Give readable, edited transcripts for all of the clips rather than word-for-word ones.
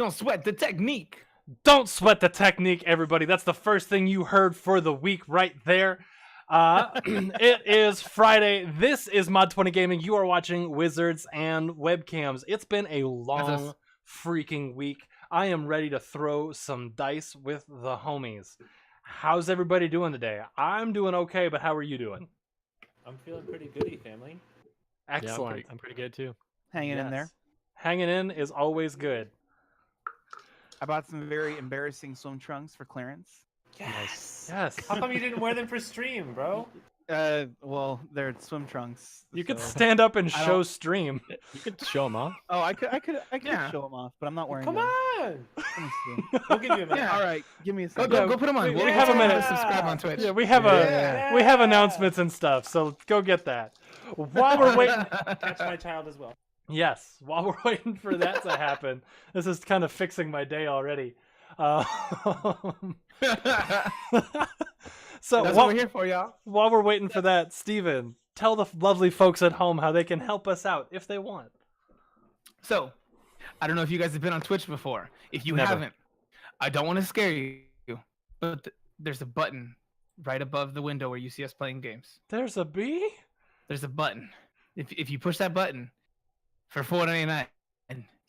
Don't sweat the technique. Don't sweat the technique, everybody. That's the first thing you heard for the week right there. It is Friday. This is Mod 20 Gaming. You are watching Wizards and Webcams. It's been a long freaking week. I am ready to throw some dice with the homies. How's everybody doing today? I'm doing okay, but how are you doing? I'm feeling pretty goody, family. Excellent. Yeah, I'm pretty good too. Hanging in there. Hanging in is always good. I bought some very embarrassing swim trunks for clearance. Yes. Yes. How come you didn't wear them for stream, bro? Well, they're swim trunks. You could so- stand up and I show don't- stream. You could show them off. Oh, I could Yeah. show them off, but I'm not wearing Come them. on. Let me see. We'll give you a minute. Yeah. All right, give me a Go, second. go, go put them on. we have a minute. Subscribe on Twitch. Yeah, we have we have announcements and stuff, so go get that. While we're waiting, Catch my child as well. yes, while we're waiting for that to happen, this is kind of fixing my day already. So That's what we're here for, y'all. while we're waiting for that, Steven, tell the lovely folks at home how they can help us out if they want. So, I don't know if you guys have been on Twitch before. If you Never. haven't, I don't want to scare you, but there's a button right above the window where you see us playing games. There's a bee? There's a button. If you push that button for $4.99,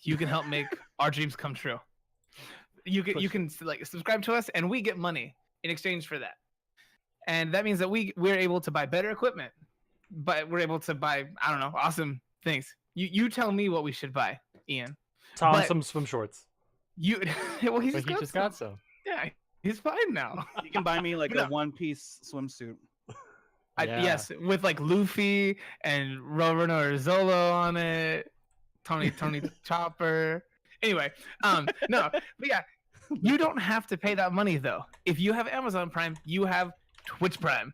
you can help make our dreams come true. You can like subscribe to us, and we get money in exchange for that. And that means that we're able to buy better equipment, but we're able to buy, I don't know, awesome things. You tell me what we should buy, Ian. Tom, But- some swim shorts. Well, he But he just got some. Yeah, he's fine now. You can buy me like No. a one-piece swimsuit. Yeah. Yes, with like Luffy and Roberto Rizzolo on it, Tony Chopper. Anyway, no, but yeah, you don't have to pay that money though. If you have Amazon Prime, you have Twitch Prime,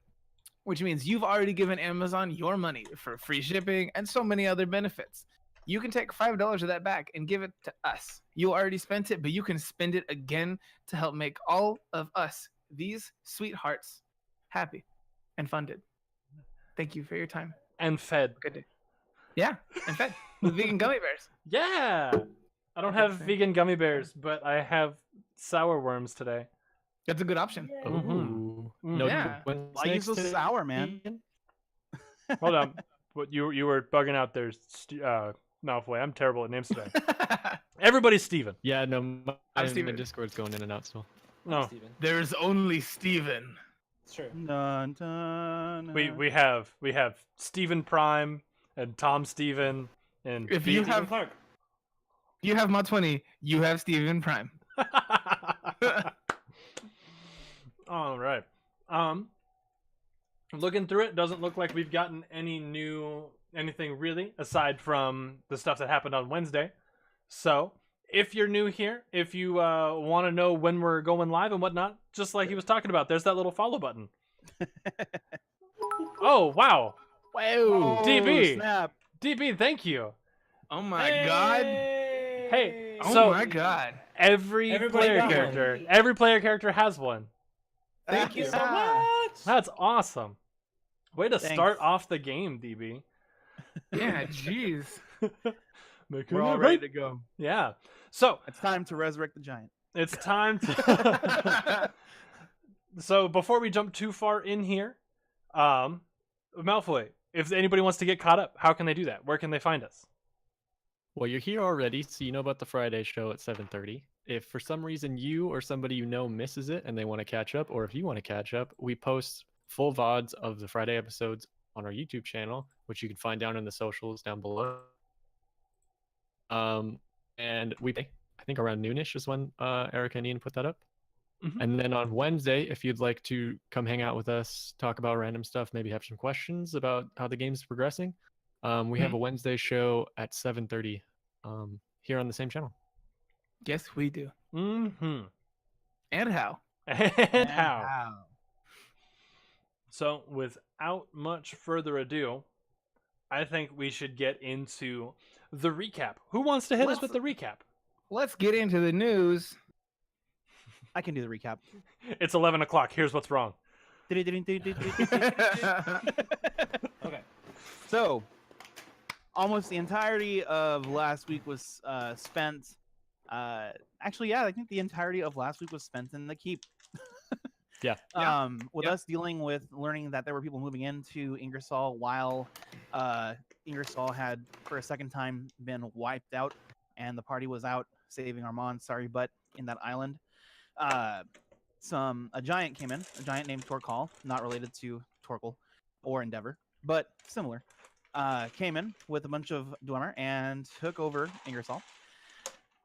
which means you've already given Amazon your money for free shipping and so many other benefits. You can take $5 of that back and give it to us. You already spent it, but you can spend it again to help make all of us, these sweethearts, happy and funded. Thank you for your time. And fed. Good day. Yeah, and fed with vegan gummy bears. Yeah. I don't have vegan gummy bears, but I have sour worms today. That's a good option. Ooh. Mm. No, Yeah. I use those sour, man. Hold on. What you were bugging out there, Malfoy. I'm terrible at names today. Everybody's Steven. Yeah, no, my Steven. Discord's going in and out still. No. Steven. There's only Steven. It's true. Dun, dun, We have Steven Prime and Tom Steven and If B- you Steven have Clark. Mod 20, you have Steven Prime. All right. Looking through it, doesn't look like we've gotten anything really aside from the stuff that happened on Wednesday. So, if you're new here, if you want to know when we're going live and whatnot, just like he was talking about, there's that little follow button. Oh, wow. Wow. DB. Snap. DB, thank you. Oh my god. Hey, Oh so my god. every Everybody player got one. character, every player character has one. Thank you so Yeah. much. That's awesome. Way to Thanks. start off the game, DB. Yeah, jeez. We're all ready to go. Yeah. So It's time to resurrect the giant. it's time to. So before we jump too far in here, Malfoy, if anybody wants to get caught up, how can they do that? Where can they find us? Well, you're here already, so you know about the Friday show at 7:30. If for some reason you or somebody you know misses it and they want to catch up, or if you want to catch up, we post full VODs of the Friday episodes on our YouTube channel, which you can find down in the socials down below. And I think around noonish is when Erica and Ian put that up. Mhm. And then on Wednesday, if you'd like to come hang out with us, talk about random stuff, maybe have some questions about how the game's progressing, we have a Wednesday show at 7:30 here on the same channel. Yes, we do. Mm-hmm. And how? And how? So without much further ado, I think we should get into the recap. Who wants to hit us with the recap? Let's get into the news. I can do the recap. It's 11 o'clock. Here's what's wrong. Okay. So, almost the entirety of last week was spent Actually, yeah, I think the entirety of last week was spent in the keep. Yeah. With Yeah. us dealing with learning that there were people moving into Ingersoll while Ingersoll had for a second time been wiped out, and the party was out saving Armand. Sorry, but in that island, a giant came in, a giant named Torkal, not related to Torkel or Endeavor, but similar. Came in with a bunch of Dwemer and took over Ingersoll.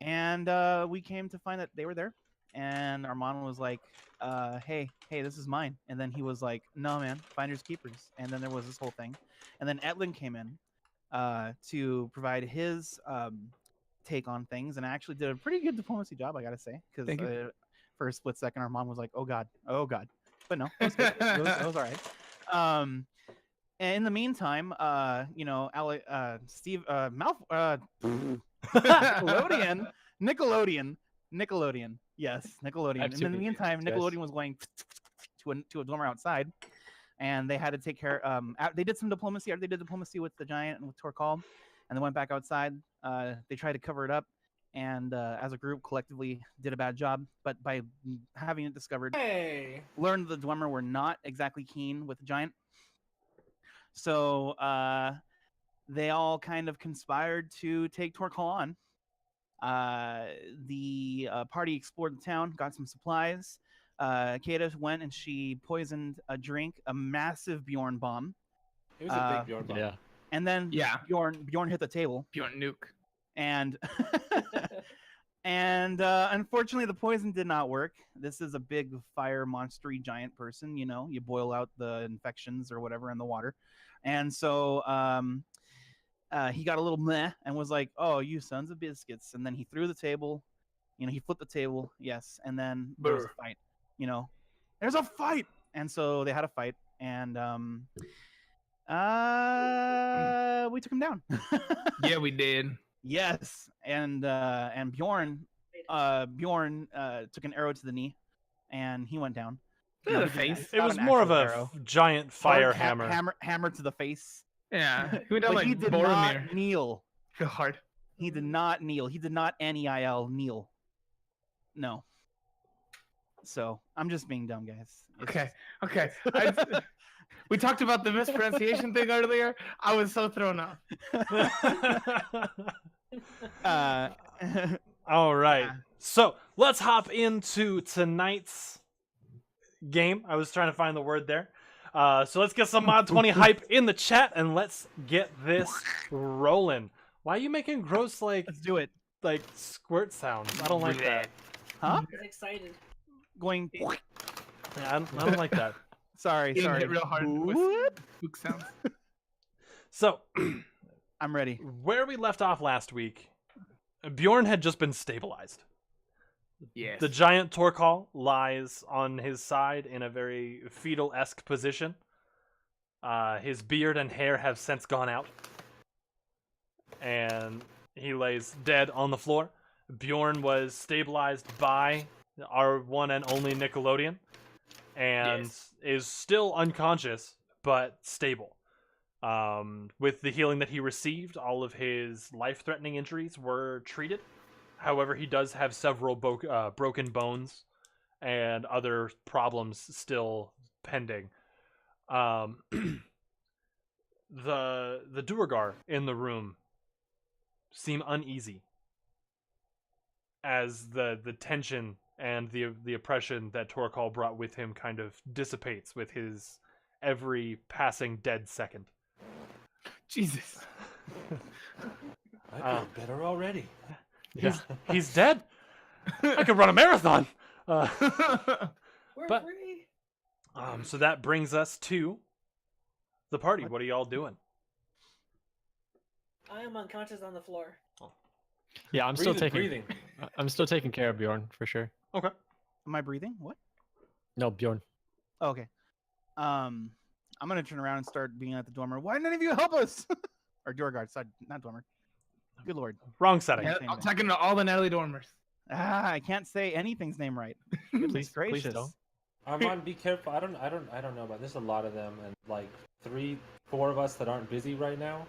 And we came to find that they were there. And Armand was like, hey, this is mine. And then he was like, no, man, finders keepers. And then there was this whole thing. And then Etlin came in to provide his take on things and actually did a pretty good diplomacy job, I got to say. Because Thank you. for a split second, Armand was like, oh, God. But no, it was good. It was all right. And in the meantime, Steve, Nickelodeon. Yes, Nickelodeon. I have And two in the meantime, yes. Nickelodeon was going to a dormer outside, and they had to take care. They did some diplomacy. They did diplomacy with the giant and with Torkal, and they went back outside. They tried to cover it up, and as a group, collectively did a bad job. But by having it discovered, Hey. learned the Dwemer were not exactly keen with the giant. So they all kind of conspired to take Torkal on. The party explored the town, got some supplies. Kata went and she poisoned a drink, a massive Bjorn bomb. It was a big Bjorn bomb. Yeah. And then Yeah. Bjorn hit the table. Bjorn Nuke. And and unfortunately the poison did not work. This is a big fire monstery giant person, you know, you boil out the infections or whatever in the water. And so he got a little meh and was like, oh, you sons of biscuits. And then he threw the table, you know, he flipped the table. Yes. And then there was a fight, you know, there's a fight. And so they had a fight, and we took him down. Yeah, we did. Yes, and Bjorn took an arrow to the knee, and he went down. To No, the he didn't. face. It Not was an more of actual a arrow. giant fire Hard hammer. hammer to the face. Yeah. He went down But he like did Boromir. not kneel. God. He did not kneel. He did not NEIL kneel. No. So I'm just being dumb, guys. It's Okay. just- Okay. We talked about the mispronunciation thing earlier. I was so thrown off. All right. Yeah. So let's hop into tonight's game. I was trying to find the word there. So let's get some Mod 20 hype in the chat and let's get this rolling. Why are you making gross let's do it. like squirt sounds? I don't like that. Huh? He's excited. Going. Yeah, I don't like that. Sorry. Getting hit real hard with What? spook sounds. So I'm ready. where we left off last week, Bjorn had just been stabilized. Yes. The giant Torkal lies on his side in a very fetal-esque position. His beard and hair have since gone out. And he lays dead on the floor. Bjorn was stabilized by our one and only Nickelodeon. And is still unconscious, but stable. With the healing that he received, all of his life-threatening injuries were treated. However, he does have several broken bones and other problems still pending. The Duergar in the room seem uneasy as the tension and the oppression that Torkal brought with him kind of dissipates with his every passing dead second. Jesus. I feel better already. He's dead. I could run a marathon. We're But- free. So that brings us to the party. What are y'all doing? I am unconscious on the floor. Yeah, I'm still taking. breathing. I'm still taking care of Bjorn for sure. Okay. Am I breathing? What? No, Bjorn. Oh, okay. I'm gonna turn around and start being at the dormer. Why none of you help us? Or Duergar, sorry, not dormer. Good lord. Wrong setting. Yeah, I'm talking to all the Natalie Dormers. I can't say anything's name right. Goodness Please gracious. don't. Armand, be careful. I don't know, but there's a lot of them, and like 3-4 of us that aren't busy right now.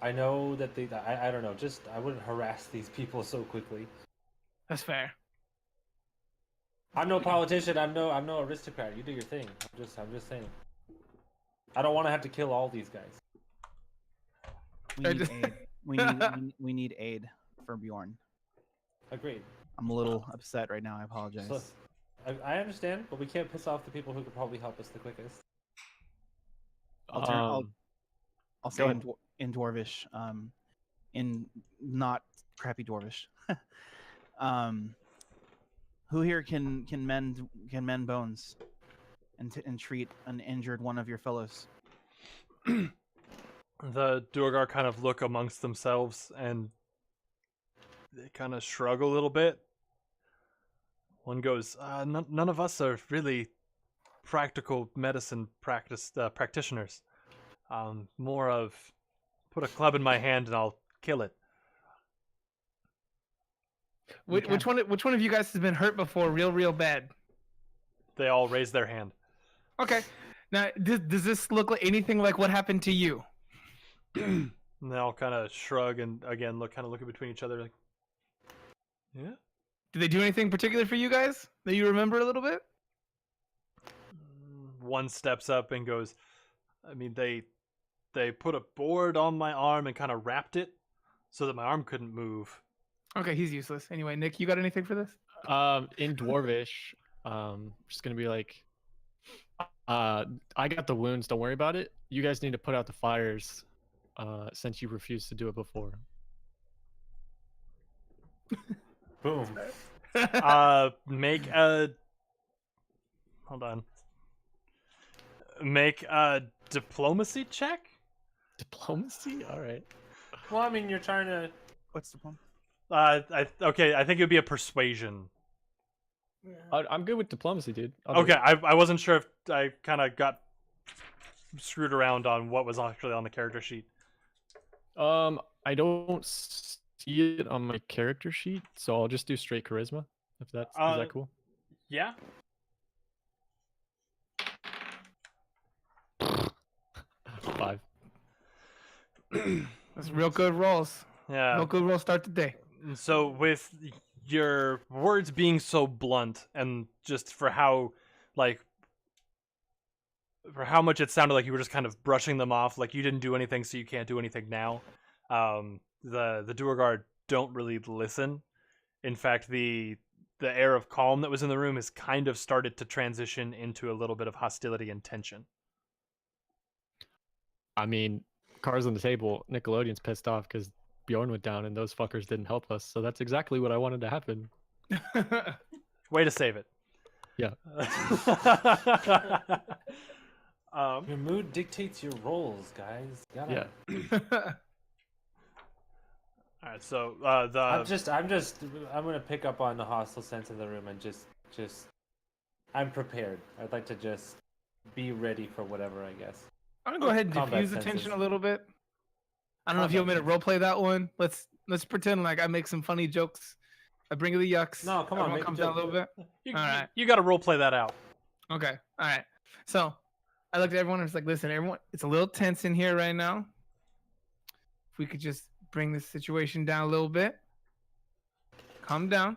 I know that I don't know. Just I wouldn't harass these people so quickly. That's fair. I'm no politician. I'm no aristocrat. You do your thing. I'm just saying. I don't want to have to kill all these guys. We need aid. We need aid for Bjorn. Agreed. I'm a little upset right now. I apologize. So, I understand, but we can't piss off the people who could probably help us the quickest. I'll say go in Dwarvish, in not crappy Dwarvish. Who here can mend bones and treat an injured one of your fellows? The Duergar kind of look amongst themselves and they kind of shrug a little bit. One goes, none of us are really practical medicine practitioners. More of put a club in my hand and I'll kill it. Which one of you guys has been hurt before, real bad? They all raise their hand. Okay. Now, does this look like anything like what happened to you? And they all kind of shrug and again look between each other like, yeah. Did they do anything particular for you guys that you remember a little bit? One steps up and goes, I mean, they put a board on my arm and kind of wrapped it so that my arm couldn't move. Okay, he's useless. Anyway, Nick, you got anything for this? In Dwarvish, just gonna be like, I got the wounds. Don't worry about it. You guys need to put out the fires, since you refused to do it before. Boom. Make a. Hold on. Make a diplomacy check. Diplomacy. All right. Well, I mean, you're trying to. What's the problem? I think it would be a persuasion. Yeah. I'm good with diplomacy, dude. I'll do Okay, it. I wasn't sure if I kind of got screwed around on what was actually on the character sheet. I don't see it on my character sheet, so I'll just do straight charisma. If that's is that cool? Yeah. 5. That's real good rolls. Yeah. Real good rolls start the day. And so with your words being so blunt and just for how much it sounded like you were just kind of brushing them off, like you didn't do anything so you can't do anything now, the Duergar don't really listen. In fact, the air of calm that was in the room has kind of started to transition into a little bit of hostility and tension. I mean, cards on the table. Nickelodeon's pissed off because Bjorn went down and those fuckers didn't help us. So that's exactly what I wanted to happen. Way to save it. Yeah. Your mood dictates your roles, guys. Yeah. All right, so I'm gonna pick up on the hostile sense in the room and just I'm prepared. I'd like to just be ready for whatever, I guess. I'm gonna go ahead and Combat diffuse the senses. tension a little bit. I don't know if you want me to roleplay that one. Let's pretend like I make some funny jokes. I bring the yucks. No, come on, Everyone make a comes down a joke. little bit. you All right. got to role play that out. Okay. All right. So I looked at everyone and was like, listen, everyone, it's a little tense in here right now. If we could just bring this situation down a little bit. Calm down.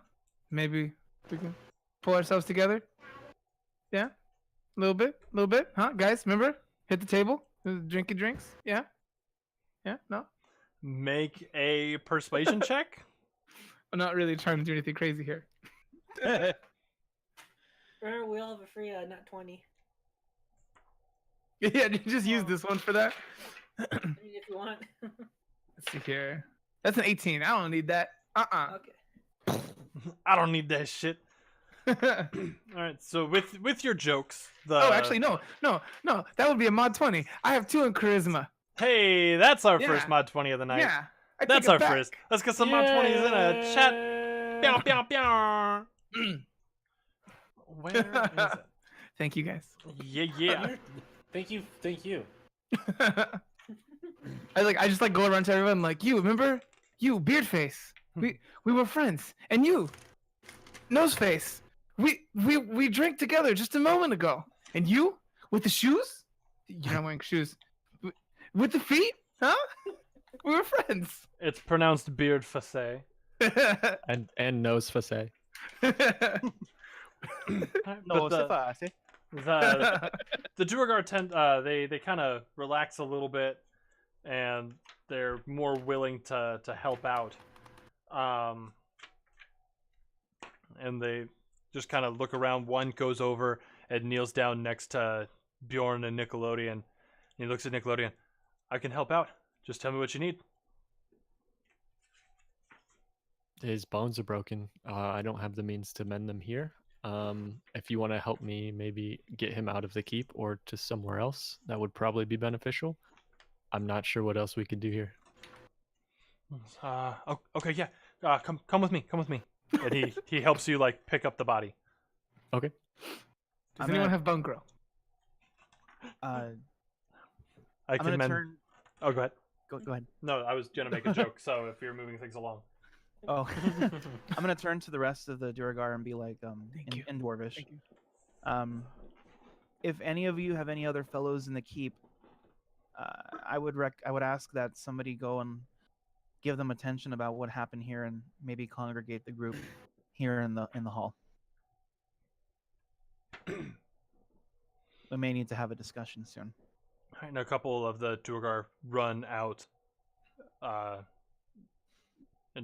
Maybe we can pull ourselves together. Yeah? A little bit? Huh? Guys, remember? Hit the table. Drink your drinks. Yeah? Yeah? No? Make a persuasion check. I'm not really trying to do anything crazy here. Remember, we all have a free nat 20. Yeah, just use this one for that. I mean, if you want. Let's see here. That's an 18. I don't need that. Okay. I don't need that shit. All right, so with your jokes, Oh, actually, no. That would be a mod 20. I have 2 in charisma. Hey, that's our first Yeah. mod 20 of the night. Yeah. I That's take it our back. first. Let's get some mod 20s in a chat. Pew, pew, pew. Where is it? Thank you, guys. Yeah. Thank you. I just like go around to everyone like, you remember? You, beard face. We were friends. And you, nose face. We drank together just a moment ago. And you, with the shoes? You're not wearing shoes. With the feet? Huh? We were friends. It's pronounced beard facet. And nose facet. No, But se fa, the Duergar tend they kind of relax a little bit, and they're more willing to help out. And they just kind of look around. One goes over and kneels down next to Bjorn and Nickelodeon. And he looks at Nickelodeon. I can help out. Just tell me what you need. His bones are broken. I don't have the means to mend them here. If you want to help me maybe get him out of the keep or to somewhere else, that would probably be beneficial. I'm not sure what else we could do here. Okay, yeah. Come with me. Come with me. And he helps you like pick up the body. Okay. Does I'm anyone gonna- have bone grow? I I'm can gonna mend. turn. Oh, go ahead. Go ahead. No, I was gonna make a joke. So if you're moving things along, Oh, I'm gonna turn to the rest of the Duergar and be like, Thank you. in Dwarvish. Thank you. If any of you have any other fellows in the keep, I would ask that somebody go and give them attention about what happened here and maybe congregate the group here in the hall. We may need to have a discussion soon. and a couple of the Duergar run out, and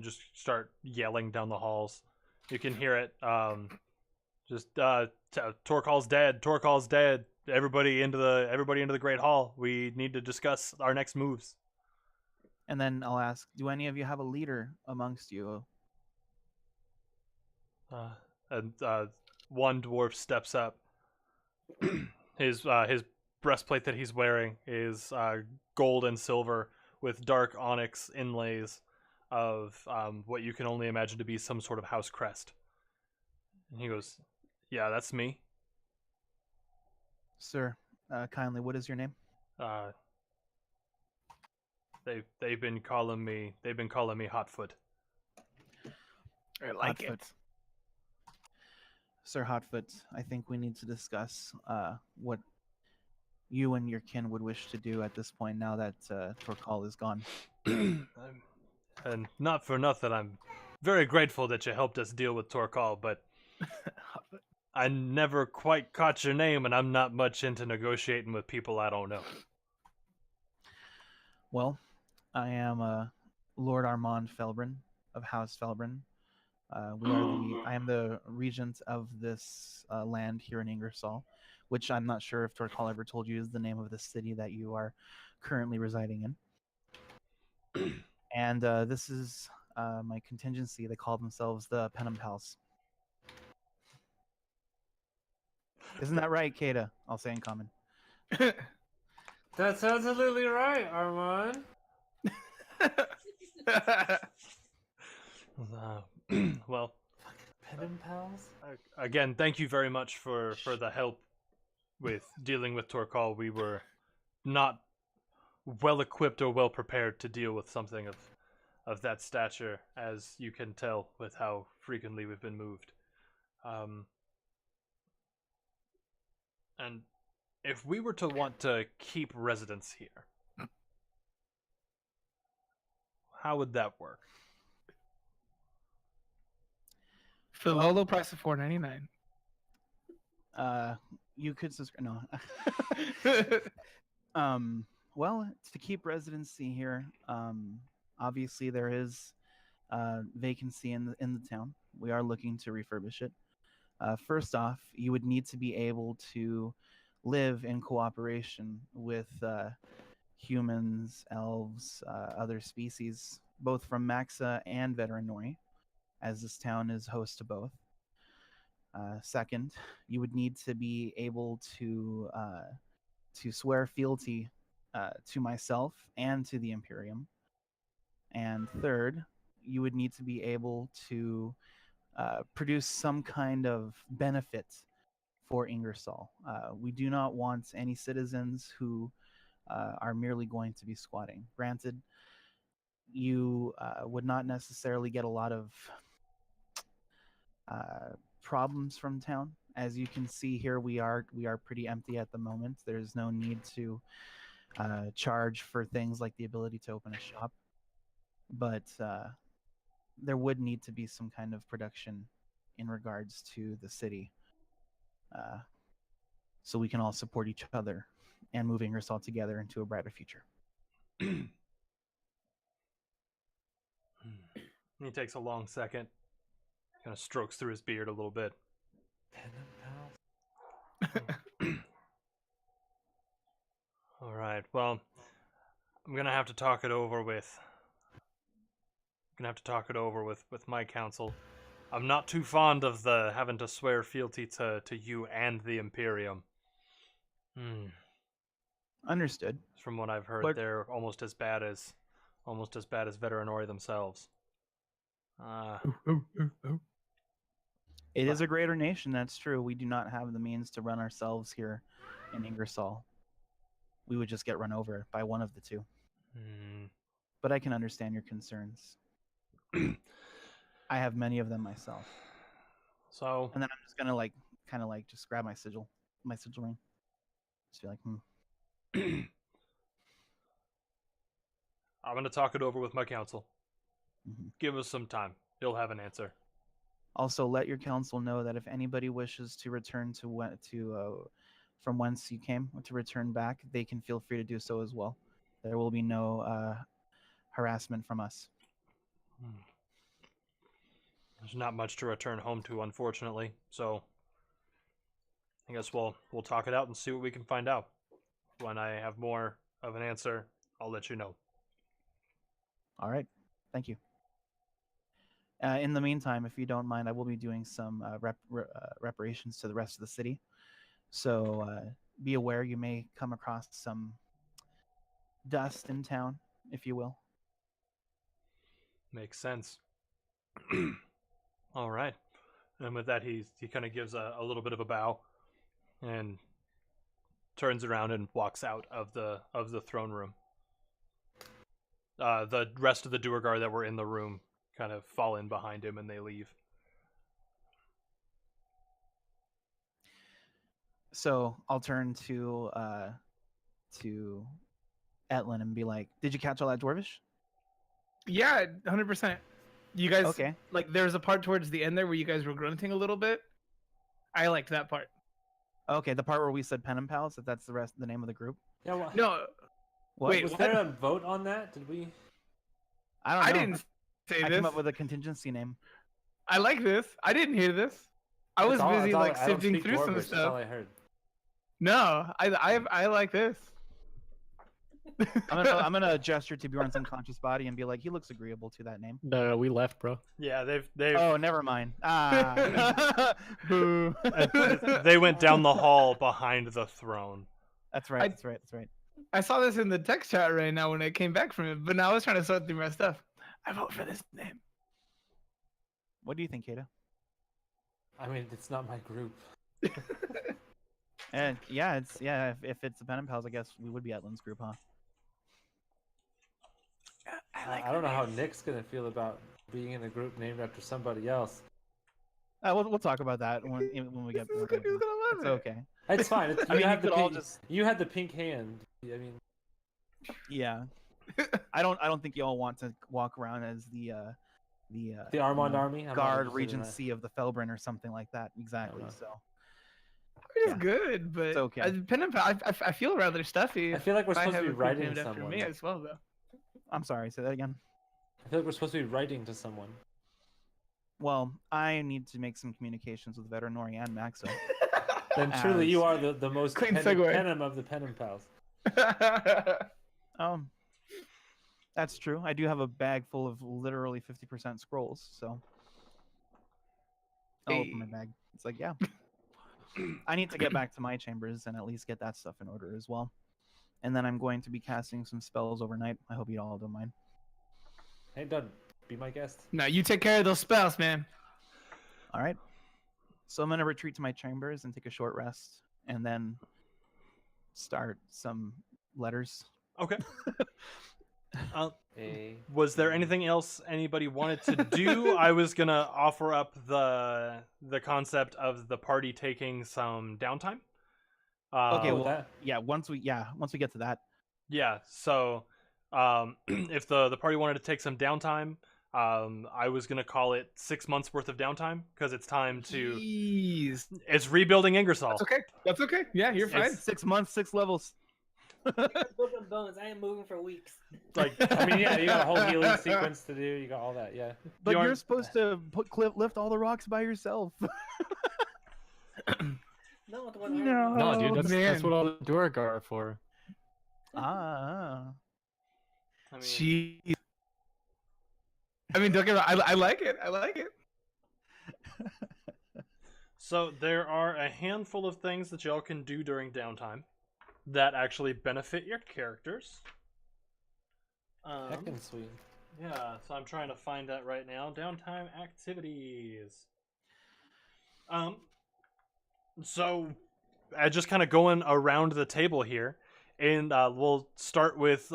just start yelling down the halls. You can hear it. Torkal's dead. Torkal's dead. Everybody into the Great Hall. We need to discuss our next moves. And then I'll ask, do any of you have a leader amongst you? And one dwarf steps up. His breastplate that he's wearing is gold and silver with dark onyx inlays of what you can only imagine to be some sort of house crest. And he goes, "Yeah, that's me." Sir, kindly, what is your name? They've been calling me Hotfoot. I like Hotfoot. it. Sir Hotfoot, I think we need to discuss what you and your kin would wish to do at this point now that Torkal is gone. And not for nothing, I'm very grateful that you helped us deal with Torkal, but I never quite caught your name, and I'm not much into negotiating with people I don't know. Well, I am Lord Armand Felbrin of House Felbrin. I am the regent of this land here in Ingersoll, which I'm not sure if Torkal ever told you is the name of the city that you are currently residing in. And this is my contingency. They call themselves the Penham Pals. Isn't that right, Kata? I'll say in common. That's absolutely right, Armand. Well, Pen and pals. again, thank you very much for the help with dealing with Torkal. We were not well equipped or well prepared to deal with something of that stature, as you can tell with how frequently we've been moved. And if we were to want to keep residence here, how would that work? For the low, low price of $4.99. You could subscribe. No. Well, to keep residency here, obviously there is vacancy in the town. We are looking to refurbish it. First off, you would need to be able to live in cooperation with humans, elves, other species, both from Maxa and Veteranori, as this town is host to both. Second, you would need to be able to swear fealty to myself and to the Imperium. And third, you would need to be able to produce some kind of benefit for Ingersoll. We do not want any citizens who are merely going to be squatting. Granted, you would not necessarily get a lot of problems from town. As you can see here, we are pretty empty at the moment. There's no need to charge for things like the ability to open a shop. but there would need to be some kind of production in regards to the city, so we can all support each other and move Ingersoll together into a brighter future. He takes a long second, kind of strokes through his beard a little bit. All right. Well, I'm gonna have to talk it over with. With my council. I'm not too fond of the having to swear fealty to you and the Imperium. Understood. From what I've heard, But- they're almost as bad as Veteranori themselves. It is a greater nation, that's true. We do not have the means to run ourselves here in Ingersoll. We would just get run over by one of the two. But I can understand your concerns. I have many of them myself. So, And then I'm just gonna kind of just grab my sigil ring. Just be like, I'm gonna talk it over with my council. Mhm. Give us some time. You'll have an answer. Also, let your council know that if anybody wishes to return from whence you came, to return back, they can feel free to do so as well. There will be no harassment from us. There's not much to return home to, unfortunately. So, I guess we'll talk it out and see what we can find out. When I have more of an answer, I'll let you know. All right. Thank you. In the meantime, if you don't mind, I will be doing some reparations to the rest of the city. So be aware you may come across some dust in town, if you will. Makes sense. All right. And with that, he kind of gives a little bit of a bow and turns around and walks out of the throne room. The rest of the Duergar that were in the room kind of fall in behind him and they leave. So I'll turn to Etlin and be like, "Did you catch all that dwarvish?" Yeah, 100%. You guys, Okay. like, there's a part towards the end there where you guys were grunting a little bit. I liked that part. Okay, the part where we said pen and pals, if that's the name of the group. Yeah. Well, No, What? Wait, was what? there a vote on that? Did we? I don't know. I didn't say I this. came up with a contingency name. I like this. I didn't hear this. I was busy like I don't sifting speak through some Dwarvish, That's all stuff. I heard. No, I like this. I'm gonna gesture to Bjorn's unconscious body and be like, "He looks agreeable to that name." No, we left, bro. Yeah, they've Oh, never mind. Ah, boo. they went down the hall behind the throne. That's right. That's right. That's right. I saw this in the text chat right now when I came back from it, but now I was trying to sort through my stuff. I vote for this name. What do you think, Kata? I mean, it's not my group. And yeah, if it's the pen and pals, I guess we would be Etlin's group, huh? I don't know how Nick's gonna feel about being in a group named after somebody else. We'll talk about that when we get. He's gonna love It's it. okay. It's fine. It's, I mean, you you have the could all pink. just- You had the pink hand. I mean, Yeah. I don't think y'all want to walk around as the the Armand army. I'm not guard interested in that. regency of the Felbryn or something like that. Exactly. know. So It's Yeah. good, but It's okay. Pen and pal, I feel rather stuffy. I feel like we're if I supposed to have be a group writing named after someone. me as well, though. I'm sorry. Say that again. I feel like we're supposed to be writing to someone. Well, I need to make some communications with Veteranori and Maxo. Then truly, you As- are the most Clean pen, segue. penim of the pen and pals. That's true. I do have a bag full of literally 50% scrolls, so I'll open my Hey. bag. It's like, yeah. I need to get back to my chambers and at least get that stuff in order as well. And then I'm going to be casting some spells overnight. I hope you all don't mind. Hey, Dud, be my guest. No, you take care of those spells, man. All right. So I'm going to retreat to my chambers and take a short rest and then start some letters. Okay. Hey. Was there anything else anybody wanted to do? I was gonna offer up the concept of the party taking some downtime. Okay, Cool well, with that. yeah, once we get to that. Yeah, so If the party wanted to take some downtime, I was gonna call it 6 months worth of downtime because it's time to. Jeez. It's rebuilding Ingersoll. That's okay. That's okay. Yeah, you're fine. It's- 6 months, 6 levels. Broken bones. I am moving for weeks. Like, I mean, yeah, you got a whole healing sequence to do. You got all that, yeah. But Bjorn- you're supposed to lift all the rocks by yourself. No, with one arm. No. No, dude, Oh, that's man. what all the Durag are for. Ah. I mean, Jeez. I mean, don't get me wrong, I like it. I like it. so there are a handful of things that y'all can do during downtime that actually benefit your characters. Heckin' sweet. Yeah, so I'm trying to find that right now. Downtime activities. So just kind of going around the table here, and we'll start with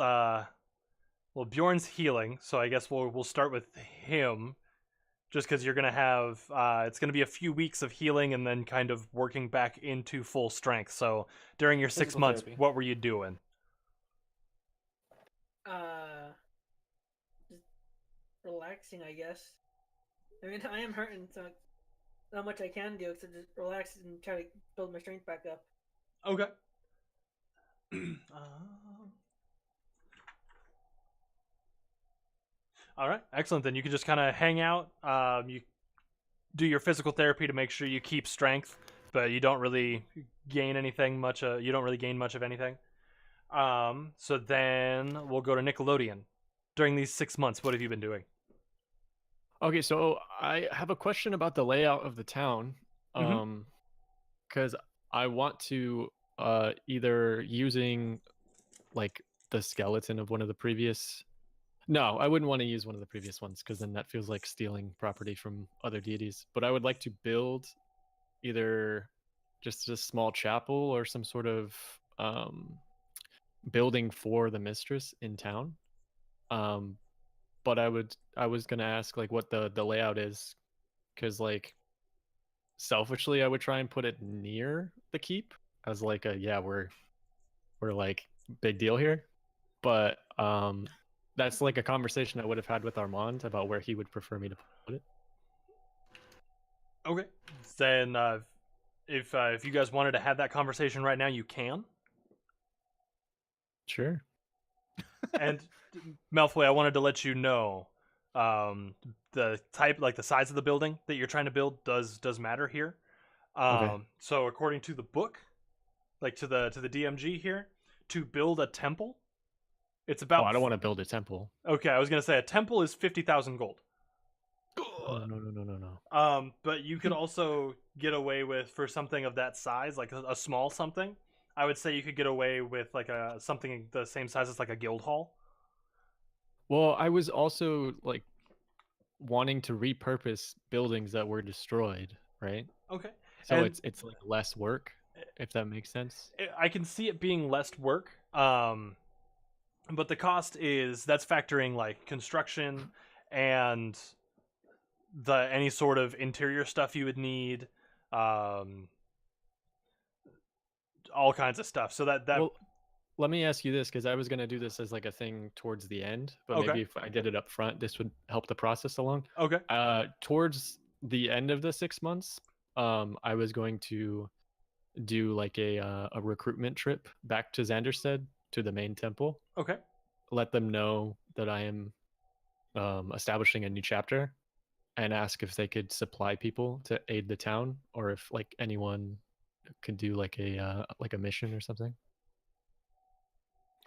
Bjorn's healing. So I guess we'll start with him, just because you're gonna have it's gonna be a few weeks of healing and then kind of working back into full strength. So during your 6 Physical months, therapy. what were you doing? Just relaxing, I guess. I mean, I am hurting, so not much I can do except just relax and try to build my strength back up. Okay. All right, excellent. Then you can just kind of hang out. You do your physical therapy to make sure you keep strength, but you don't really gain anything much. You don't really gain much of anything. So then we'll go to Nickelodeon. During these 6 months, what have you been doing? Okay, so I have a question about the layout of the town. Mhm. Because I want to either using like the skeleton of one of the previous. No, I wouldn't want to use one of the previous ones because then that feels like stealing property from other deities. But I would like to build either just a small chapel or some sort of building for the mistress in town. But I was gonna ask like what the layout is, because like selfishly I would try and put it near the keep as like a we're like big deal here, but that's like a conversation I would have had with Armand about where he would prefer me to put it. Okay. Then if you guys wanted to have that conversation right now, you can. Sure. And Malfoy, I wanted to let you know, the type, like the size of the building that you're trying to build, does matter here. Okay. So according to the book, like to the DMG here, to build a temple, it's about. Oh, I don't want to build a temple. Okay, I was gonna say a temple is 50,000 gold. No. But you could also get away with, for something of that size, like a small something. I would say you could get away with like something the same size as like a guild hall. Well, I was also like wanting to repurpose buildings that were destroyed, right? Okay. So And- it's like less work, if that makes sense. I can see it being less work, but the cost that's factoring like construction and any sort of interior stuff you would need, all kinds of stuff. So that Well, let me ask you this, because I was going to do this as like a thing towards the end, but Okay. maybe if I did it up front, this would help the process along. okay. Towards the end of the 6 months, I was going to do like a recruitment trip back to Xanderstead, to the main temple. Okay. Let them know that I am establishing a new chapter, and ask if they could supply people to aid the town, or if like anyone could do like a mission or something.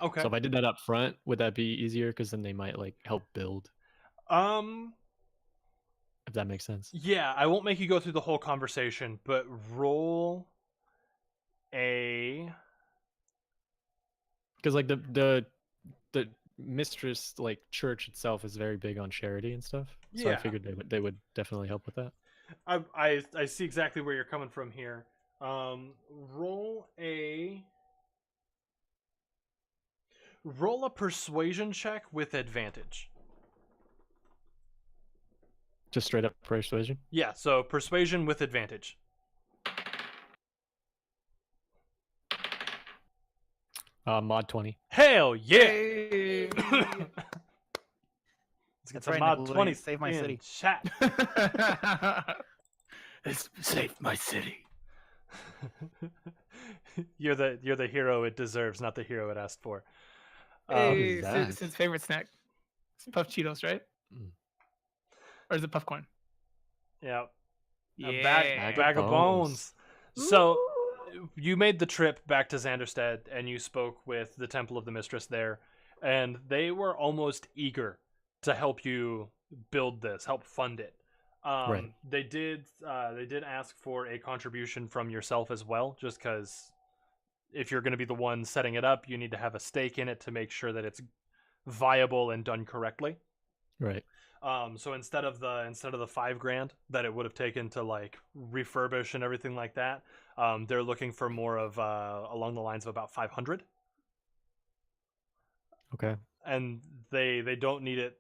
Okay. So if I did that up front, would that be easier? Because then they might like help build, if that makes sense. Yeah, I won't make you go through the whole conversation, but roll a. Because like the mistress like church itself is very big on charity and stuff. So I Yeah. figured they would definitely help with that. I see exactly where you're coming from here. Roll a persuasion check with advantage. Just straight up persuasion. Yeah, so persuasion with advantage. Mod 20. Hell yeah! Hey. Let's get That's some right, mod Nickelodeon, 20 save my in city. chat. It's save my city. You're the hero it deserves, not the hero it asked for. Hey, that? Sid's favorite snack. It's puff Cheetos, right? Mm. Or is it puff corn? Yeah. Yeah. A bag of bones. So you made the trip back to Xanderstead and you spoke with the Temple of the Mistress there, and they were almost eager to help you build this, help fund it. Right. They did ask for a contribution from yourself as well, just because if you're going to be the one setting it up, you need to have a stake in it to make sure that it's viable and done correctly. Right. So instead of the $5,000 that it would have taken to like refurbish and everything like that, they're looking for more of along the lines of about 500. Okay. And they don't need it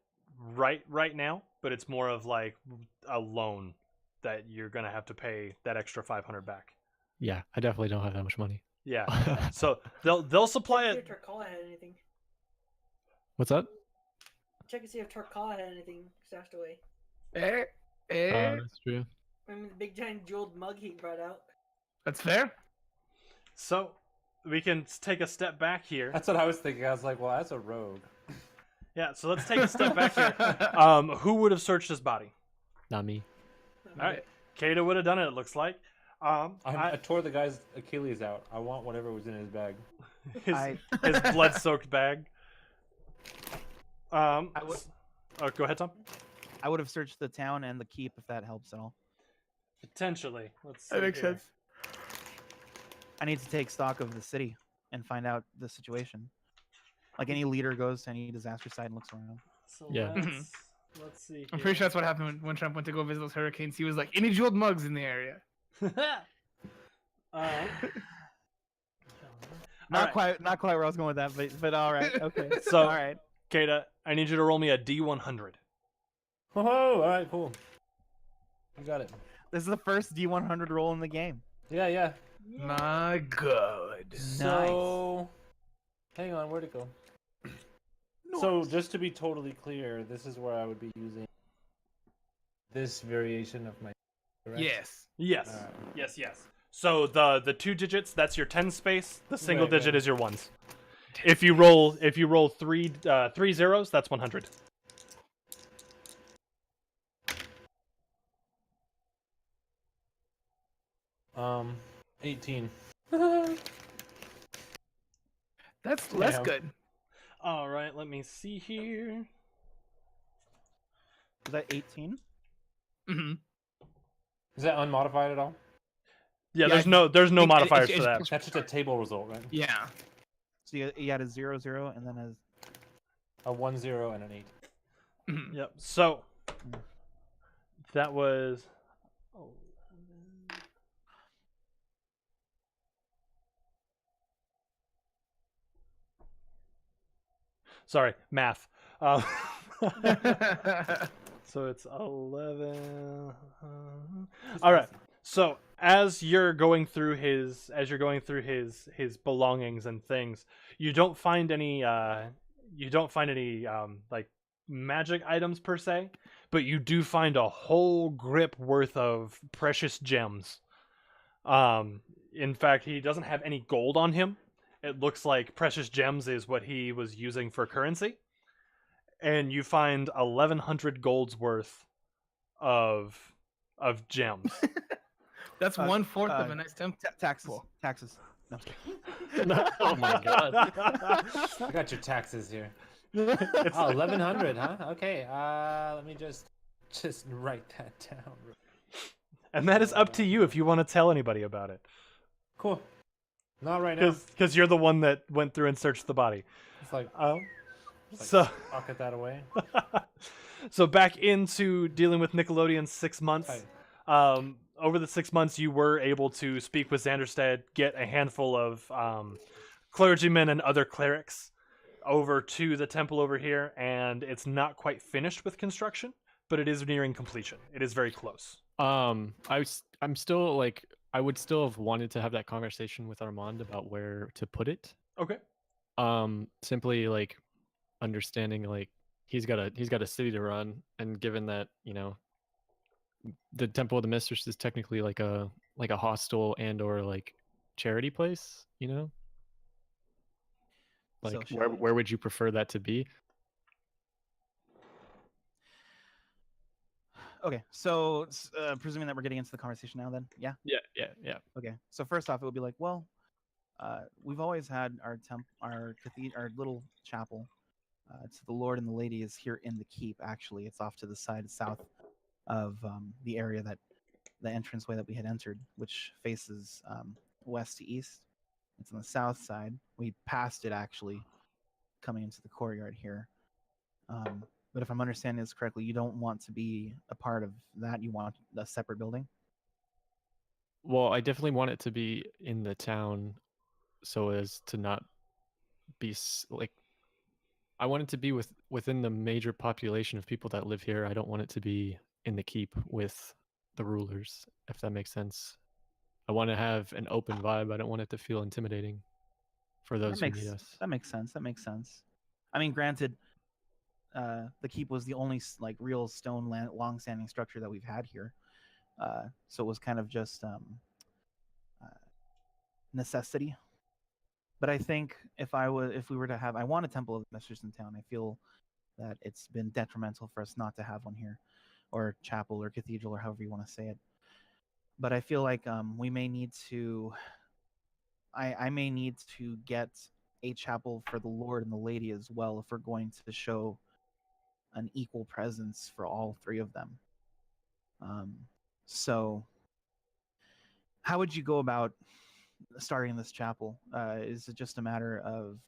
right now, but it's more of like a loan that you're gonna have to pay that extra 500 back. Yeah, I definitely don't have that much money. Yeah. So they'll supply Check it. see if Torcala had anything. What's up? Check and see if Torcala had anything stashed away. That's true. I mean, the big giant jeweled mug he brought out. That's fair. So we can take a step back here. That's what I was thinking. I was like, well, that's a rogue. Yeah. So let's take a step back here. Who would have searched his body? Not me. All right. Kata would have done it. It looks like. I tore the guy's Achilles out. I want whatever was in his bag. His blood-soaked bag. I would, Oh, go ahead, Tom. I would have searched the town and the keep if that helps at all. Potentially. Let's see That makes here. sense. I need to take stock of the city and find out the situation. Like any leader goes to any disaster site and looks around. So Yeah. let's see. I'm pretty sure that's what happened when Trump went to go visit those hurricanes. He was like, any jeweled mugs in the area? Not quite where I was going with that, but all right, okay. So- all right. Kata, I need you to roll me a D100. Oh, all right, cool. You got it. This is the first D100 roll in the game. Yeah. My God. So, hang on, where'd it go? So, just to be totally clear, this is where I would be using this variation of my. Correct? Yes. Yes. Alright. Yes. So the 2 digits, that's your 10 space. The single Right, digit right. is your ones. If you roll three zeros, that's 100. Um, 18. That's less Damn. good. All right, let me see here. Is that 18? Mm-hmm. Is that unmodified at all? Yeah, Yeah, there's no it- modifiers it's- for that. it's- That's just a table result, right? Yeah. So you had a 0, 0, and then a A 1, 0, and an 8. Mhm. Yep. So that was. Sorry, math. So it's 11. All right. So as you're going through his belongings and things, you don't find any like magic items per se, but you do find a whole grip worth of precious gems. In fact, he doesn't have any gold on him. It looks like precious gems is what he was using for currency. And you find 1,100 golds worth of gems. That's 1/4 of a nice temple. taxes. Taxes. Oh my god. I got your taxes here. Oh, 1,100, huh? Okay. Let me just write that down. And that is up to you if you want to tell anybody about it. Cool. Not right now. Because you're the one that went through and searched the body. It's like, So pocket that away. so back into dealing with Nickelodeon's 6 months. Over the 6 months, you were able to speak with Xanderstead, get a handful of clergymen and other clerics over to the temple over here, and it's not quite finished with construction, but it is nearing completion. It is very close. I'm still like, I would still have wanted to have that conversation with Armand about where to put it. Okay. Simply like, understanding like he's got a city to run, and given that the Temple of the Mistress is technically like a hostel and or like charity place, So like shall where would you prefer that to be? Okay, so presuming that we're getting into the conversation now, then yeah. Yeah. Okay, so first off, it would be like, well, we've always had our our little chapel to the Lord and the Lady is here in the keep. Actually, it's off to the side south of the area that the entranceway that we had entered, which faces west to east. It's on the south side. We passed it actually coming into the courtyard here. But if I'm understanding this correctly, you don't want to be a part of that. You want a separate building. Well, I definitely want it to be in the town so as to not be like I want it to be within the major population of people that live here. I don't want it to be in the keep with the rulers, if that makes sense. I want to have an open vibe. I don't want it to feel intimidating for those who meet us. That makes sense. That makes sense. I mean, granted, the keep was the only like real stone long-standing structure that we've had here, so it was kind of just necessity. But I think if we were to have, I want a Temple of the Mistress in town. I feel that it's been detrimental for us not to have one here, or chapel, or cathedral, or however you want to say it. But I feel like we may need to. I may need to get a chapel for the Lord and the Lady as well if we're going to show an equal presence for all three of them. So, how would you go about starting this chapel? Is it just a matter of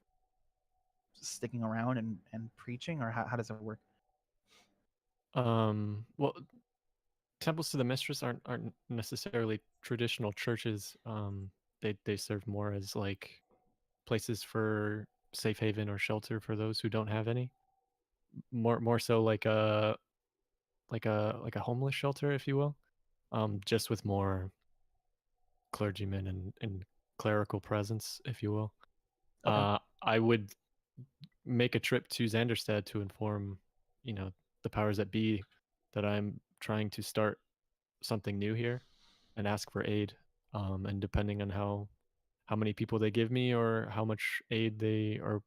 sticking around and preaching, or how does it work? Well, temples to the mistress aren't necessarily traditional churches. They serve more as like places for safe haven or shelter for those who don't have any. More so like a homeless shelter, if you will. Just with more clergymen and clerical presence, if you will. Okay. I would make a trip to Zanderstead to inform, the powers that be that I'm trying to start something new here and ask for aid. And depending on how many people they give me or how much aid they or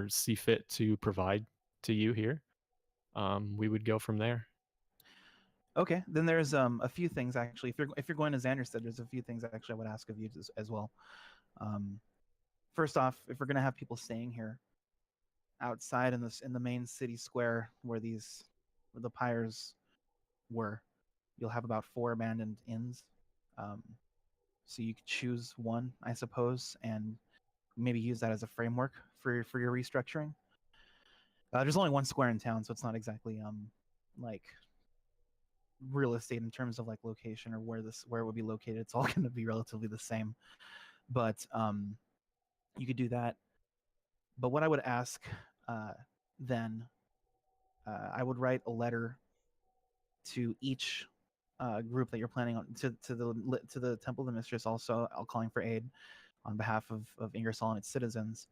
see fit to provide to you here, we would go from there. Okay, then there's a few things actually. If you're going to Zanderstead, there's a few things actually I would ask of you as well. First off, if we're gonna have people staying here outside in the main city square where the pyres were, you'll have about 4 abandoned inns. So you could choose one, I suppose, and maybe use that as a framework for your restructuring. There's only one square in town, so it's not exactly like real estate in terms of like location or where it would be located. It's all going to be relatively the same, but you could do that. But what I would ask then, I would write a letter to each group that you're planning on to the Temple of the Mistress, also calling for aid on behalf of Ingersoll and its citizens.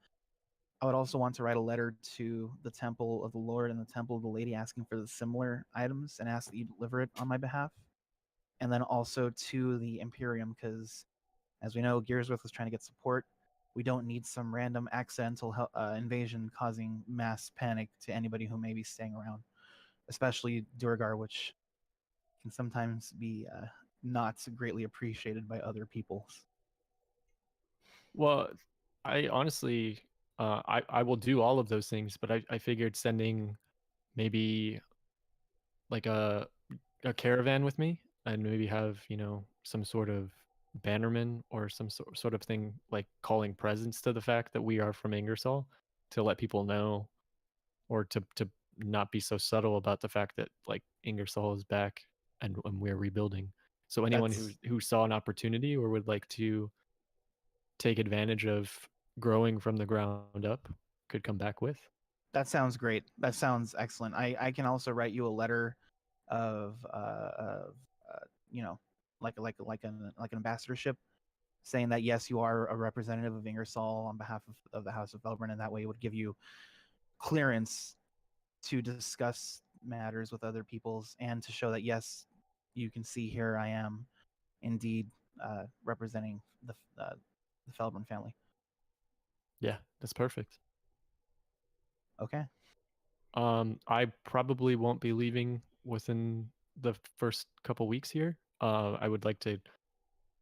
I would also want to write a letter to the Temple of the Lord and the Temple of the Lady asking for the similar items and ask that you deliver it on my behalf. And then also to the Imperium, because as we know, Gearsworth was trying to get support. We don't need some random accidental invasion causing mass panic to anybody who may be staying around, especially Durgar, which can sometimes be not greatly appreciated by other peoples. Well, I honestly, I will do all of those things, but I figured sending maybe like a caravan with me and maybe have some sort of bannerman or some sort of thing like calling presence to the fact that we are from Ingersoll to let people know, or to not be so subtle about the fact that like Ingersoll is back and we're rebuilding. So anyone who saw an opportunity or would like to take advantage of growing from the ground up could come back with. That sounds great. That sounds excellent. I can also write you a letter of like an ambassadorship, saying that yes, you are a representative of Ingersoll on behalf of the House of Belbren, and that way it would give you clearance to discuss matters with other peoples and to show that yes, you can see here I am indeed representing the Feldman family. Yeah, that's perfect. Okay. I probably won't be leaving within the first couple weeks here. I would like to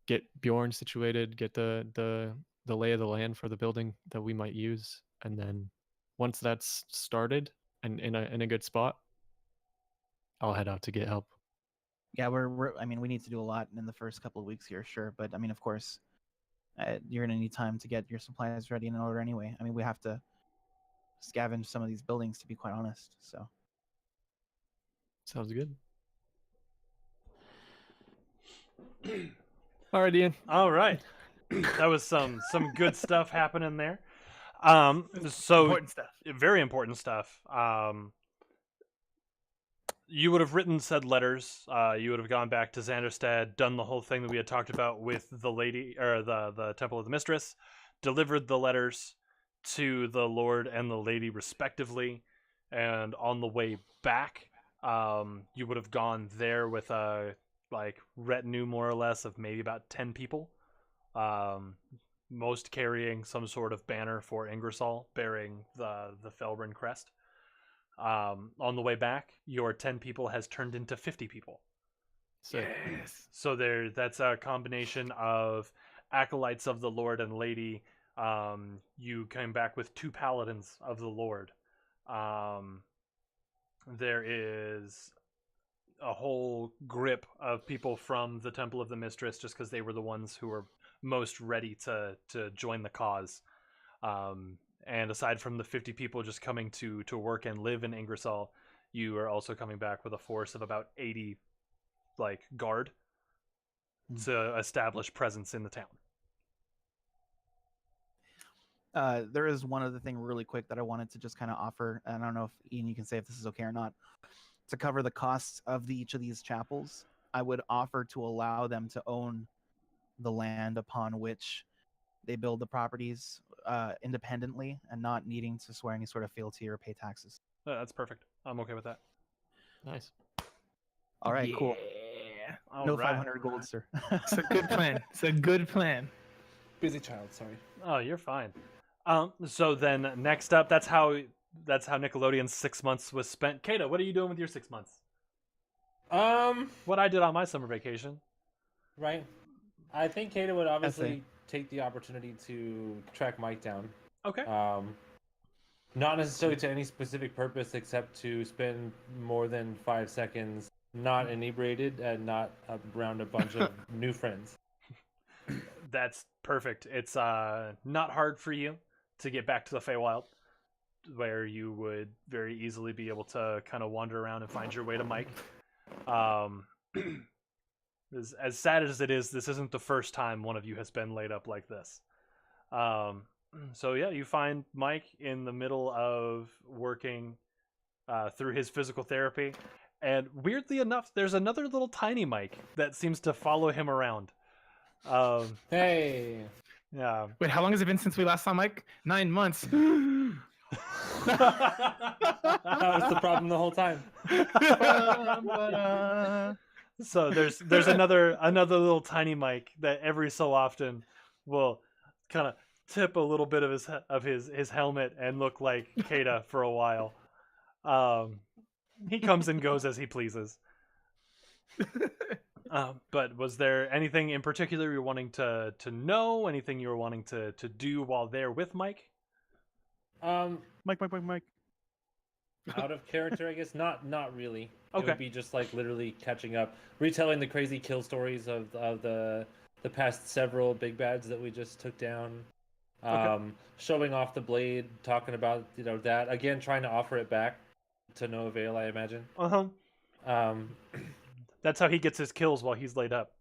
get Bjorn situated, get the lay of the land for the building that we might use, and then once that's started and in a good spot, I'll head out to get help. Yeah, I mean, we need to do a lot in the first couple of weeks here, sure, but I mean, of course, you're gonna need time to get your supplies ready and in order anyway. I mean, we have to scavenge some of these buildings, to be quite honest. So Sounds good. All right, Ian. All right. That was some good stuff happening there. So Important stuff. very important stuff. You would have written said letters. You would have gone back to Xanderstead, done the whole thing that we had talked about with the lady or the Temple of the Mistress, delivered the letters to the Lord and the Lady respectively, and on the way back, you would have gone there with a retinue more or less of maybe about 10 people, most carrying some sort of banner for Ingersoll bearing the Felbrin crest. On the way back, your 10 people has turned into 50 people. Yes. So that's a combination of acolytes of the Lord and Lady. You came back with 2 paladins of the Lord. There is a whole grip of people from the Temple of the Mistress, just because they were the ones who were most ready to join the cause. And aside from the 50 people just coming to work and live in Ingersoll, you are also coming back with a force of about 80 guard to establish presence in the town. there is one other thing really quick that I wanted to just kind of offer, and I don't know if Ian, you can say if this is okay or not. To cover the costs of each of these chapels, I would offer to allow them to own the land upon which they build the properties independently and not needing to swear any sort of fealty or pay taxes. That's perfect. I'm okay with that. Nice. All right, cool. Yeah. All No right. 500 gold, sir. It's a good plan. It's a good plan. Busy child, sorry. Oh, you're fine. So then next up, that's how Nickelodeon's 6 months was spent. Kata, what are you doing with your 6 months? What I did on my summer vacation. Right. I think Kata would obviously take the opportunity to track Mike down. Okay. Not necessarily to any specific purpose, except to spend more than 5 seconds not inebriated and not around a bunch of new friends. That's perfect. It's not hard for you to get back to the Feywild, where you would very easily be able to kind of wander around and find your way to Mike. As sad as it is, this isn't the first time one of you has been laid up like this. So yeah, you find Mike in the middle of working through his physical therapy, and weirdly enough, there's another little tiny Mike that seems to follow him around. Hey. Yeah. Wait, how long has it been since we last saw Mike? 9 months. That was the problem the whole time. So there's another little tiny Mike that every so often will kind of tip a little bit of his helmet and look like Kata for a while. He comes and goes as he pleases. But was there anything in particular you're wanting to know? Anything you were wanting to do while there with Mike? Mike. Out of character, I guess. Not really. Okay. It would be just like literally catching up, retelling the crazy kill stories of the past several big bads that we just took down. Showing off the blade, talking about that again, trying to offer it back to no avail, I imagine. That's how he gets his kills while he's laid up.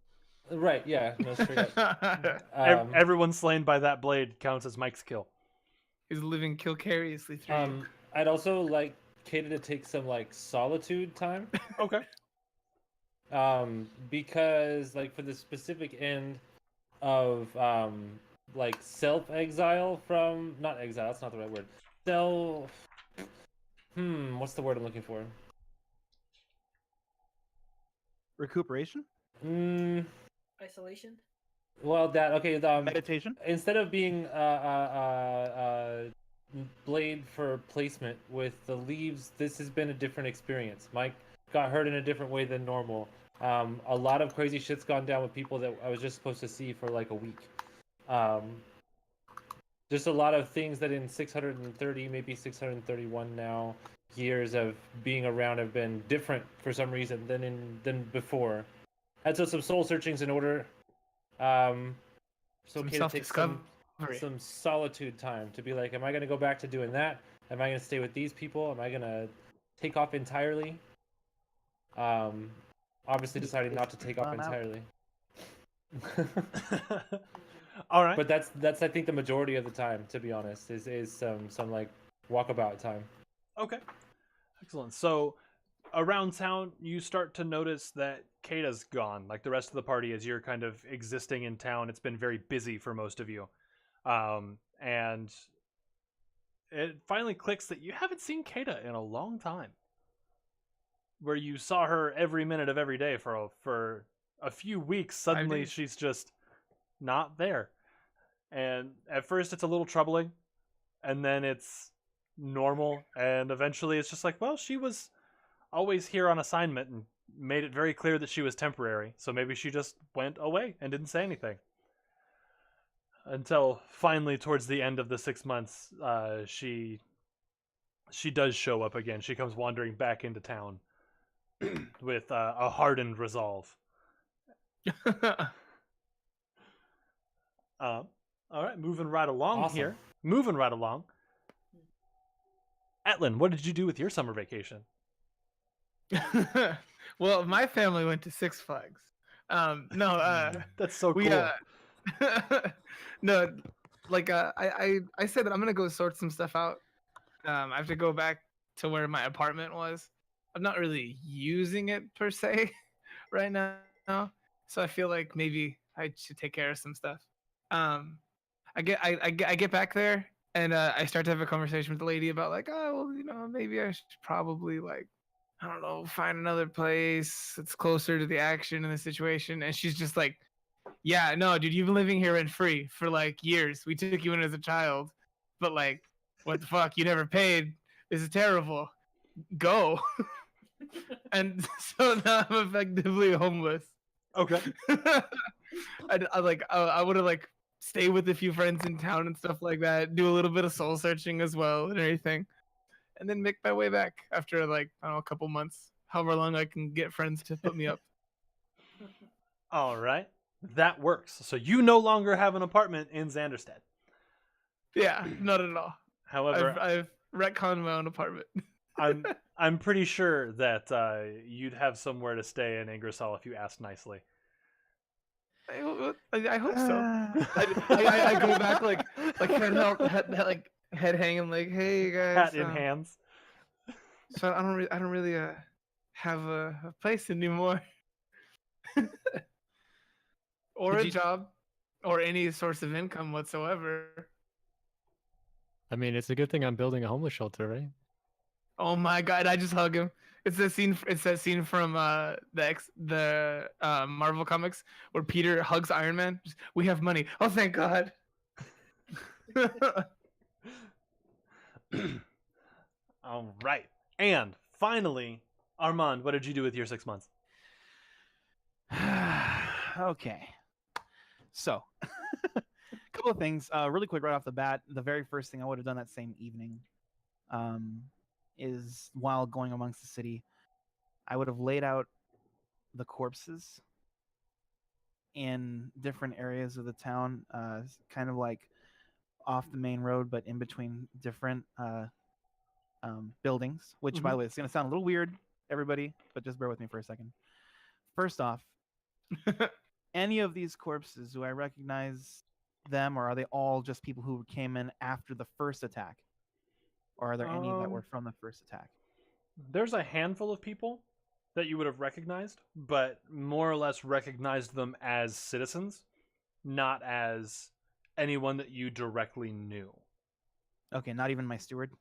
Right? Yeah. No, straight up. Everyone slain by that blade counts as Mike's kill. He's living vicariously through you. I'd also like Kata to take some solitude time. Okay. Because for the specific end of self exile from not exile, that's not the right word. What's the word I'm looking for? Recuperation, Mm, Isolation. well, that okay. meditation. Instead of being blade for placement with the leaves, this has been a different experience. Mike got hurt in a different way than normal. A lot of crazy shit's gone down with people that I was just supposed to see for like a week. Um, just a lot of things that in 630, maybe 631 now years of being around have been different for some reason than before. Had so some soul searchings in order. It's Some okay to take self-discovery. some solitude time to be like, am I going to go back to doing that? Am I going to stay with these people? Am I going to take off entirely? Obviously deciding not to take off I'm out. entirely. All right. But that's I think the majority of the time, to be honest, is some like walkabout time. Okay. Excellent. So around town, you start to notice that Kata's gone. Like the rest of the party, as you're kind of existing in town, it's been very busy for most of you. And it finally clicks that you haven't seen Kata in a long time. Where you saw her every minute of every day for a few weeks, suddenly days. she's just not there. And at first it's a little troubling, and then it's normal, and eventually it's just like, well, she was always here on assignment and made it very clear that she was temporary, so maybe she just went away and didn't say anything. Until finally, towards the end of the 6 months, she does show up again. She comes wandering back into town with a hardened resolve. All right, moving right along Awesome. here. Moving right along. Atlin, what did you do with your summer vacation? Well, my family went to Six Flags. That's so we cool. no, like I said that I'm gonna go sort some stuff out. I have to go back to where my apartment was. I'm not really using it per se right now, so I feel like maybe I should take care of some stuff. I get back there and I start to have a conversation with the lady about like, oh, well, maybe I should probably like, I don't know, find another place that's closer to the action in the situation. And she's just like, yeah, no, dude, you've been living here rent free for like years. We took you in as a child, but like, what the fuck? You never paid. This is terrible. Go. And so now I'm effectively homeless. Okay. I would have like stay with a few friends in town and stuff like that. Do a little bit of soul searching as well and everything, and then make my way back after like I don't know, a couple months, however long I can get friends to put me up. All right. That works. So you no longer have an apartment in Zanderstead. Yeah, not at all. However, I've retconned my own apartment. I'm pretty sure that you'd have somewhere to stay in Ingersoll if you asked nicely. I hope so. I go back like head hanging like, hey guys. Hat in hands. So I don't really have a place anymore, or Did a you- job, or any source of income whatsoever. I mean, it's a good thing I'm building a homeless shelter, right? Oh my god! I just hug him. It's that scene. It's that scene from the Marvel comics where Peter hugs Iron Man. Just, we have money. Oh, thank God. All right. And finally, Armand, what did you do with your 6 months? Okay. So, a couple of things. Really quick, right off the bat, the very first thing I would have done that same evening is while going amongst the city, I would have laid out the corpses in different areas of the town, kind of like off the main road, but in between different buildings, which, by the way, it's going to sound a little weird, everybody, but just bear with me for a second. First off, any of these corpses, do I recognize them, or are they all just people who came in after the first attack? Or are there any that were from the first attack? There's a handful of people that you would have recognized, but more or less recognized them as citizens, not as anyone that you directly knew. Okay, not even my steward?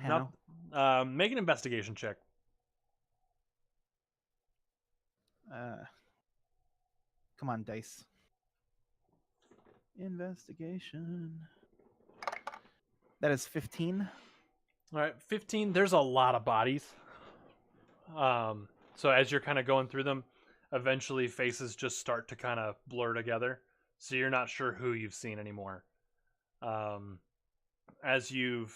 Nope. Make an investigation check. Come on, dice. Investigation. That is 15. All right, 15. There's a lot of bodies. So as you're kind of going through them, eventually faces just start to kind of blur together. So you're not sure who you've seen anymore. As you've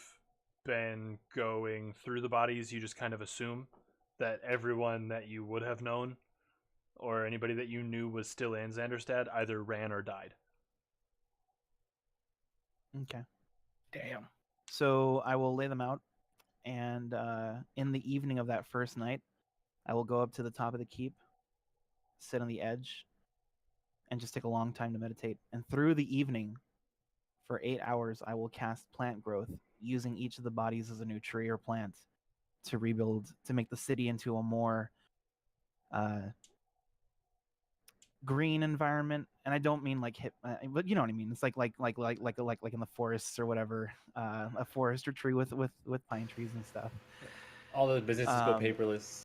been going through the bodies, you just kind of assume that everyone that you would have known or anybody that you knew was still in Xanderstad either ran or died. Okay. Damn. So I will lay them out, and in the evening of that first night, I will go up to the top of the keep, sit on the edge, and just take a long time to meditate. And through the evening, for 8 hours, I will cast plant growth, using each of the bodies as a new tree or plant to rebuild, to make the city into a more green environment. And I don't mean like hip, but you know what I mean. It's like in the forests or whatever, a forest or tree with pine trees and stuff. All the businesses go paperless.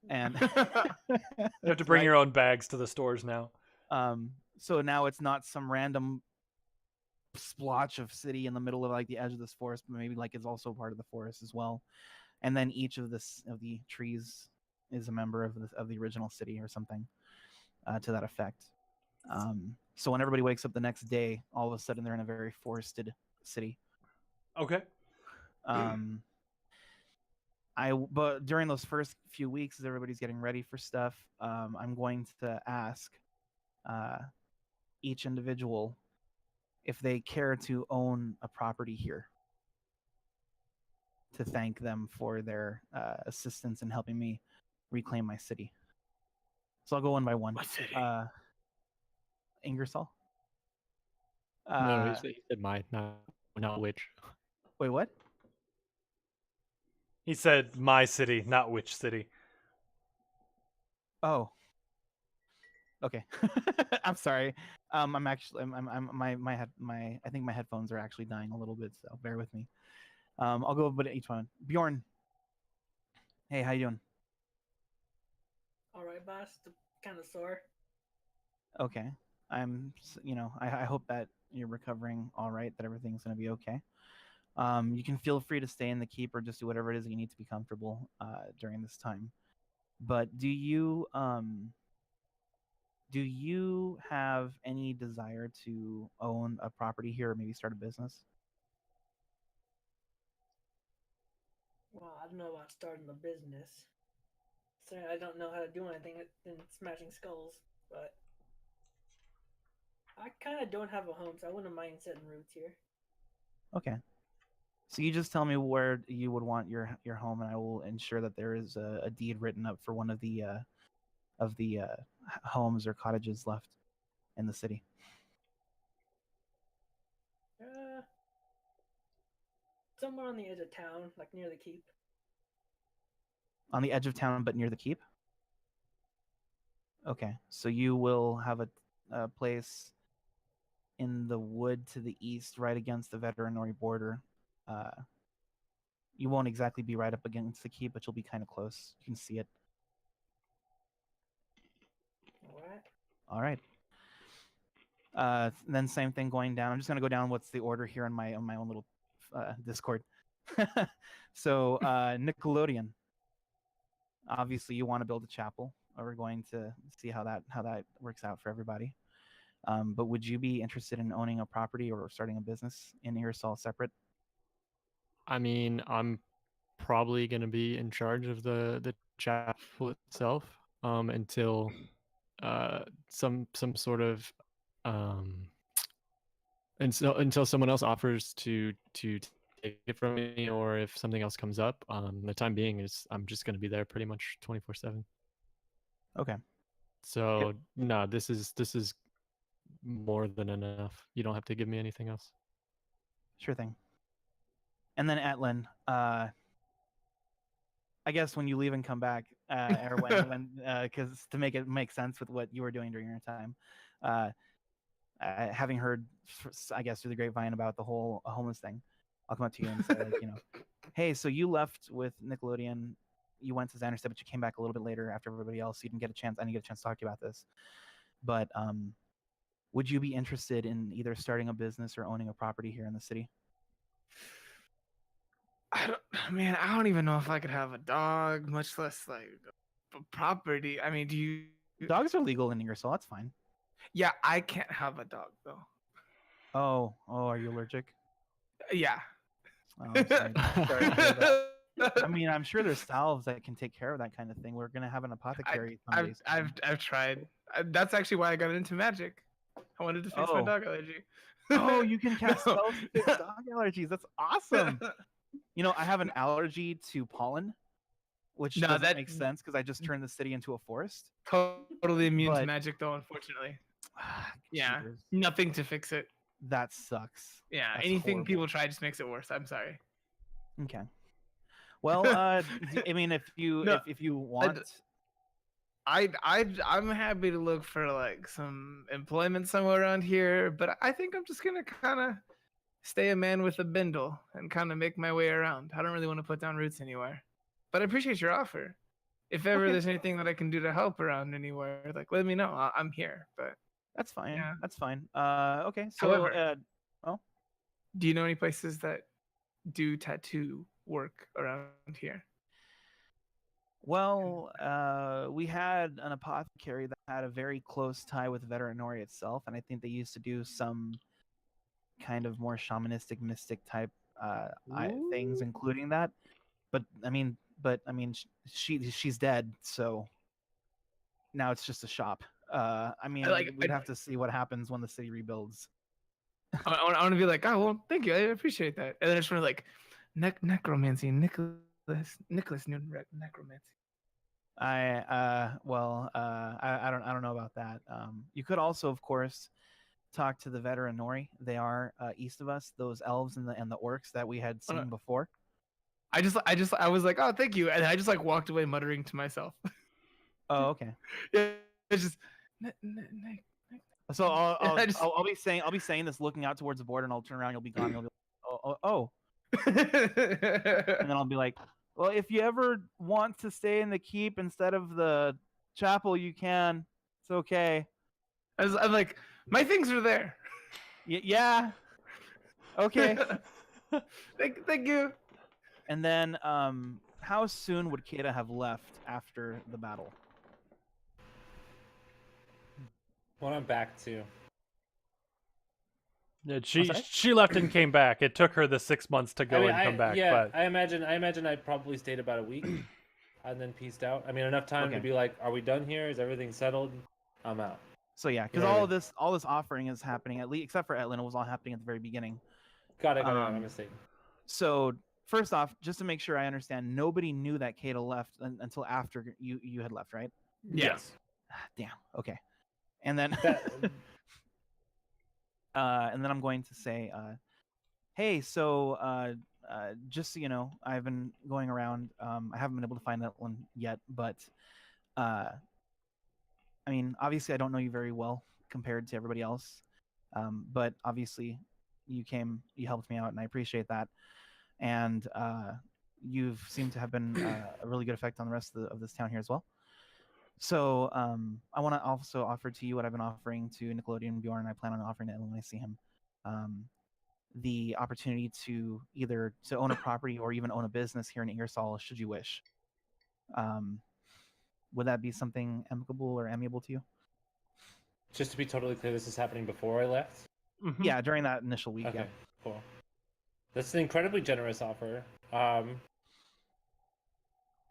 And You have to bring right? your own bags to the stores now. So now it's not some random splotch of city in the middle of like the edge of this forest, but maybe like it's also part of the forest as well. And then each of the trees is a member of the original city or something to that effect. So when everybody wakes up the next day, all of a sudden they're in a very forested city. Okay. But during those first few weeks, as everybody's getting ready for stuff, I'm going to ask each individual if they care to own a property here, to thank them for their assistance in helping me reclaim my city. So I'll go one by one. What city? Ingersoll. No, he said my, not which. Wait, what? He said my city, not which city. Oh. Okay. I'm sorry. I'm actually I think my headphones are actually dying a little bit, so bear with me. I'll go with each one. Bjorn. Hey, how you doing? All right, boss. Kind of sore. Okay. I hope that you're recovering all right, that everything's going to be okay. You can feel free to stay in the keep or just do whatever it is that you need to be comfortable during this time. But do you have any desire to own a property here or maybe start a business? Well, I don't know about starting a business. So I don't know how to do anything in smashing skulls, but I kind of don't have a home, so I wouldn't mind setting roots here. Okay. So you just tell me where you would want your home, and I will ensure that there is a deed written up for one of the homes or cottages left in the city. Somewhere on the edge of town, like near the keep. On the edge of town, but near the keep? Okay. So you will have a place in the wood to the east, right against the veterinary border. You won't exactly be right up against the keep, but you'll be kind of close. You can see it. All right. Then same thing going down. I'm just gonna go down. What's the order here on my own little Discord? So Nickelodeon. Obviously, you want to build a chapel. We're going to see how that works out for everybody. But would you be interested in owning a property or starting a business in Ingersoll separate? I mean, I'm probably going to be in charge of the chapel itself until some sort of until someone else offers to take it from me, or if something else comes up. The time being is I'm just going to be there pretty much 24/7. Okay. So no, this is more than enough. You don't have to give me anything else. Sure thing. And then Atlin, I guess when you leave and come back, or when because to make it make sense with what you were doing during your time, having heard, I guess through the grapevine about the whole homeless thing, I'll come up to you and say like, hey, so you left with Nickelodeon, you went to Xanderstead, but you came back a little bit later after everybody else. You didn't get a chance. I didn't get a chance to talk to you about this, but would you be interested in either starting a business or owning a property here in the city? Man, I don't even know if I could have a dog, much less like a property. I mean, do you? Dogs are legal in Ingersoll. That's fine. Yeah, I can't have a dog though. Oh, are you allergic? Yeah. Oh, I'm sorry. Sorry to hear that. I mean, I'm sure there's salves that can take care of that kind of thing. We're gonna have an apothecary someday. I've tried. That's actually why I got into magic. I wanted to fix my Oh. dog allergy. Oh, you can cast No. spells to fix dog allergies. That's awesome. You know, I have an allergy to pollen, which No, doesn't that- make sense because I just turned the city into a forest. Totally immune to But- magic though, unfortunately. Yeah. Jeepers. Nothing to fix it. That sucks. Yeah. That's Anything horrible. people try just makes it worse. I'm sorry. Okay. Well, I mean, if you No, if you want, I'm happy to look for like some employment somewhere around here, but I think I'm just gonna kind of stay a man with a bindle and kind of make my way around. I don't really want to put down roots anywhere, but I appreciate your offer. If ever Okay. there's anything that I can do to help around anywhere, like let me know. I'm here. But that's fine. Yeah. That's fine. Okay. So, However- do you know any places that do tattoo work around here? well, we had an apothecary that had a very close tie with veterinary itself, and I think they used to do some kind of more shamanistic, mystic type things, including that. But I mean, she's dead, so now it's just a shop. I mean, we'd have to see what happens when the city rebuilds. I want to be like, oh well, thank you, I appreciate that, and then I just want to like, necromancy, Nicholas Newton necromancy. I don't know about that. You could also, of course, talk to the veterinary. They are east of us. Those elves and the orcs that we had Oh, no. seen before. I was like, oh, thank you, and I just like walked away muttering to myself. Oh, okay. Yeah, it's just. So I just- I'll be saying this, looking out towards the border, and I'll turn around. You'll be gone. You'll be like, oh, and then I'll be like, well, if you ever want to stay in the keep instead of the chapel, you can. It's okay. I'm like, my things are there. Yeah. Okay. Thank you. And then, how soon would Kata have left after the battle? When I'm back to. Yeah, sorry? she left and came back. It took her the 6 months to go and come back. Yeah, but I imagine I probably stayed about a week and then pieced out. I mean, enough time to Okay. be like, are we done here? Is everything settled? I'm out. So yeah, because Yeah, all yeah. of this offering is happening, at least except for Etlin, it was all happening at the very beginning. Got it. My Um, mistake. So first off, just to make sure I understand, nobody knew that Kata left until after you had left, right? Yes. Damn. Okay. And then That- and then I'm going to say, hey, so just so you know, I've been going around. I haven't been able to find that one yet, but I mean, obviously, I don't know you very well compared to everybody else. But obviously, you helped me out, and I appreciate that. And you've seemed to have been a really good effect on the rest of this town here as well. So I want to also offer to you what I've been offering to Nickelodeon Bjorn, and I plan on offering to Ellen when I see him. The opportunity to either to own a property or even own a business here in Ingersoll, should you wish. Would that be something amicable or amiable to you? Just to be totally clear, this is happening before I left. Mhm. Yeah, during that initial week. Okay, Yeah. cool. That's an incredibly generous offer.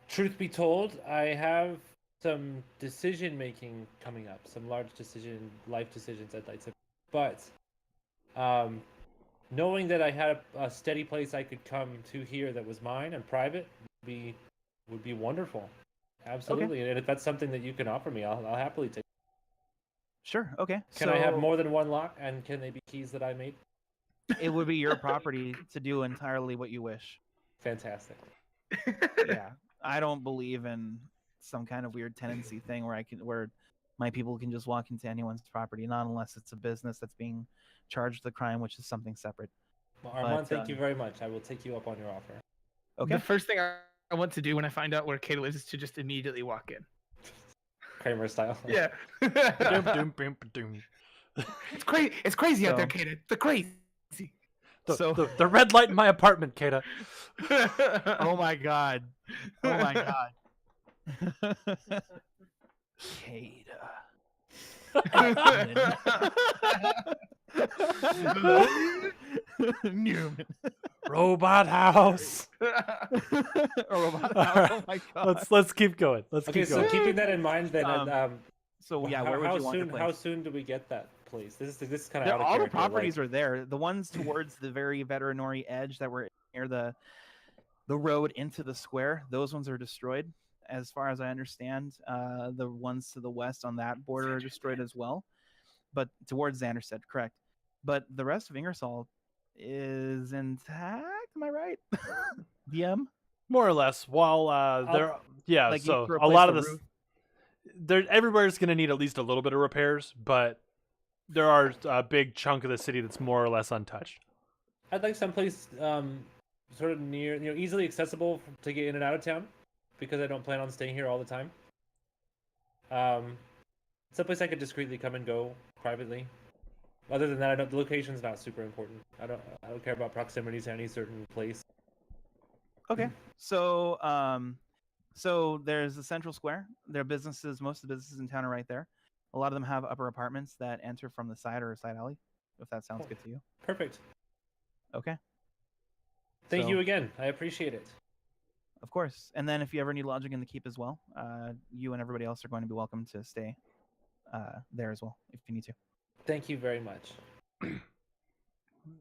Truth be told, I have some decision making coming up, some large life decisions I'd like to. But knowing that I had a steady place I could come to here that was mine and private would be wonderful. Absolutely, and if that's something that you can offer me, I'll happily take. Sure. Okay. Can I have more than one lock, and can they be keys that I made? It would be your property to do entirely what you wish. Fantastic. Yeah. I don't believe in some kind of weird tenancy thing where my people can just walk into anyone's property, not unless it's a business that's being charged with a crime, which is something separate. Well, Armand, But, thank you very much. I will take you up on your offer. Okay. The first thing I want to do when I find out where Kata lives is to just immediately walk in. Kramer style. Yeah. Ba-doom, ba-doom, ba-doom, ba-doom. It's crazy. It's crazy out there, So- Kata. The crazy. So- the red light in my apartment, Kata. Oh my god. Oh my god. Newman. Robot house. Oh Alright, my god. let's keep going. Let's Okay, keep so going. keeping that in mind, then So yeah, where would how you want soon the how place? soon do we get that place? This is kind of out of All the character, properties like, are there. The ones towards the very veterinary edge that were near the road into the square, those ones are destroyed. As far as I understand, the ones to the west on that border are destroyed as well. But towards Xanderstead, correct. But the rest of Ingersoll is intact. Am I right? DM? More or less. While there, yeah. Like, you So could a replace lot the of this, roof. there everywhere's going to need at least a little bit of repairs, but there are a big chunk of the city that's more or less untouched. I'd like someplace sort of near, easily accessible to get in and out of town, because I don't plan on staying here all the time. Someplace I could discreetly come and go privately. Other than that, the location's not super important. I don't care about proximity to any certain place. Okay. So so there's the central square. There are businesses, most of the businesses in town are right there. A lot of them have upper apartments that enter from the side or a side alley, if that sounds good to you. Perfect. Okay. Thank So- you again. I appreciate it. Of course. And then if you ever need lodging in the keep as well, you and everybody else are going to be welcome to stay there as well if you need to. Thank you very much.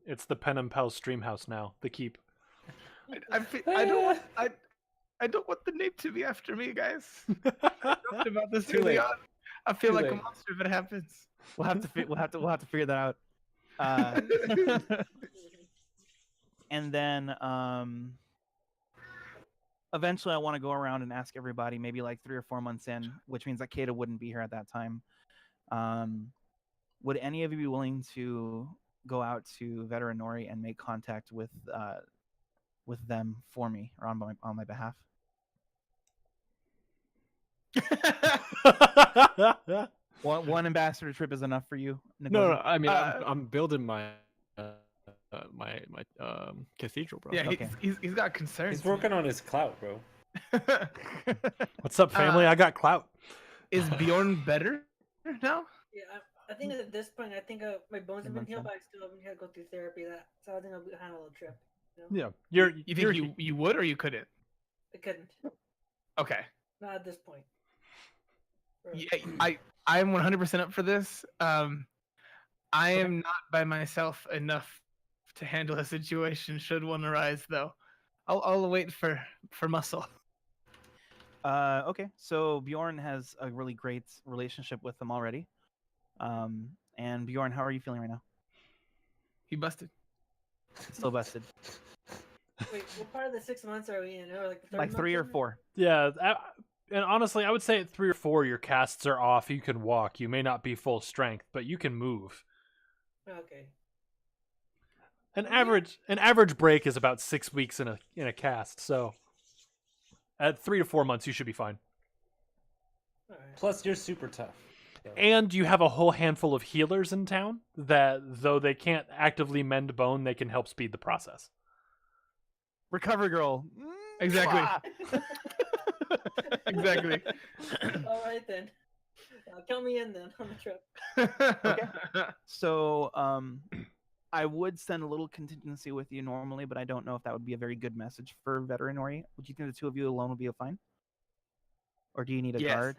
It's the Pen and Pal Stream House now. The keep. I don't want the name to be after me, guys. Talked about this Too early late. on. I feel Too like late. a monster if it happens. We'll have to figure that out. And then eventually I want to go around and ask everybody, maybe like 3 or 4 months in, which means that Kata wouldn't be here at that time. Would any of you be willing to go out to Veterinary and make contact with them for me or on my behalf? One ambassador trip is enough for you? No, Nicholas? I mean, I'm building my my cathedral, bro. Yeah, Okay. he's got concerns. He's working on his clout, bro. What's up, family? I got clout. Is Bjorn better now? Yeah, I think at this point, I think my bones have been Months healed, in. but I still haven't had to go through therapy. So I think I'll handle the trip. Yeah, You think you would or you couldn't? I couldn't. Okay. Not at this point. Yeah, I'm 100% up for this. I am not by myself enough to handle a situation should one arise, though. I'll wait for muscle. Okay, so Bjorn has a really great relationship with them already. And Bjorn, how are you feeling right now? He busted. Still busted. Wait, what part of the 6 months are we in? Or like the third Like month 3 or in? 4. Yeah, and honestly, I would say at 3 or 4, your casts are off. You can walk. You may not be full strength, but you can move. Okay. An average break is about 6 weeks in a cast. So at 3 to 4 months, you should be fine. All right. Plus, you're super tough. So. And you have a whole handful of healers in town that, though they can't actively mend bone, they can help speed the process. Recovery girl. Exactly. Mwah! Exactly. All right then. Count me in then on the trip. So, I would send a little contingency with you normally, but I don't know if that would be a very good message for Veterinary. Would you think the 2 of you alone would be fine? Or do you need a Yes. guard?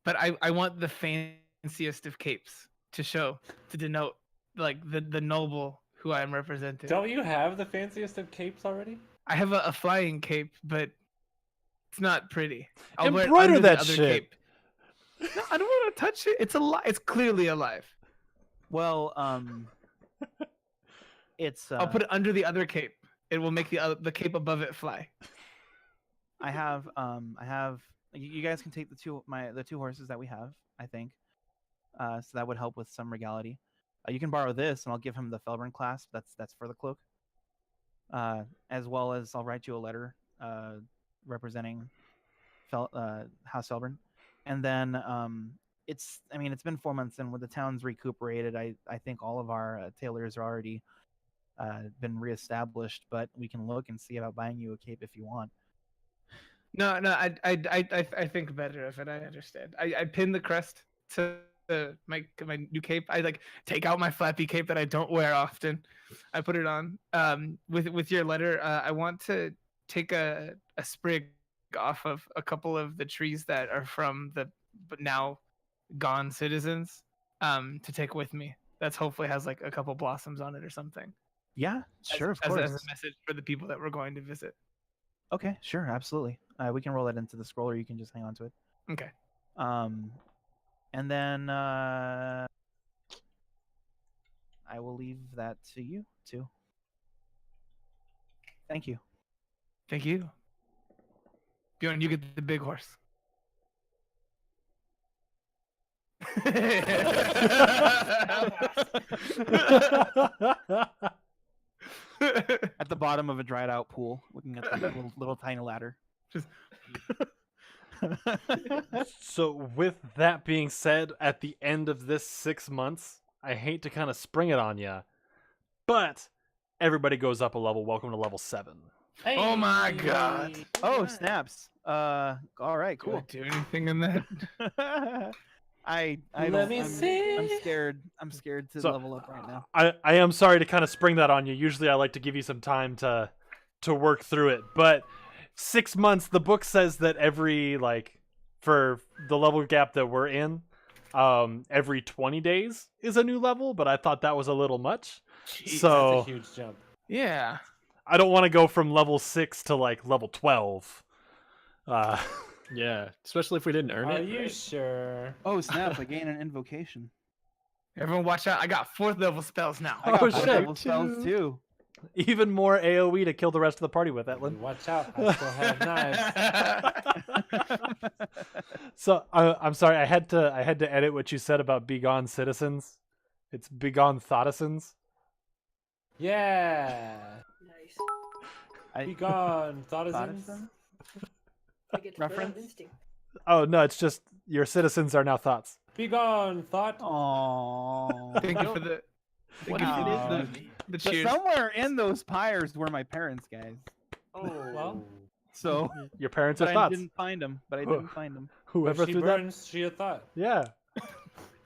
But I want the fanciest of capes to show, to denote like the noble who I am representing. Don't you have the fanciest of capes already? I have a flying cape, but it's not pretty. I'll wear it Embroider under the that other shit. cape. No, I don't want to touch it. It's alive. It's clearly alive. Well, it's I'll put it under the other cape. It will make the cape above it fly. I have you guys can take the 2 horses that we have, I think. So that would help with some regality. You can borrow this and I'll give him the Felburn clasp. That's for the cloak. as well as I'll write you a letter representing House Felburn, and then it's been 4 months, and with the town's recuperated, I think all of our tailors are already been reestablished, but we can look and see about buying you a cape if you want. No, I think better of it. I understand. I pin the crest to my new cape. I like take out my flappy cape that I don't wear often. I put it on. With your letter, I want to take a sprig off of a couple of the trees that are from the but now gone citizens. To take with me. That's hopefully has like a couple blossoms on it or something. Yeah, sure, of course. As a message for the people that we're going to visit. Okay, sure, absolutely. We can roll that into the scroll, or you can just hang on to it. Okay. And then I will leave that to you too. Thank you. Thank you. Bjorn, you get the big horse. At the bottom of a dried out pool, looking at the little tiny ladder. Just So with that being said, at the end of this 6 months, I hate to kind of spring it on you, but everybody goes up a level. Welcome to level 7. Oh my god. Oh, snaps. All right, Do I cool. do anything in that? I Let don't- me I'm, see. I'm scared. I'm scared to So, level up right now. I am sorry to kind of spring that on you. Usually I like to give you some time to work through it, but 6 months, the book says that every, like, for the level gap that we're in, every 20 days is a new level, but I thought that was a little much. Jeez. So That's a huge jump. Yeah. I don't want to go from level 6 to like level 12. Yeah, especially if we didn't earn Are it. you sure? Oh, snaps! I gain an invocation. Everyone watch out. I got 4th level spells now. I got Oh, four shit. level spells too. Even more AoE to kill the rest of the party with, Etlin. Watch out! I still have knives. So I'm sorry, I had to edit what you said about begone citizens. It's begone thoughtisans. Yeah. Nice. Be gone, Thoughtisms. Thoughtism? I get Reference? instinct. Oh no, it's just your citizens are now thoughts. Be gone, Thought. Aww. Thank you for the. Thank you for Wow. the cheers. Somewhere in those pyres were my parents, guys. Oh well. So, Your parents but are I thoughts. didn't find them. But I didn't find them. Whoever If she threw that, burns, she a thought. yeah.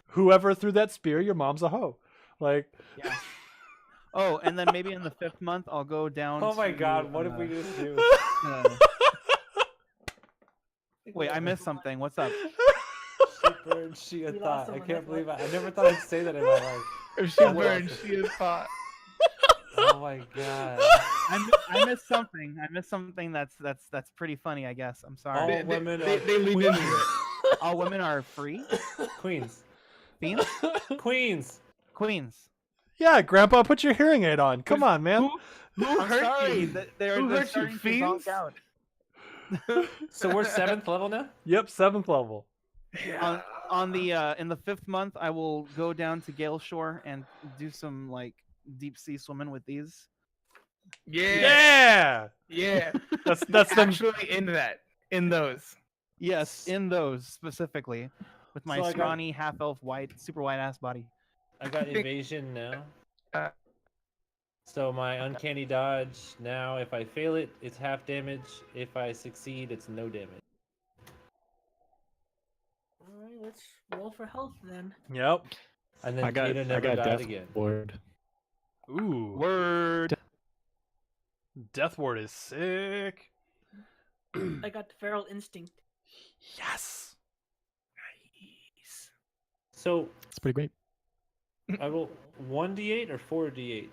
Whoever threw that spear, your mom's a hoe. Like, Yeah. Oh, and then maybe in the 5th month, I'll go down. Oh my to, god, what did we just do? Wait, I missed something. What's up? She burned, she a We lost thought. I someone, can't that's believe why. I never thought I'd say that in my life. If she That's burned, awesome. she is hot. Oh my god. I missed something. I missed something that's pretty funny. I guess. I'm All sorry. women they are lean queens. into it. All women are free. Queens. Fiends? Queens. Queens. yeah, Grandpa, put your hearing aid on. Come on, man. Who I'm hurt sorry. you? They're Who hurt you, starting to fiends? zonk out. So we're 7th level now? Yep, 7th level. On the in the 5th month, I will go down to Gale Shore and do some like deep sea swimming with these. Yeah. Yeah, Yeah. that's them. Actually in those. Yes, in those specifically, with my So I got- scrawny half-elf white, super white ass body. I got evasion now. Uh, So my uncanny dodge now, if I fail it, it's half damage. If I succeed, it's no damage. Alright, let's roll for health then. Yep. And then I got Peter never died Death again. Ward. Ooh, Word. Death Ward is sick. I got the feral instinct. Yes. Nice. So It's pretty great. I roll 1d8 or 4d8.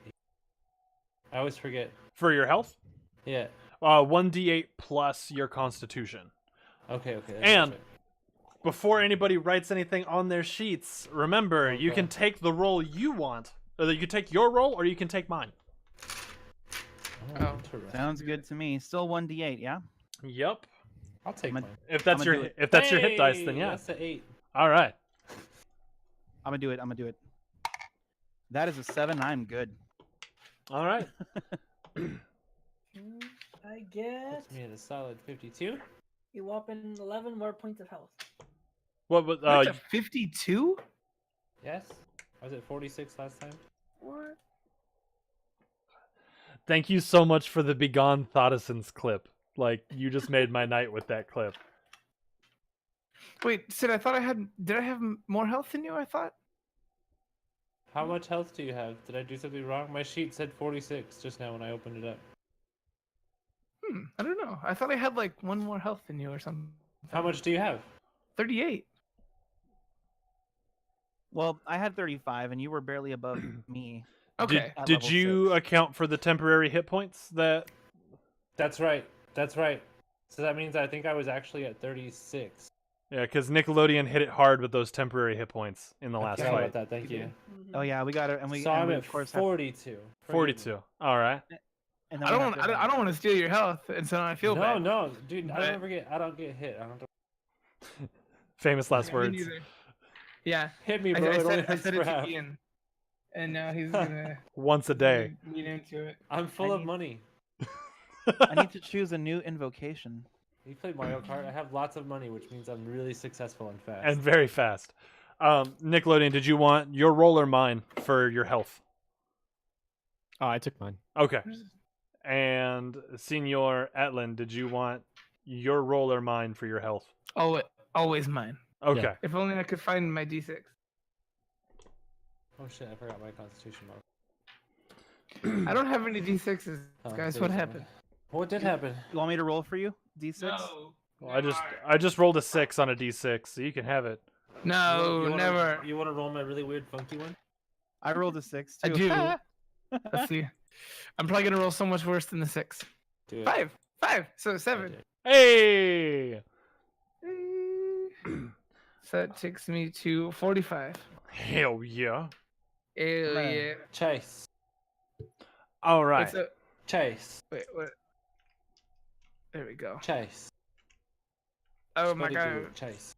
I always forget. For your health, Yeah. 1d8 plus your constitution. Okay. Okay. that's And- right. Before anybody writes anything on their sheets, remember, you Okay. can take the roll you want. Or you can take your roll, or you can take mine. Oh, interesting. Sounds good to me. Still 1d8, yeah. Yep. I'll take I'm mine. If that's I'ma your do it. if that's your hit dice, Hey, then yeah. That's an 8. All right. I'm gonna do it. That is a 7. I'm good. All right. I get Puts me at a solid 52. a whopping 11 more points of health. What was That's a 52? Yes. I was at 46 last time. What? Thank you so much for the Begone Thotison's clip. Like, you just made my night with that clip. Wait, Sid, I thought I had. Did I have more health than you? I thought. How much health do you have? Did I do something wrong? My sheet said 46 just now when I opened it up. I don't know. I thought I had like one more health than you or something. How much do you have? 38. Well, I had 35, and you were barely above me. Okay. At Did level you 6. account for the temporary hit points that? That's right. That's right. So that means I think I was actually at 36. Yeah, because Nickelodeon hit it hard with those temporary hit points in the I last forgot fight. about that. Thank you. Oh yeah, we got it, and we. So and I'm we at of course have- 42. 42. All right. and then I we don't have want. to- I don't want to steal your health, and so I feel no, bad. no, dude. But- I don't get hit. I don't. Famous last Me words. neither. Yeah. Hit me, I, bro. I It only said, I hurts said for it to half. Ian, and now he's gonna Once a day. lean into it. I'm full of need- money. I need to choose a new invocation. You play Mario Kart. I have lots of money, which means I'm really successful and fast. And very fast. Nickelodeon, did you want your roll or mine for your health? Oh, I took mine. Okay. And Senor Atlin, did you want your roll or mine for your health? Always mine. Okay. If only I could find my D6. Oh shit! I forgot my Constitution mark. I don't have any D6s, Oh, guys. there's What one. happened? What did happen? You want me to roll for you? D6. Well, I just rolled a 6 on a D6, so you can have it. No, You wanna- never. You want to roll my really weird, funky one? I rolled a 6 I too. do. Let's see. I'm probably gonna roll so much worse than the 6. Do it. 5. So I 7. did. Hey! So that takes me to 45. Hell yeah. Ew, Man. yeah. Chase. All right. What's up? Chase. Wait, what? There we go. Chase. Oh my 22, god. Chase.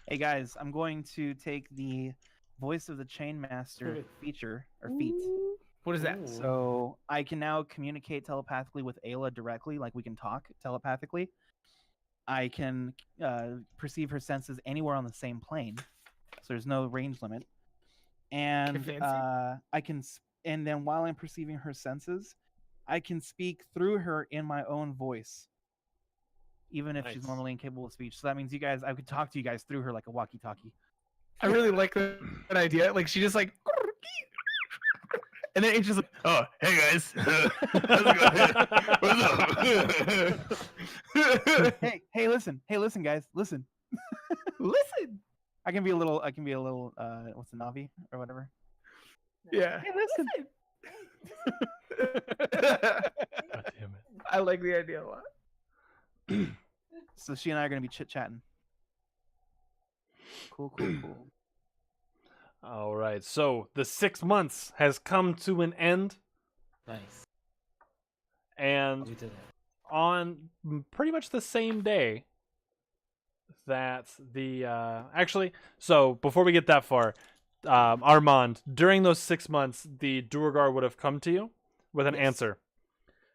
Hey guys, I'm going to take the voice of the Chain Master Sweet. feature or feat. What is that? Ooh. So I can now communicate telepathically with Ayla directly, like we can talk telepathically. I can perceive her senses anywhere on the same plane, so there's no range limit. And fancy. I can, and then while I'm perceiving her senses, I can speak through her in my own voice, even if she's Nice. normally incapable of speech. So that means you guys, I could talk to you guys through her like a walkie-talkie. I really like that idea. Like she just like, and then it's just like, oh, hey guys, how's it going? Hey, listen, guys, listen. Listen. I can be a little, what's the Navi or whatever. Yeah. Hey, listen. God damn it. I like the idea a lot. So she and I are gonna be chit chatting. Cool. All right. So the 6 months has come to an end, Nice. and You did it. on pretty much the same day that the actually, so before we get that far, Armand, during those 6 months the Duergar would have come to you with an Yes. answer,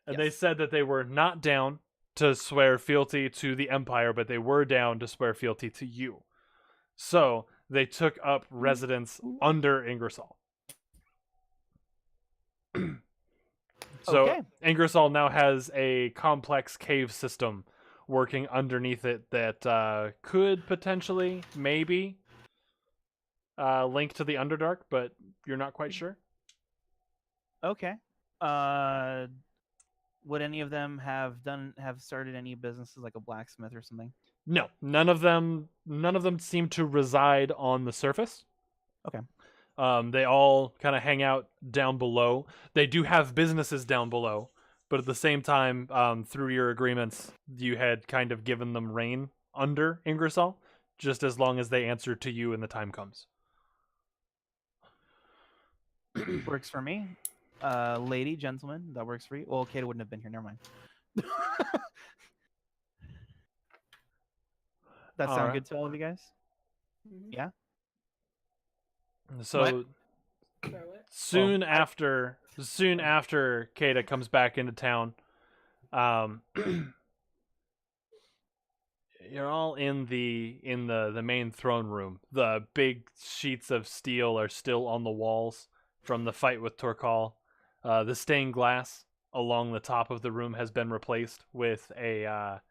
and they Yes. said that they were not down to swear fealty to the Empire, but they were down to swear fealty to you. So they took up residence under Ingersoll. So Okay. Ingersoll now has a complex cave system working underneath it that could potentially, maybe, link to the Underdark, but you're not quite sure. Okay. Would any of them have started any businesses like a blacksmith or something? No, none of them seem to reside on the surface. Okay. They all kind of hang out down below. They do have businesses down below, but at the same time, through your agreements, you had kind of given them reign under Ingersoll, just as long as they answer to you when the time comes. Works for me. Lady, gentleman, that works for you. Well, Kata wouldn't have been here. Never mind. That sound Alright. good to all of you guys? Yeah. So What? Sorry, what? soon after Kata comes back into town, Um, you're all in the main throne room. The big sheets of steel are still on the walls from the fight with Torkal. The stained glass along the top of the room has been replaced with the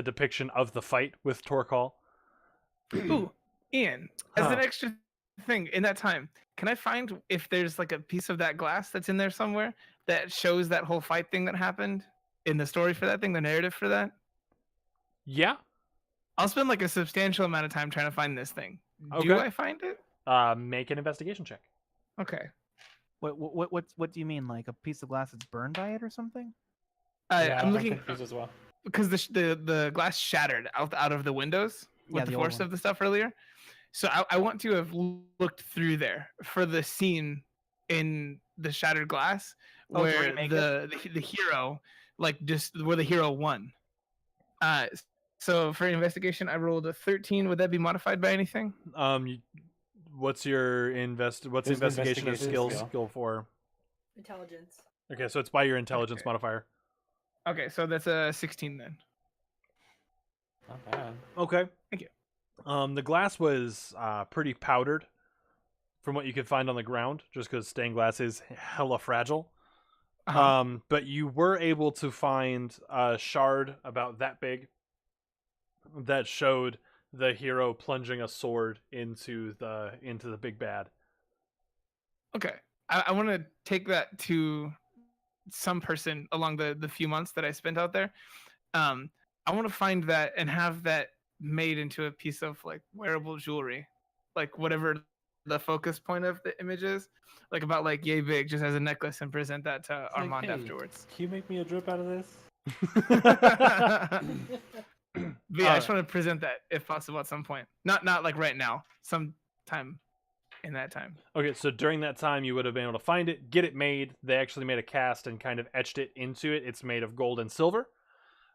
depiction of the fight with Torkal. Ooh, Ian, as an Huh. extra thing in that time, can I find if there's like a piece of that glass that's in there somewhere that shows that whole fight thing that happened in the story for that thing, the narrative for that? Yeah. I'll spend like a substantial amount of time trying to find this thing. Okay. Do I find it? Make an investigation check. Okay. What do you mean? Like a piece of glass that's burned by it or something? I'm looking confused as well. because the glass shattered out of the windows with Yeah, the the old force one. of the stuff earlier. So I want to have looked through there for the scene in the shattered glass Oh, to where remake the hero like just where the hero won. So for investigation, I rolled a 13. Would that be modified by anything? What's your There's an investigation or investigation skill. skill for? Intelligence. Okay, so it's by your intelligence Okay. modifier. Okay, so that's a 16 then. Not bad. Okay. Thank you. The glass was pretty powdered from what you could find on the ground, just because stained glass is hella fragile. Uh-huh. But you were able to find a shard about that big that showed the hero plunging a sword into the big bad. Okay. I want to take that to some person along the few months that I spent out there. I want to find that and have that made into a piece of like wearable jewelry, like whatever the focus point of the image is, like about like yay big, just as a necklace, and present that to It's like, Armand hey, afterwards. Can you make me a drip out of this? But yeah, I just Uh, want to present that if possible at some point. Not like right now, sometime in that time. Okay, so during that time, you would have been able to find it, get it made. They actually made a cast and kind of etched it into it. It's made of gold and silver.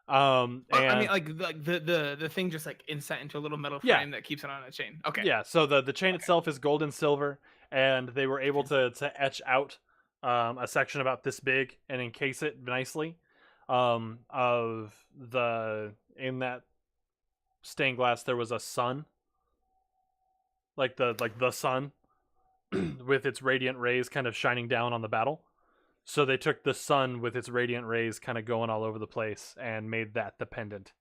Oh, I And mean, like the thing just like inset into a little metal Yeah. frame that keeps it on a chain. Okay. yeah, so the chain itself is gold and silver, and they were able to etch out a section about this big and encase it nicely. Of the in that stained glass, there was a sun, like the sun, with its radiant rays kind of shining down on the battle. So they took the sun with its radiant rays kind of going all over the place and made that the pendant.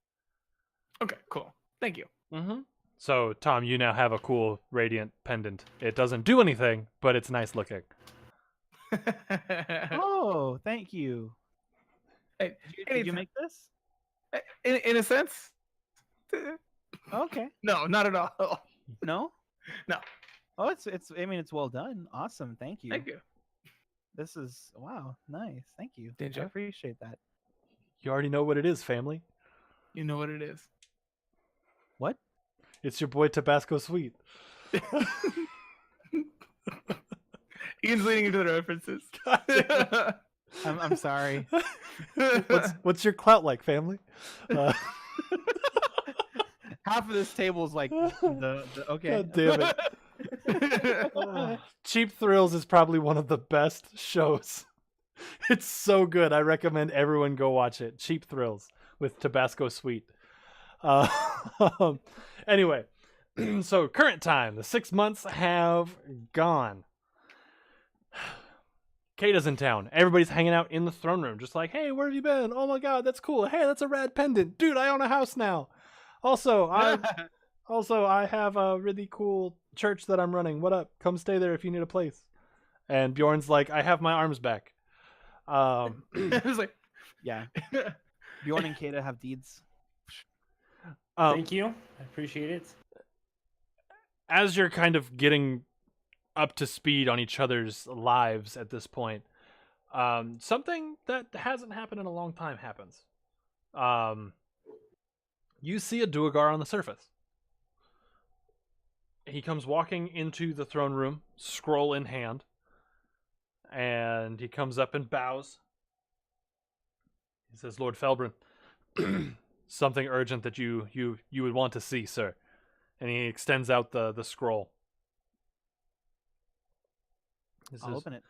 Okay. Cool. Thank you. Mm-hmm. So, Tom, you now have a cool radiant pendant. It doesn't do anything, but it's nice looking. Oh, thank you. Hey, Did you anytime. make this? in a sense, Okay. no, not at all. No. No. Oh, it's. I mean, it's well done. Awesome. Thank you. Thank you. This is wow. Nice. Thank you. Did I ya? appreciate that. You already know what it is, family. You know what it is. What? It's your boy Tabasco Sweet. Ian's leading into the references. I'm sorry. What's your clout like, family? Half of this table is like the okay. God damn it. Cheap Thrills is probably one of the best shows. It's so good. I recommend everyone go watch it. Cheap Thrills with Tabasco Sweet. Anyway, so current time. The 6 months have gone. Kata's in town. Everybody's hanging out in the throne room, just like, hey, where have you been? Oh my god, that's cool. Hey, that's a rad pendant. Dude, I own a house now. Also, I have a really cool church that I'm running. What up? Come stay there if you need a place. And Bjorn's like, I have my arms back. I was like, Yeah. Bjorn and Kata have deeds. Thank you. I appreciate it. As you're kind of getting up to speed on each other's lives at this point, something that hasn't happened in a long time happens. You see a Duergar on the surface. He comes walking into the throne room, scroll in hand, and he comes up and bows. He says, Lord Felbrin, something urgent that you would want to see, sir. And he extends out the scroll. He I'll says, open it.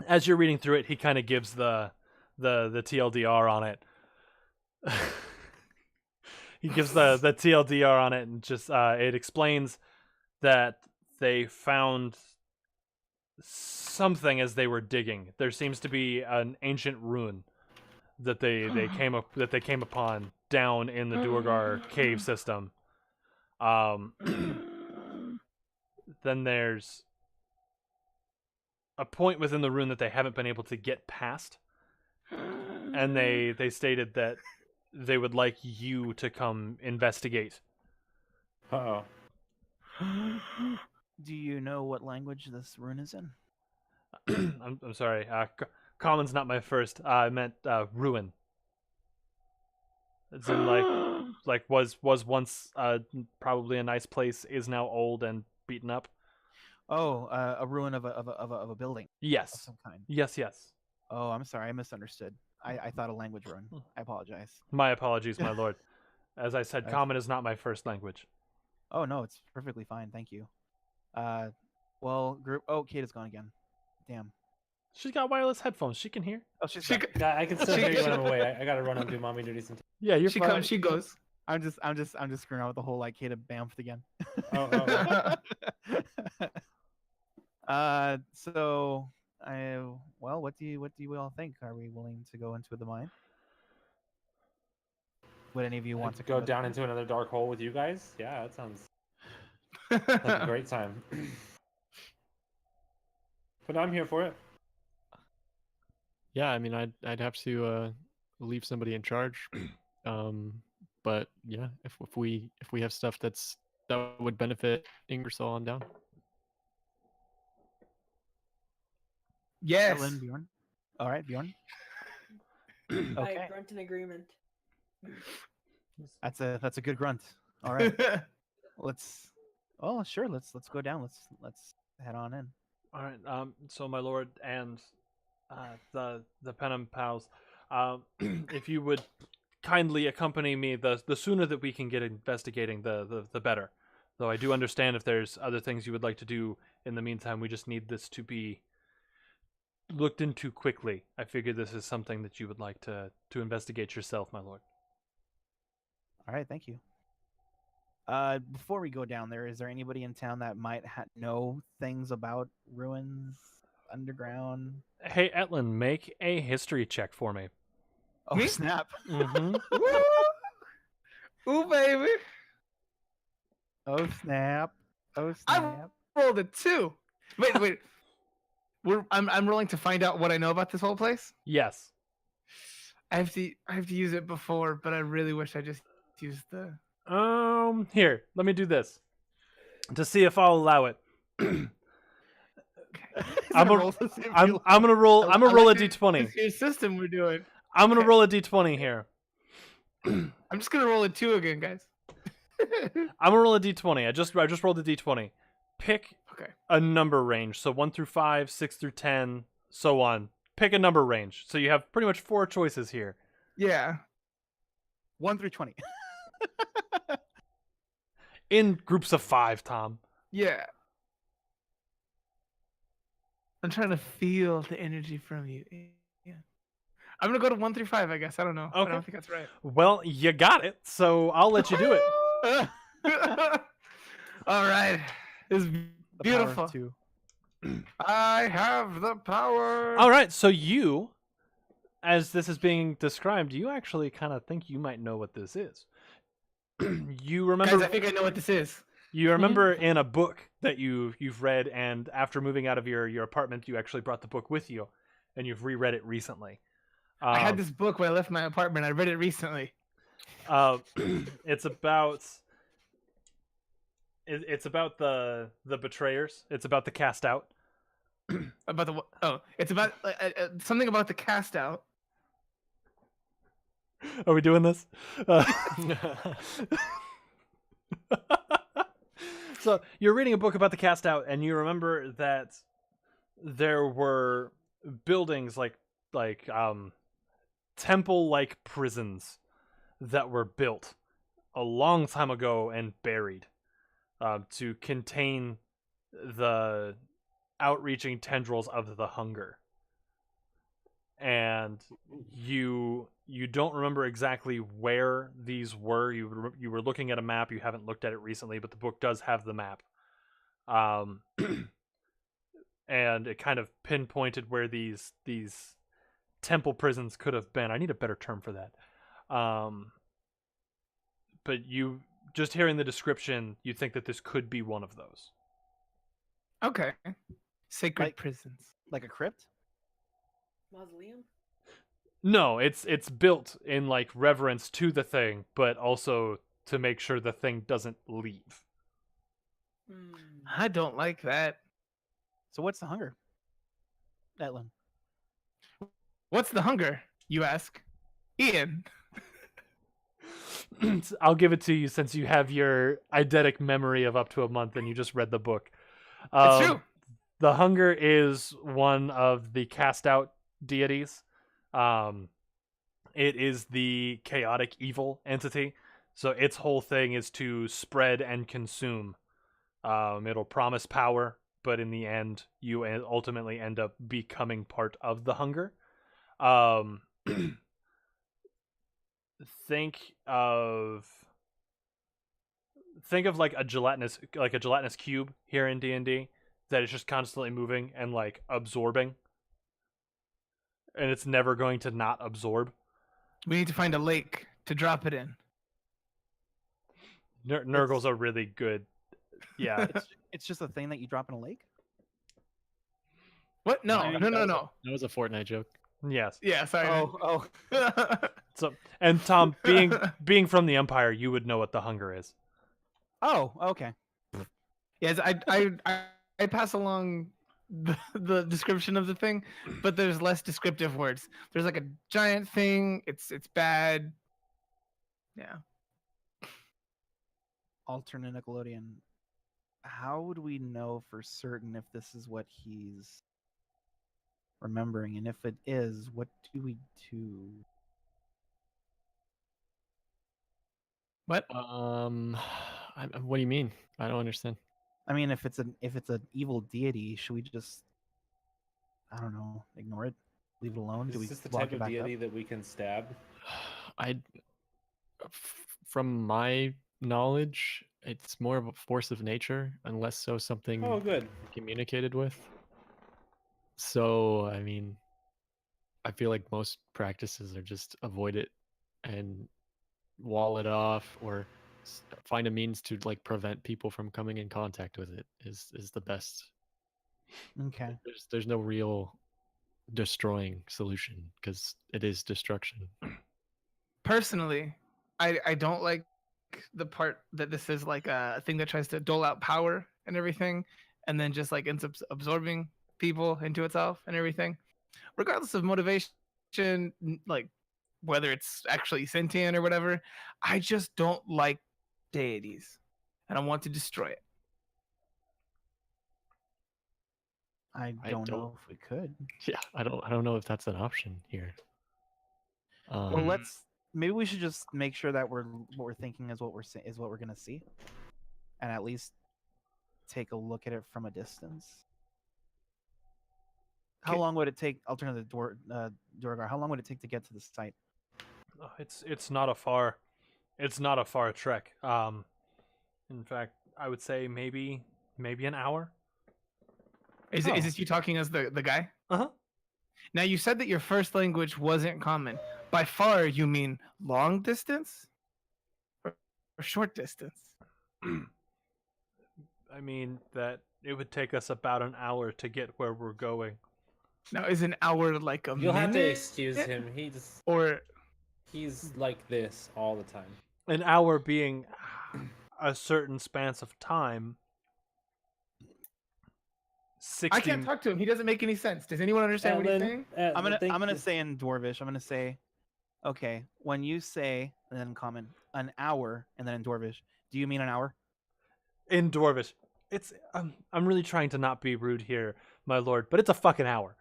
as you're reading through it, he kind of gives the the TLDR on it. He gives the TLDR on it, and just it explains that they found something as they were digging. There seems to be an ancient ruin that they came upon down in the Duergar cave system. Then there's a point within the ruin that they haven't been able to get past, and they stated that they would like you to come investigate. Uh-oh. Do you know what language this rune is in? I'm sorry. Common's not my first. I meant ruin. It's in like was once probably a nice place, is now old and beaten up. Oh, a ruin of a building of Yes. some kind. Yes. Oh, I'm sorry, I misunderstood. I thought a language rune. I apologize. My apologies, my lord. As I said, That's- Common is not my first language. Oh no, it's perfectly fine. Thank you. Well, group. Oh, Kate is gone again. Damn. She's got wireless headphones. She can hear. Oh, she's She back. Yeah, I can still hear you when I'm away. I gotta run and do mommy duties. Yeah, you're she fine. comes, she goes. I'm just screwing around with the whole like Kate bamfed again. Oh. So well, what do you all think? Are we willing to go into the mine? Would any of you want to go come with down me? into another dark hole with you guys? Yeah, that sounds like a great time. But I'm here for it. Yeah, I mean, I'd have to leave somebody in charge. But yeah, if we have stuff that would benefit Ingersoll on down. Yes. Ellen, Bjorn. All right, Bjorn. I Okay, grunt in agreement. that's a good grunt. All right, let's. Oh, sure. Let's go down. Let's head on in. All right. So my lord and the Penham pals, if you would kindly accompany me, the sooner that we can get investigating, the better. Though I do understand if there's other things you would like to do in the meantime, we just need this to be looked into quickly. I figure this is something that you would like to investigate yourself, my lord. All right, thank you. Before we go down there, is there anybody in town that might know things about ruins underground? Hey, Etlin, make a history check for me. Oh Me? snap! Mm-hmm. Woo! Ooh, baby. Oh snap! Oh I snap! rolled a 2. Wait. I'm rolling to find out what I know about this whole place. Yes. I have to use it before, but I really wish I just used the. Here, let me do this to see if I'll allow it. I'm gonna roll. I'm gonna roll a d20. It's your system we're doing. I'm gonna okay. roll a d20 here. I'm just gonna roll a 2 again, guys. I'm gonna roll a d20. I just rolled a d20. Pick Okay. a number range. So 1 through 5, 6 through 10, so on. Pick a number range. So you have pretty much 4 choices here. Yeah. 1 through 20. In groups of 5, Tom. Yeah. I'm trying to feel the energy from you. Yeah. I'm gonna go to 1 through 5, I guess. I don't know. I Okay. don't think that's right. Well, you got it. So I'll let you do it. All right. It's The beautiful. power of 2. I have the power. All right. So you, as this is being described, you actually kind of think you might know what this is. You remember? Guys, I think I know what this is. You remember in a book that you've read, and after moving out of your apartment, you actually brought the book with you, and you've reread it recently. I had this book when I left my apartment. I read it recently. It's about the betrayers. It's about the cast out. About the it's about something about the cast out. Are we doing this? So you're reading a book about the cast out, and you remember that there were buildings like temple-like prisons that were built a long time ago and buried to contain the outreaching tendrils of the hunger. and you don't remember exactly where these were. You were looking at a map. You haven't looked at it recently, but the book does have the map. And it kind of pinpointed where these temple prisons could have been. I need a better term for that. But you just hearing the description, you think that this could be one of those. Okay. Sacred Like- prisons. Like a crypt? Mausoleum? No, it's built in like reverence to the thing, but also to make sure the thing doesn't leave. Hmm. I don't like that. So what's the hunger? Etlin. What's the hunger, you ask? Ian. I'll give it to you since you have your eidetic memory of up to a month and you just read the book. It's true. The hunger is one of the cast out deities. It is the chaotic evil entity. So its whole thing is to spread and consume. It'll promise power, but in the end, you ultimately end up becoming part of the hunger. Think of like a gelatinous cube here in D&D that is just constantly moving and like absorbing, and it's never going to not absorb. We need to find a lake to drop it in. Nurgle's a really good, yeah. It's just a thing that you drop in a lake? What? No, I no, think no, that no. was a Fortnite joke. Yes. Yeah, sorry. Oh. So, and Tom, being from the Empire, you would know what the hunger is. Oh, okay. Yes, I pass along the description of the thing, but there's less descriptive words. There's like a giant thing. It's bad. Yeah. Alternate Nickelodeon. How would we know for certain if this is what he's remembering? And if it is, what do we do? What? What do you mean? I don't understand. I mean, if it's an evil deity, should we just, I don't know, ignore it, leave it alone? Do we Is this the block type it of back deity up? that we can stab? From my knowledge, it's more of a force of nature, unless so something Oh, good. communicated with. So, I mean, I feel like most practices are just avoid it and wall it off, or find a means to like prevent people from coming in contact with it is the best. Okay. There's no real destroying solution because it is destruction. Personally, I don't like the part that this is like a thing that tries to dole out power and everything, and then just like ends up absorbing people into itself and everything, regardless of motivation, like whether it's actually sentient or whatever. I just don't like deities, and I want to destroy it. I I don't know don't- if we could. Yeah, I don't know if that's an option here. Well, maybe we should just make sure that what we're thinking is what we're gonna see, and at least take a look at it from a distance. How Okay. long would it take? Alternative Durgar. How long would it take to get to the site? It's not a far trek. In fact, I would say maybe an hour. Is Oh. this you talking as the guy? Uh-huh. Now you said that your first language wasn't common. By far, you mean long distance or short distance? I mean that it would take us about an hour to get where we're going. Now, is an hour like a You'll minute? have to excuse him. Or He's like this all the time. An hour being a certain span of time. 60... I can't talk to him. He doesn't make any sense. Does anyone understand what he's saying? I'm gonna say in Dwarvish. I'm gonna say, okay, when you say and then common an hour and then in Dwarvish, do you mean an hour? In Dwarvish. It's I'm really trying to not be rude here, my lord, but it's a fucking hour.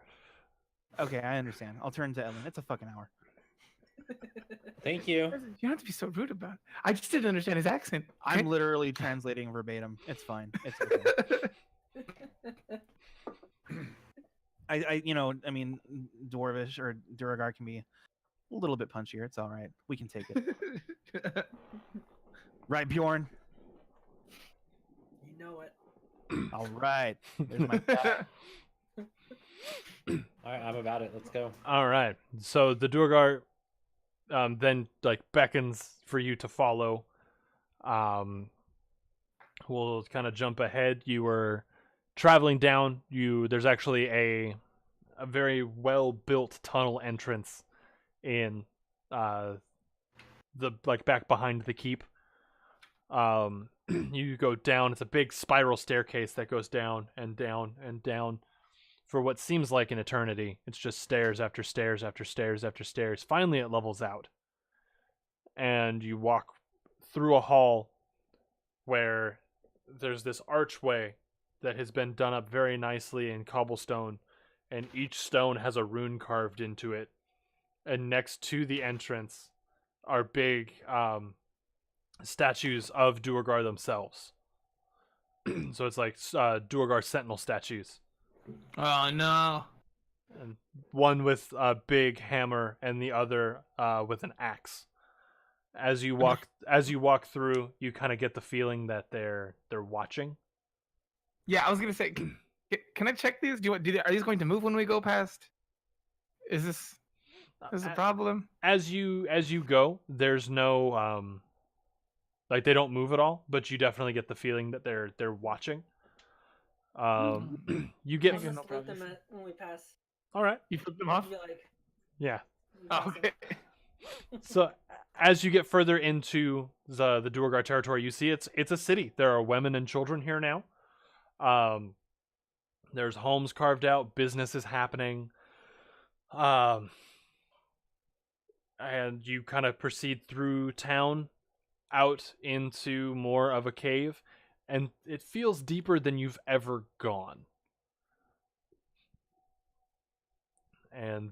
Okay, I understand. I'll turn to Ellen. It's a fucking hour. Thank you. You don't have to be so rude about it. I just didn't understand his accent. I'm literally translating verbatim. It's fine. It's okay. I mean, Dwarvish or Duragar can be a little bit punchier. It's all right. We can take it. Right, Bjorn? You know it. All right. There's my guy. All right, I'm about it. Let's go. All right. So the Durgar then like beckons for you to follow. We'll kind of jump ahead. You were traveling down. There's actually a very well built tunnel entrance in the like back behind the keep. You go down. It's a big spiral staircase that goes down and down and down for what seems like an eternity. It's just stairs after stairs after stairs after stairs. Finally, it levels out, and you walk through a hall where there's this archway that has been done up very nicely in cobblestone, and each stone has a rune carved into it. And next to the entrance are big statues of Duergar themselves. So it's like Duergar sentinel statues. Oh no. And one with a big hammer and the other with an axe. As you walk through, you kind of get the feeling that they're watching. Yeah, I was gonna say, can I check these? Are these going to move when we go past? Is this a problem? As you go, there's no like they don't move at all, but you definitely get the feeling that they're watching. You get I'll Okay, just no flip problem. them when we pass. all right. You flip them I'll off? be like, Yeah. we pass them. Okay. So as you get further into the Duergar territory, you see it's a city. There are women and children here now. There's homes carved out, business is happening. And you kind of proceed through town out into more of a cave, and it feels deeper than you've ever gone. And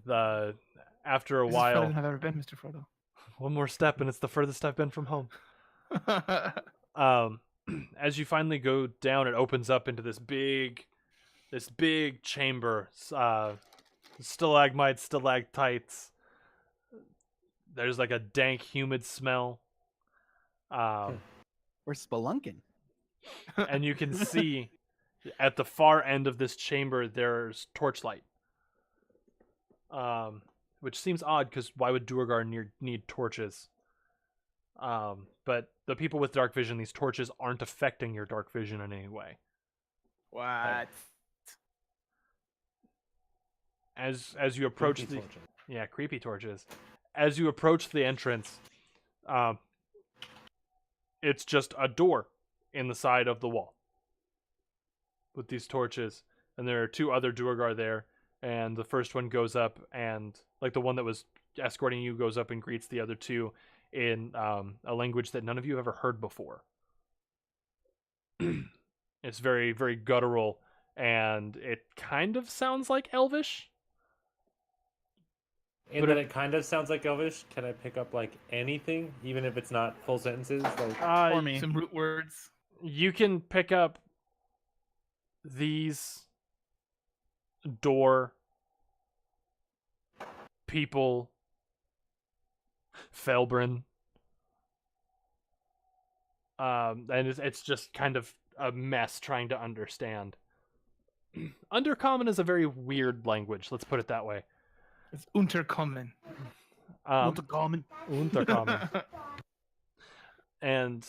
after a This is further while, than I've ever been, Mr. Frodo. one more step, and it's the furthest I've been from home. As you finally go down, it opens up into this big chamber. Stalagmites, stalactites. There's like a dank, humid smell. We're spelunking. And you can see at the far end of this chamber there's torchlight. Which seems odd because why would Duergar need torches? But the people with dark vision, these torches aren't affecting your dark vision in any way. What? As you approach Creepy the torture. creepy torches. As you approach the entrance, it's just a door in the side of the wall with these torches, and there are two other Duergar there, and the first one goes up, and like the one that was escorting you goes up and greets the other two in a language that none of you have ever heard before. It's very, very guttural, and it kind of sounds like Elvish. And then it kind of sounds like Elvish. Can I pick up like anything, even if it's not full sentences? Like, For me. Some root words. You can pick up these door, people, Felbrin. And it's just kind of a mess trying to understand. Undercommon is a very weird language, let's put it that way. It's Unterkommen. Unterkommen. Untercommon. And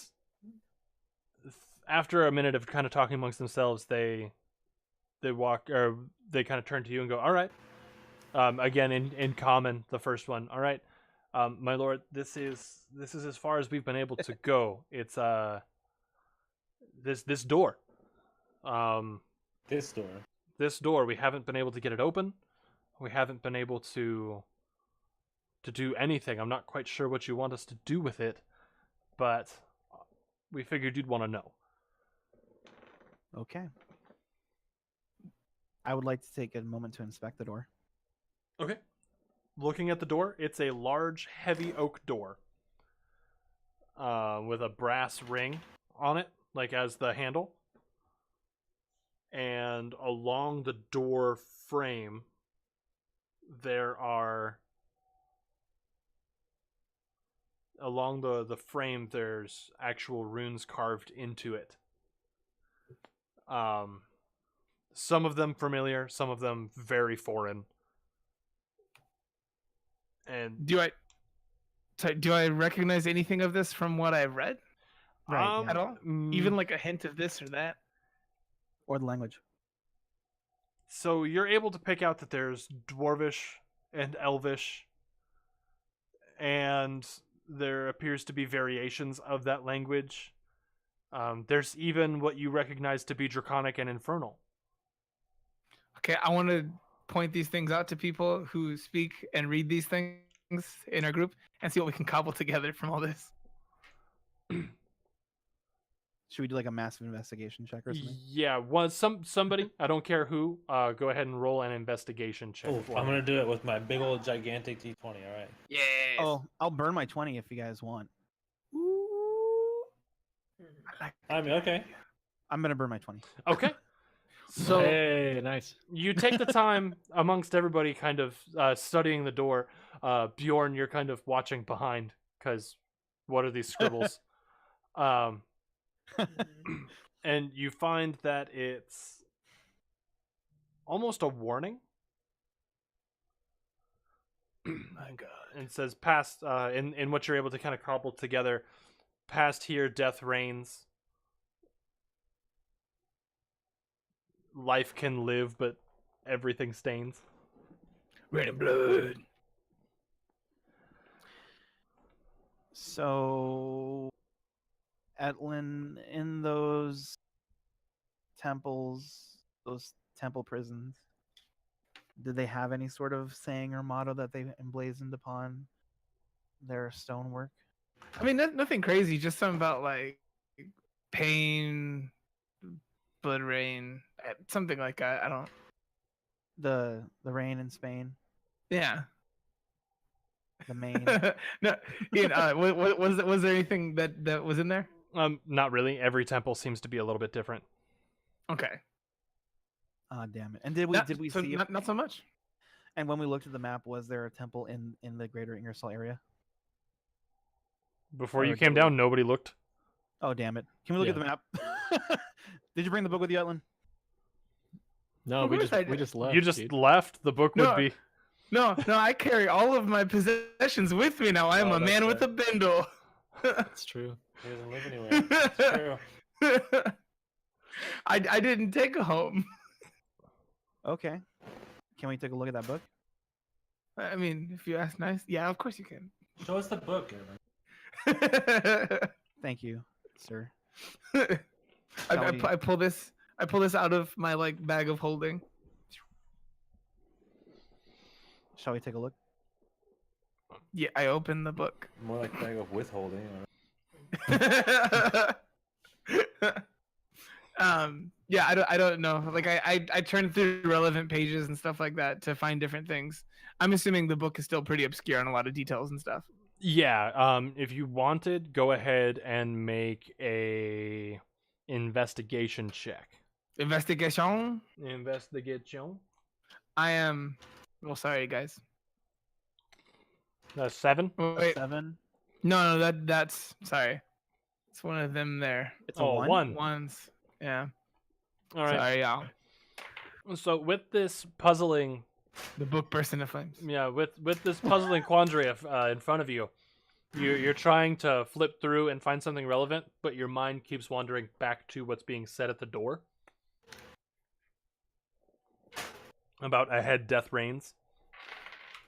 after a minute of kind of talking amongst themselves, they walk, or they kind of turn to you and go, all right. Again, in common, the first one. All right, my lord, this is as far as we've been able to go. It's this door. This door. We haven't been able to get it open. We haven't been able to do anything. I'm not quite sure what you want us to do with it, but we figured you'd want to know. Okay. I would like to take a moment to inspect the door. Okay. Looking at the door, it's a large, heavy oak door with a brass ring on it, like as the handle. and along the door frame there are along the frame there's actual runes carved into it. Some of them familiar, some of them very foreign. And Do I recognize anything of this from what I've read Right, yeah. at all? Even like a hint of this or that? Or the language. so you're able to pick out that there's dwarvish and elvish, and there appears to be variations of that language. There's even what you recognize to be draconic and infernal. Okay, I want to point these things out to people who speak and read these things in our group and see what we can cobble together from all this. Should we do like a massive investigation check or something? Yeah, somebody, I don't care who, go ahead and roll an investigation check. Oh, for I'm me. gonna do it with my big old gigantic D20. All right. Yes. Oh, I'll burn my 20 if you guys want. I mean, okay. I'm gonna burn my 20. Okay. So Hey, nice. you take the time amongst everybody kind of studying the door. Bjorn, you're kind of watching behind because what are these scribbles? And you find that it's almost a warning. My God. And it says past in what you're able to kind of cobble together, past here death reigns. Life can live, but everything stains. Red and blood. So, Etlin, in those temples, those temple prisons, did they have any sort of saying or motto that they emblazoned upon their stonework? I mean, nothing crazy. Just something about like pain, blood rain, something like that. I don't. The rain in Spain, Yeah. the Maine. No. Ian, was there anything that was in there? Not really. Every temple seems to be a little bit different. Okay. Ah, damn it! And did we so see? not so much? And when we looked at the map, was there a temple in the greater Ingersoll area? Before Or you did came we- down, nobody looked. Oh, damn it! Can we look at the map? Did you bring the book with you, Etlin? No, Of we course just I we did. just left. You just dude. left. The book would No. be. No, I carry all of my possessions with me now. I am Oh, a man that's with a bindle. That's true. He doesn't live anywhere. It's true. I didn't take a home. Okay. Can we take a look at that book? I mean, if you ask nice, yeah, of course you can. Show us the book, Evan. Thank you, sir. I pull this out of my like bag of holding. Shall we take a look? Yeah, I open the book. More like bag of withholding. Yeah, I don't know. Like I turn through relevant pages and stuff like that to find different things. I'm assuming the book is still pretty obscure on a lot of details and stuff. Yeah. If you wanted, go ahead and make a investigation check. Investigation. Investigation. I am. Well, sorry, guys. That's 7. Oh, wait, 7. no, that's sorry. It's one of them there. It's a Oh, 1. one. Ones. Yeah. All right. Sorry, y'all. So with this puzzling, The book burst into flames. yeah, with this puzzling quandary in front of you, you're trying to flip through and find something relevant, but your mind keeps wandering back to what's being said at the door about ahead death reigns.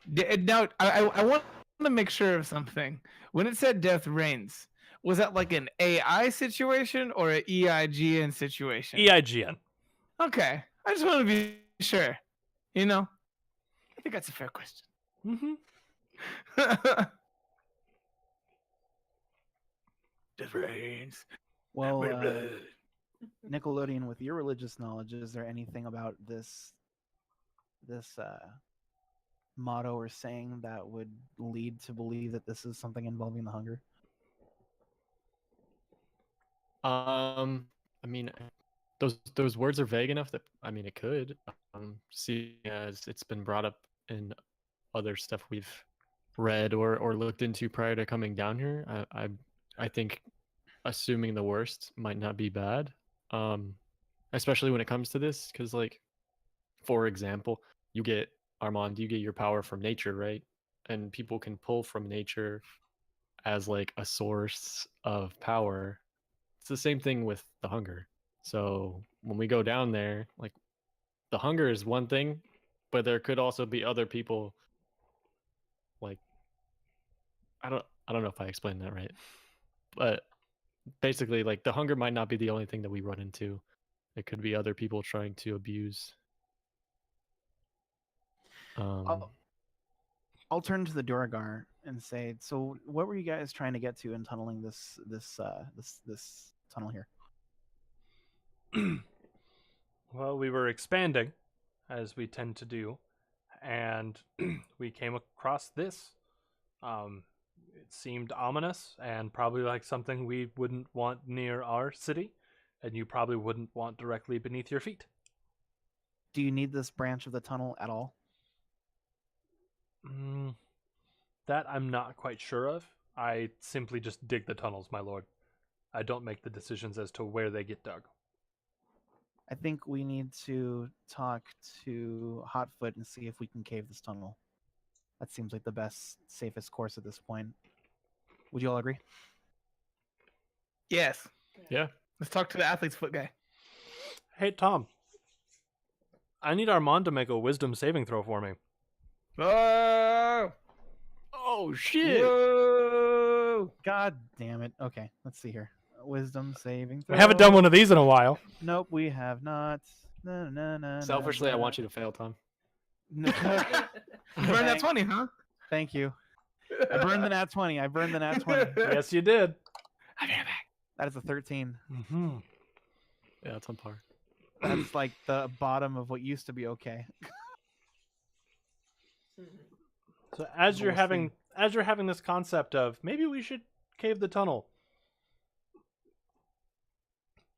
Now, I want to make sure of something. When it said death reigns, was that like an AI situation or an EIGN situation? EIGN. Okay. I just want to be sure. You know? I think that's a fair question. Mm-hmm. Death reigns. Well, Red blood. Nickelodeon, with your religious knowledge, is there anything about this motto or saying that would lead to believe that this is something involving the hunger? I mean, those words are vague enough that I mean it could. See, as it's been brought up in other stuff we've read or looked into prior to coming down here. I think assuming the worst might not be bad. Especially when it comes to this, because like, for example, you get Armand, you get your power from nature, right? And people can pull from nature as like a source of power. It's the same thing with the hunger. So when we go down there, like the hunger is one thing, but there could also be other people. Like, I don't know if I explained that right, but basically, like the hunger might not be the only thing that we run into. It could be other people trying to abuse. I'll turn to the Duragar and say, so what were you guys trying to get to in tunneling this tunnel here? Well, we were expanding, as we tend to do, and we came across this. It seemed ominous and probably like something we wouldn't want near our city, and you probably wouldn't want directly beneath your feet. Do you need this branch of the tunnel at all? That I'm not quite sure of. I simply just dig the tunnels, my lord. I don't make the decisions as to where they get dug. I think we need to talk to Hotfoot and see if we can cave this tunnel. That seems like the best, safest course at this point. Would you all agree? Yes. Yeah. Let's talk to the athlete's foot guy. Hey, Tom. I need Armand to make a wisdom saving throw for me. Oh! Oh shit! Whoa! God damn it. Okay, let's see here. Wisdom saving throw. We haven't done one of these in a while. Nope, we have not. No, Selfishly, I want you to fail, Tom. You burned that 20, huh? Thank you. I burned the nat 20. I burned the nat 20. Yes, you did. That is a 13. Mm-hmm. Yeah, it's on par. That's like the bottom of what used to be okay. So as you're We'll having this concept of maybe we should cave the tunnel,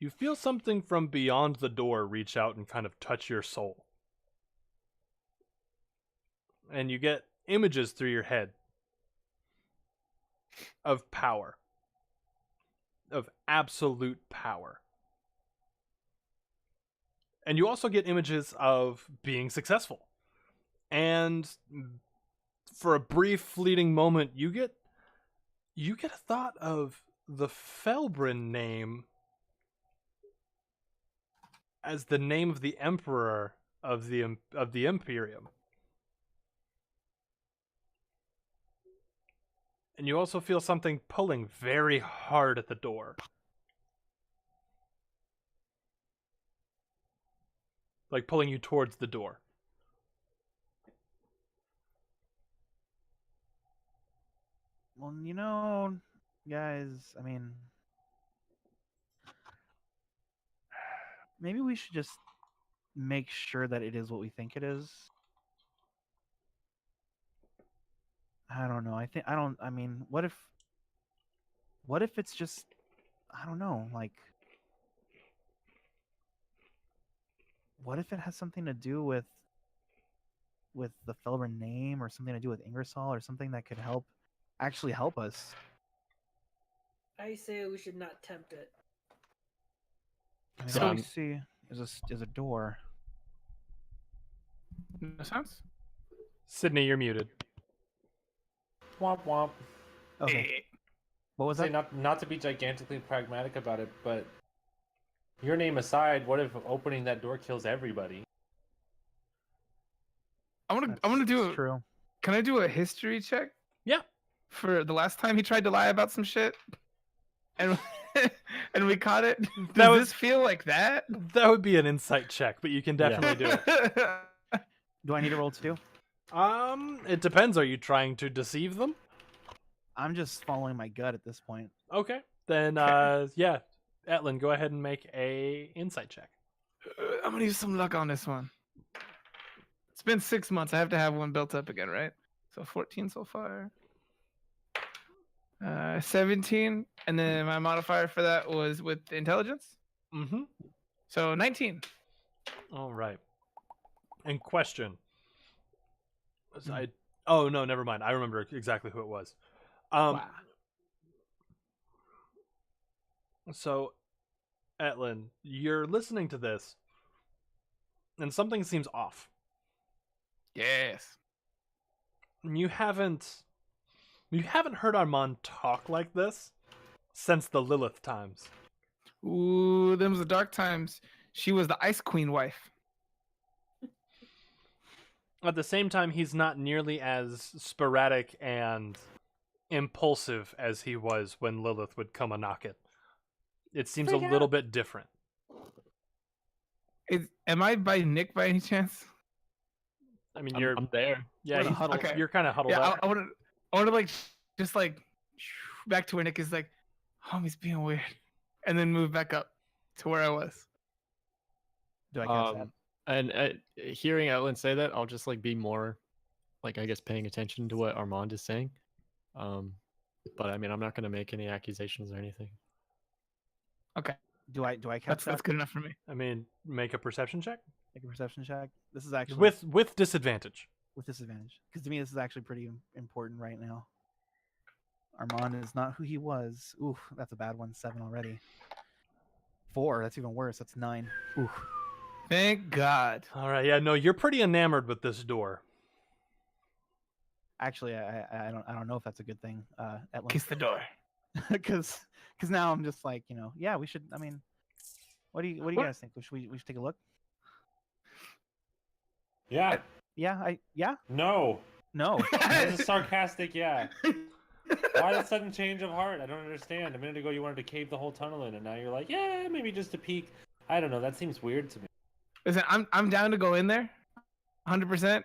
you feel something from beyond the door reach out and kind of touch your soul. And you get images through your head of power. Of absolute power. And you also get images of being successful. And for a brief fleeting moment, you get a thought of the Felbrin name as the name of the emperor of the Imperium. And you also feel something pulling very hard at the door. Like pulling you towards the door. Well, you know, guys, I mean, maybe we should just make sure that it is what we think it is. I don't know. I mean, what if it's just, I don't know, like, what if it has something to do with the Felbrin name or something to do with Ingersoll or something that could actually help us? I say we should not tempt it. I mean, So, what we see is a door. No sense? Sydney, you're muted. Womp womp. Okay. What was Say that? not to be gigantically pragmatic about it, but your name aside, what if opening that door kills everybody? I want to do That's true. Can I do a history check? Yeah. For the last time he tried to lie about some shit, and and we caught it. Does That was- this feel like that? That would be an insight check, but you can definitely do it. Do I need to roll 2? It depends. Are you trying to deceive them? I'm just following my gut at this point. Okay. Then, yeah. Etlin, go ahead and make a insight check. I'm gonna use some luck on this one. It's been 6 months. I have to have one built up again, right? So 14 so far. 17, and then my modifier for that was with intelligence. Mm-hmm. So 19. All right. In question. Was I? Oh no, never mind. I remember exactly who it was. Wow. So, Etlin, you're listening to this, and something seems off. Yes. You haven't heard Armand talk like this since the Lilith times. Ooh, them was the dark times. She was the Ice Queen wife. At the same time, he's not nearly as sporadic and impulsive as he was when Lilith would come a knock it. It seems a little bit different. Am I by Nick by any chance? I mean, I'm there. yeah, We're in a huddle. Okay. you're kind of huddled Yeah, up. I want to like just like back to where Nick is like, homie's being weird, and then move back up to where I was. Do I catch that? And hearing Etlin say that, I'll just like be more, like I guess, paying attention to what Armand is saying. But I mean, I'm not gonna make any accusations or anything. Okay, Do I catch that's good enough for me. I mean, make a perception check Make a perception check. This is actually with disadvantage. with disadvantage because to me this is actually pretty important right now. Armand is not who he was. Oof, that's a bad one. 7 already. 4. That's even worse. That's 9. Oof. Thank God. All right, yeah, no, you're pretty enamored with this door. Actually, I don't know if that's a good thing. At Kiss the door. because now I'm just like, yeah, we should. I mean, what do you What? guys think? Should we take a look? Yeah. Yeah. No. No. That's a sarcastic yeah. Why the sudden change of heart? I don't understand. A minute ago you wanted to cave the whole tunnel in, and now you're like, yeah, maybe just a peek. I don't know. That seems weird to me. Listen, I'm down to go in there, 100%.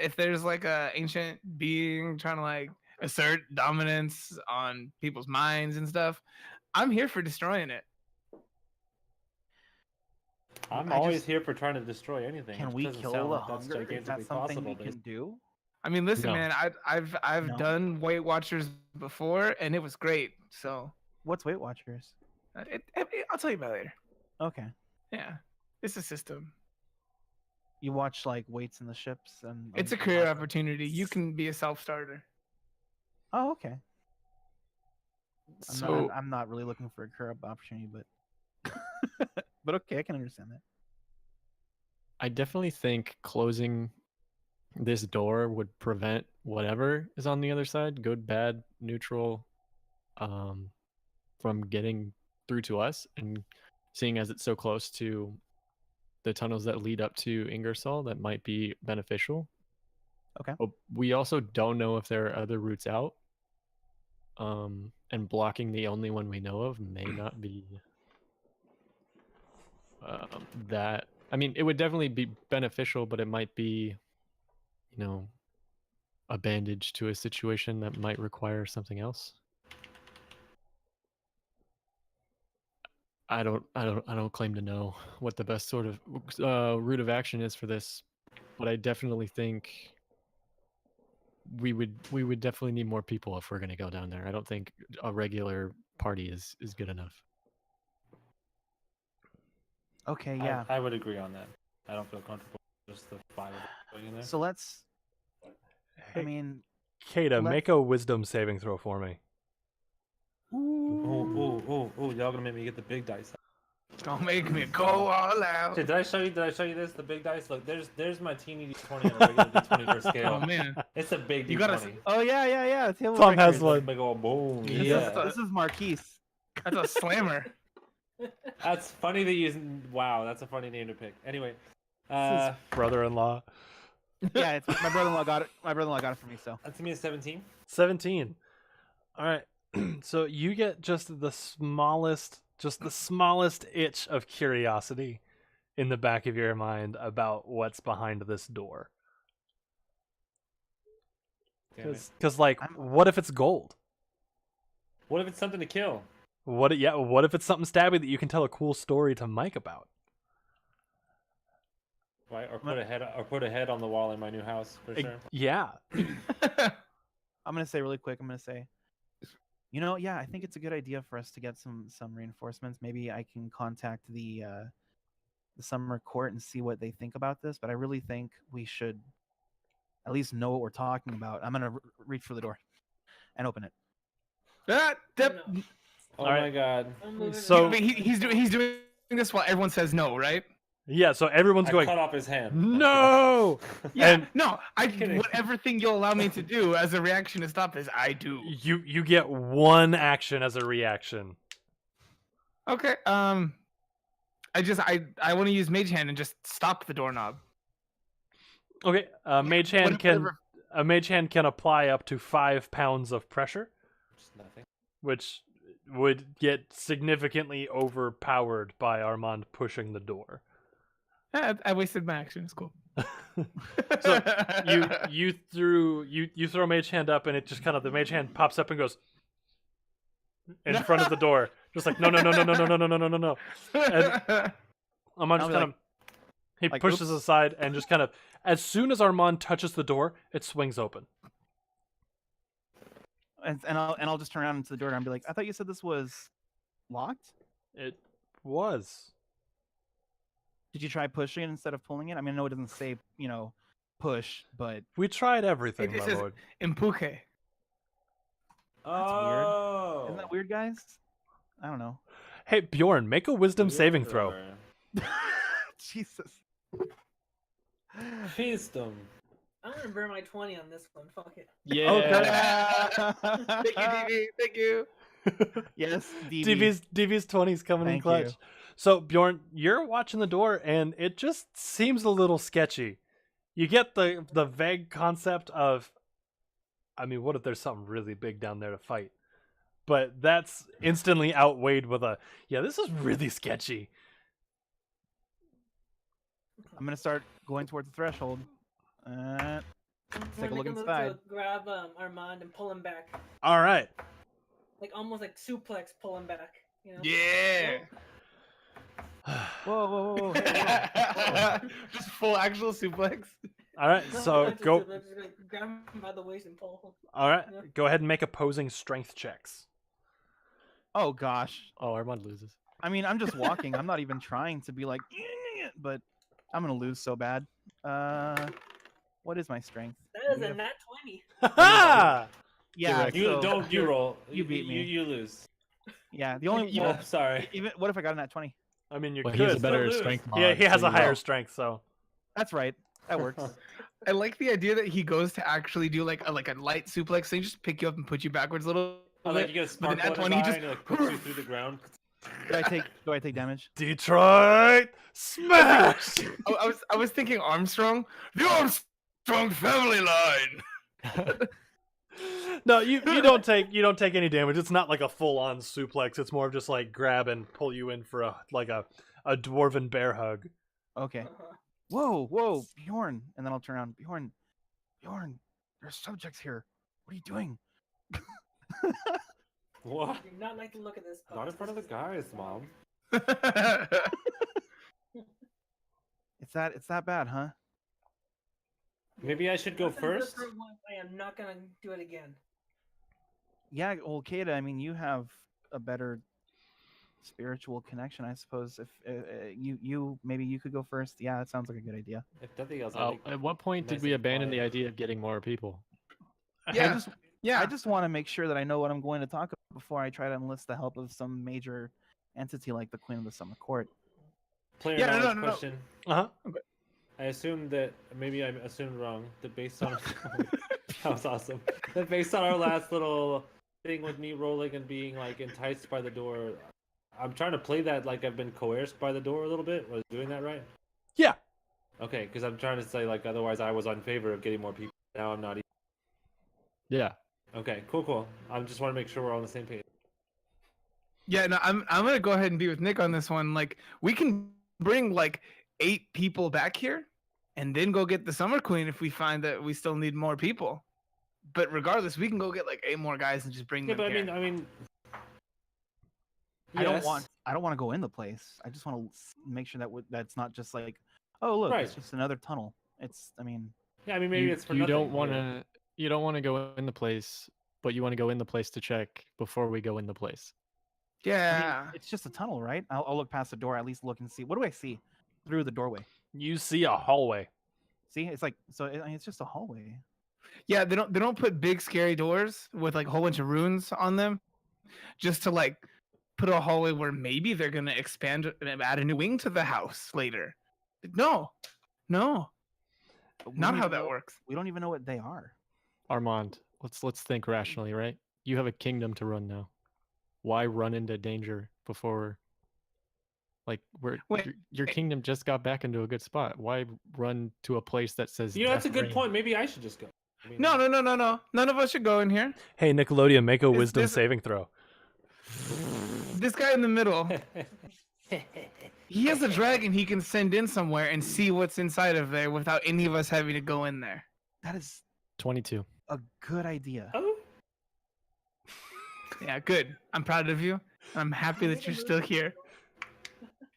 If there's like a ancient being trying to like assert dominance on people's minds and stuff, I'm here for destroying it. I'm I always just- here for trying to destroy anything. Can It we doesn't kill sound the like that's hunger? Is that gigantically something possible, we but can do? I mean, listen, No. man, I've No. done Weight Watchers before, and it was great. So What's Weight Watchers? I'll tell you about it later. Okay. Yeah, it's a system. You watch like weights in the ships and. It's a career opportunity. You can be a self-starter. Oh, okay. So I'm not really looking for a career opportunity, but but okay, I can understand that. I definitely think closing this door would prevent whatever is on the other side, good, bad, neutral, from getting through to us. And seeing as it's so close to the tunnels that lead up to Ingersoll, that might be beneficial. Okay. But we also don't know if there are other routes out. And blocking the only one we know of may not be that. I mean, it would definitely be beneficial, but it might be, a bandage to a situation that might require something else. I don't claim to know what the best sort of route of action is for this, but I definitely think we would definitely need more people if we're going to go down there. I don't think a regular party is good enough. Okay, yeah. I would agree on that. I don't feel comfortable with just the 5 of us going in there. So let's. I Hey, mean, Kata, let's- make a wisdom saving throw for me. Ooh, y'all gonna make me get the big dice. don't make me go all out. Did I show you this? The big dice? Look, there's my teeny D20 and a regular D20 for scale. Oh man, It's a big D20. You gotta oh yeah. Table Tom has records. one. Big old boom. Yeah. Yeah. This is Marquise. that's a slammer. That's funny that you. Wow, that's a funny name to pick. Anyway, Brother-in-law. Yeah, it's my brother-in-law got it. My brother-in-law got it for me. So that's me at 17. 17. All right. So you get just the smallest itch of curiosity in the back of your mind about what's behind this door. Damn it. Because like, what if it's gold? What if it's something to kill? What if it's something stabby that you can tell a cool story to Mike about? Right, or put a head on the wall in my new house for sure. Yeah. I'm gonna say really quick. I'm gonna say, yeah, I think it's a good idea for us to get some reinforcements. Maybe I can contact the the summer court and see what they think about this. But I really think we should at least know what we're talking about. I'm gonna reach for the door and open it. Ah, dip. No. Oh All my right. god. I'm moving So- it. Wait, he's doing this while everyone says no, right? Yeah, so everyone's I going, cut off his hand. no! Yeah. And No, Kidding. whatever thing you'll allow me to do as a reaction to stop this, I do. you get one action as a reaction. Okay. I want to use Mage Hand and just stop the doorknob. Okay, Mage Hand can apply up to 5 pounds of pressure, Just nothing. which would get significantly overpowered by Armand pushing the door. I wasted my action. It's cool. So you throw Mage Hand up, and it just kind of, the Mage Hand pops up and goes in front of the door, just like no. And Armand just I'll be kind of he like, pushes oops. aside and just kind of, as soon as Armand touches the door, it swings open. And I'll just turn around into the door and be like, I thought you said this was locked. It was. Did you try pushing it instead of pulling it? I mean, I know it doesn't say, push, but We tried everything, It my says- lord. Empuje. Oh. isn't that weird, guys? I don't know. Hey Bjorn, make a wisdom saving throw. Jesus. Wisdom. I'm gonna burn my 20 on this one. Fuck it. Yeah. Thank you, DV. Thank you. Yes, DB. DV's 20's coming in Thank clutch. you. So Bjorn, you're watching the door, and it just seems a little sketchy. You get the vague concept of, I mean, what if there's something really big down there to fight? But that's instantly outweighed with a, yeah, this is really sketchy. I'm gonna start going towards the threshold. I'm Take a look gonna inside. To grab Armand and pull him back, All right. like almost like suplex, pull him back. You know? Yeah. Whoa, whoa, whoa, whoa. Just full actual suplex. All right. No, So not just go. suplex, just like grab him by the waist and pull him. All right. Yeah. Go ahead and make opposing strength checks. Oh gosh. Oh, Armand loses. I mean, I'm just walking. I'm not even trying to be like, but I'm gonna lose so bad. What is my strength? That is a nat 20. Ha! Yeah, Correct. You so- don't. You roll. you beat me. You lose. Yeah, the only Oh, sorry. even what if I got in that 20? I mean, you Well, he has a could. better lose. strength mod. Yeah, he has so a you- higher strength, so. That's right. That works. I like the idea that he goes to actually do like a light suplex thing, just pick you up and put you backwards a little Oh, bit. like you get a But then sparkle in that his 20 eye just- and it like puts you through the ground. Do I take damage? Detroit smash! I was thinking Armstrong, the Armstrong family line. No, you don't take any damage. It's not like a full on suplex. It's more of just like grab and pull you in for a dwarven bear hug. Okay. Uh-huh. Whoa, Bjorn. And then I'll turn around. Bjorn, there's subjects here. What are you doing? What? I do not like to look at this. Not in box. front of the This is- guys, mom. It's that bad, huh? Maybe I should go Once I do it first. for once, I am not gonna do it again. Yeah, well, Kata, I mean, you have a better spiritual connection, I suppose. If you maybe you could go first. Yeah, that sounds like a good idea. If nothing else, I think At what point did nice we and abandon the quiet. idea of getting more people? Yeah. I just want to make sure that I know what I'm going to talk about before I try to enlist the help of some major entity like the Queen of the Summer Court. player Yeah, no, knowledge no. question. Uh huh. I assumed that maybe I assumed wrong. That based on that was awesome. That based on our last little thing with me rolling and being like enticed by the door, I'm trying to play that like I've been coerced by the door a little bit. Was I doing that right? Yeah. Okay, because I'm trying to say like otherwise I was on favor of getting more people. Now I'm not. Yeah. Okay, cool. I just want to make sure we're all on the same page. Yeah, no, I'm gonna go ahead and be with Nick on this one. Like, we can bring like 8 people back here, and then go get the Summer Queen if we find that we still need more people. But regardless, we can go get like 8 more guys and just bring Yeah, them but here. I mean. I don't yes. want to go in the place. I just want to make sure that that's not just like, oh look, it's Right. just another tunnel. I mean, Yeah, I mean maybe you, it's for you nothing. don't want to. You don't want to go in the place, but you want to go in the place to check before we go in the place. I mean, Yeah. it's just a tunnel, right? I'll look past the door, at least look and see. What do I see? through the doorway. You see a hallway. See, it's like it's just a hallway. Yeah, they don't put big scary doors with like a whole bunch of runes on them, just to like put a hallway where maybe they're gonna expand and add a new wing to the house later. No, no, We not don't how even that know- works. We don't even know what they are. Armand, let's think rationally, right? You have a kingdom to run now. Why run into danger before? Like Wait, your kingdom just got back into a good spot. Why run to a place that says? You know, that's a death good reigns? point. Maybe I should just go. I mean, no. None of us should go in here. Hey, Nickelodeon, make a Is wisdom this- saving throw. This guy in the middle, he has a dragon he can send in somewhere and see what's inside of there without any of us having to go in there. That is 22. a good idea. Oh, Yeah, good. I'm proud of you. I'm happy that you're still here.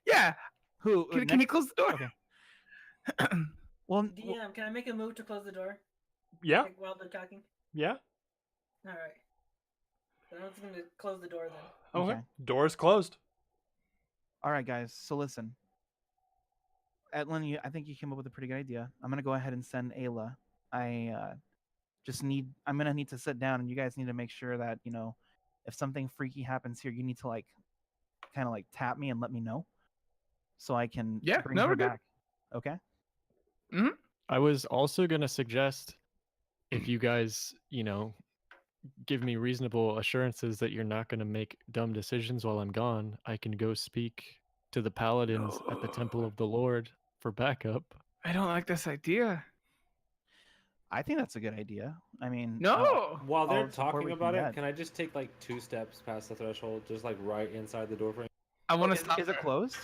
Yeah. Who? Can you close the door? Okay. Well, DM, can I make a move to close the door? Yeah, Like, while they're talking? yeah. All right. So I'm just going to close the door then. Okay. Okay. Door's closed. all right, guys. So listen, Etlin, I think you came up with a pretty good idea. I'm gonna go ahead and send Ayla. I'm gonna need to sit down, and you guys need to make sure that if something freaky happens here, you need to like, kind of like tap me and let me know, so I can Yeah, bring no, her we're good. back. Okay. I was also gonna suggest if you guys, give me reasonable assurances that you're not gonna make dumb decisions while I'm gone, I can go speak to the paladins at the Temple of the Lord for backup. I don't like this idea. I think that's a good idea. I mean, No. while they're I'll support talking what you about it, get. can I just take like 2 steps past the threshold, just like right inside the door frame? I want to is, stop. is it her. closed?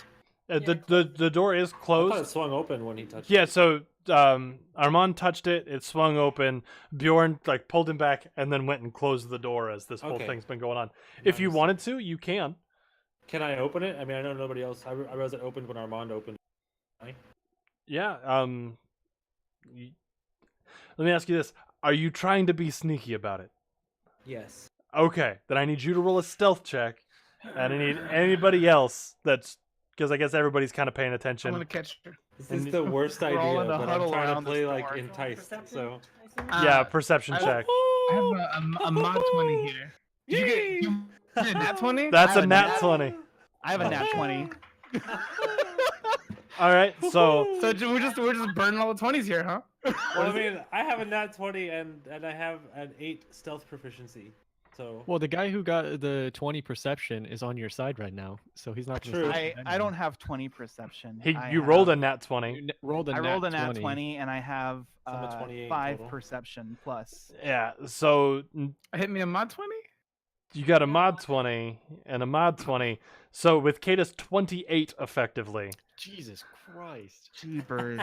The door is I thought closed. it swung open when he touched Yeah, it. so Armand touched it, it swung open, Bjorn like pulled him back and then went and closed the door as this whole Okay. thing's been going on. If you Nice. wanted to, you can. Can I open it? I mean, I know nobody else. I realized it opened when Armand opened. Yeah, let me ask you this. Are you trying to be sneaky about it? Yes. Okay, then I need you to roll a stealth check, and I need anybody else that's, because I guess everybody's kind of paying I'm attention. gonna catch her. This And is the worst we're all idea, in a but I'm huddle trying to around this play like door. enticed. Perception, So I assume? Yeah, Uh, perception I- check. I have a mod 20 here. Did you get nat 20? That's I a have a nat nat- 20. I have a nat 20. All right, so So we're just burning all the 20s here, huh? Well, I mean, I have a nat 20 and I have an 8 stealth proficiency. So Well, the guy who got the 20 perception is on your side right now, so he's not going True. to. I don't have 20 perception. you rolled a have- nat 20. You rolled a I nat rolled a nat 20. 20 and I have So I'm at 28 5 total. perception plus. Yeah, so Hit me a mod 20? you got a mod 20 and a mod 20. So with Kata's 28 effectively. Jesus Christ. Jeepers.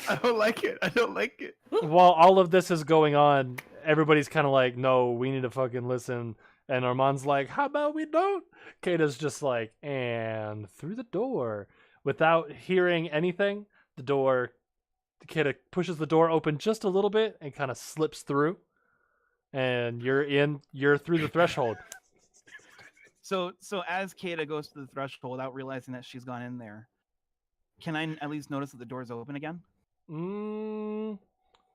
I don't like it. I don't like it. While all of this is going on, everybody's kind of like, no, we need to fucking listen. And Armand's like, how about we don't? Kata's just like, and through the door. Without hearing anything, Kata pushes the door open just a little bit and kind of slips through. And you're through the threshold. So as Kata goes to the threshold without realizing that she's gone in there, can I at least notice that the door's open again?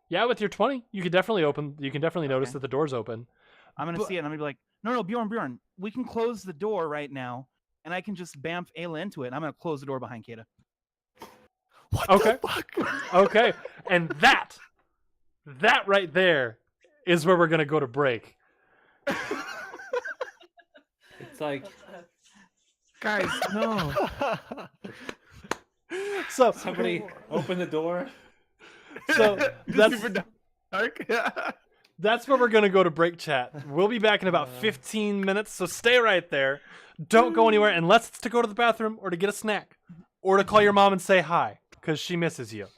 Yeah, with your 20, you can definitely notice Okay. that the door's open. I'm gonna But- see it and I'm gonna be like, no, Bjorn, we can close the door right now, and I can just bamf Ayla into it. And I'm gonna close the door behind Kata. What Okay. the fuck? Okay. And that right there is where we're going to go to break. it's like Guys, no. So somebody open the door. So Just that's super dark. that's where we're gonna go to break chat. We'll be back in about 15 minutes, so stay right there. Don't go anywhere unless it's to go to the bathroom or to get a snack or to call your mom and say hi because she misses you.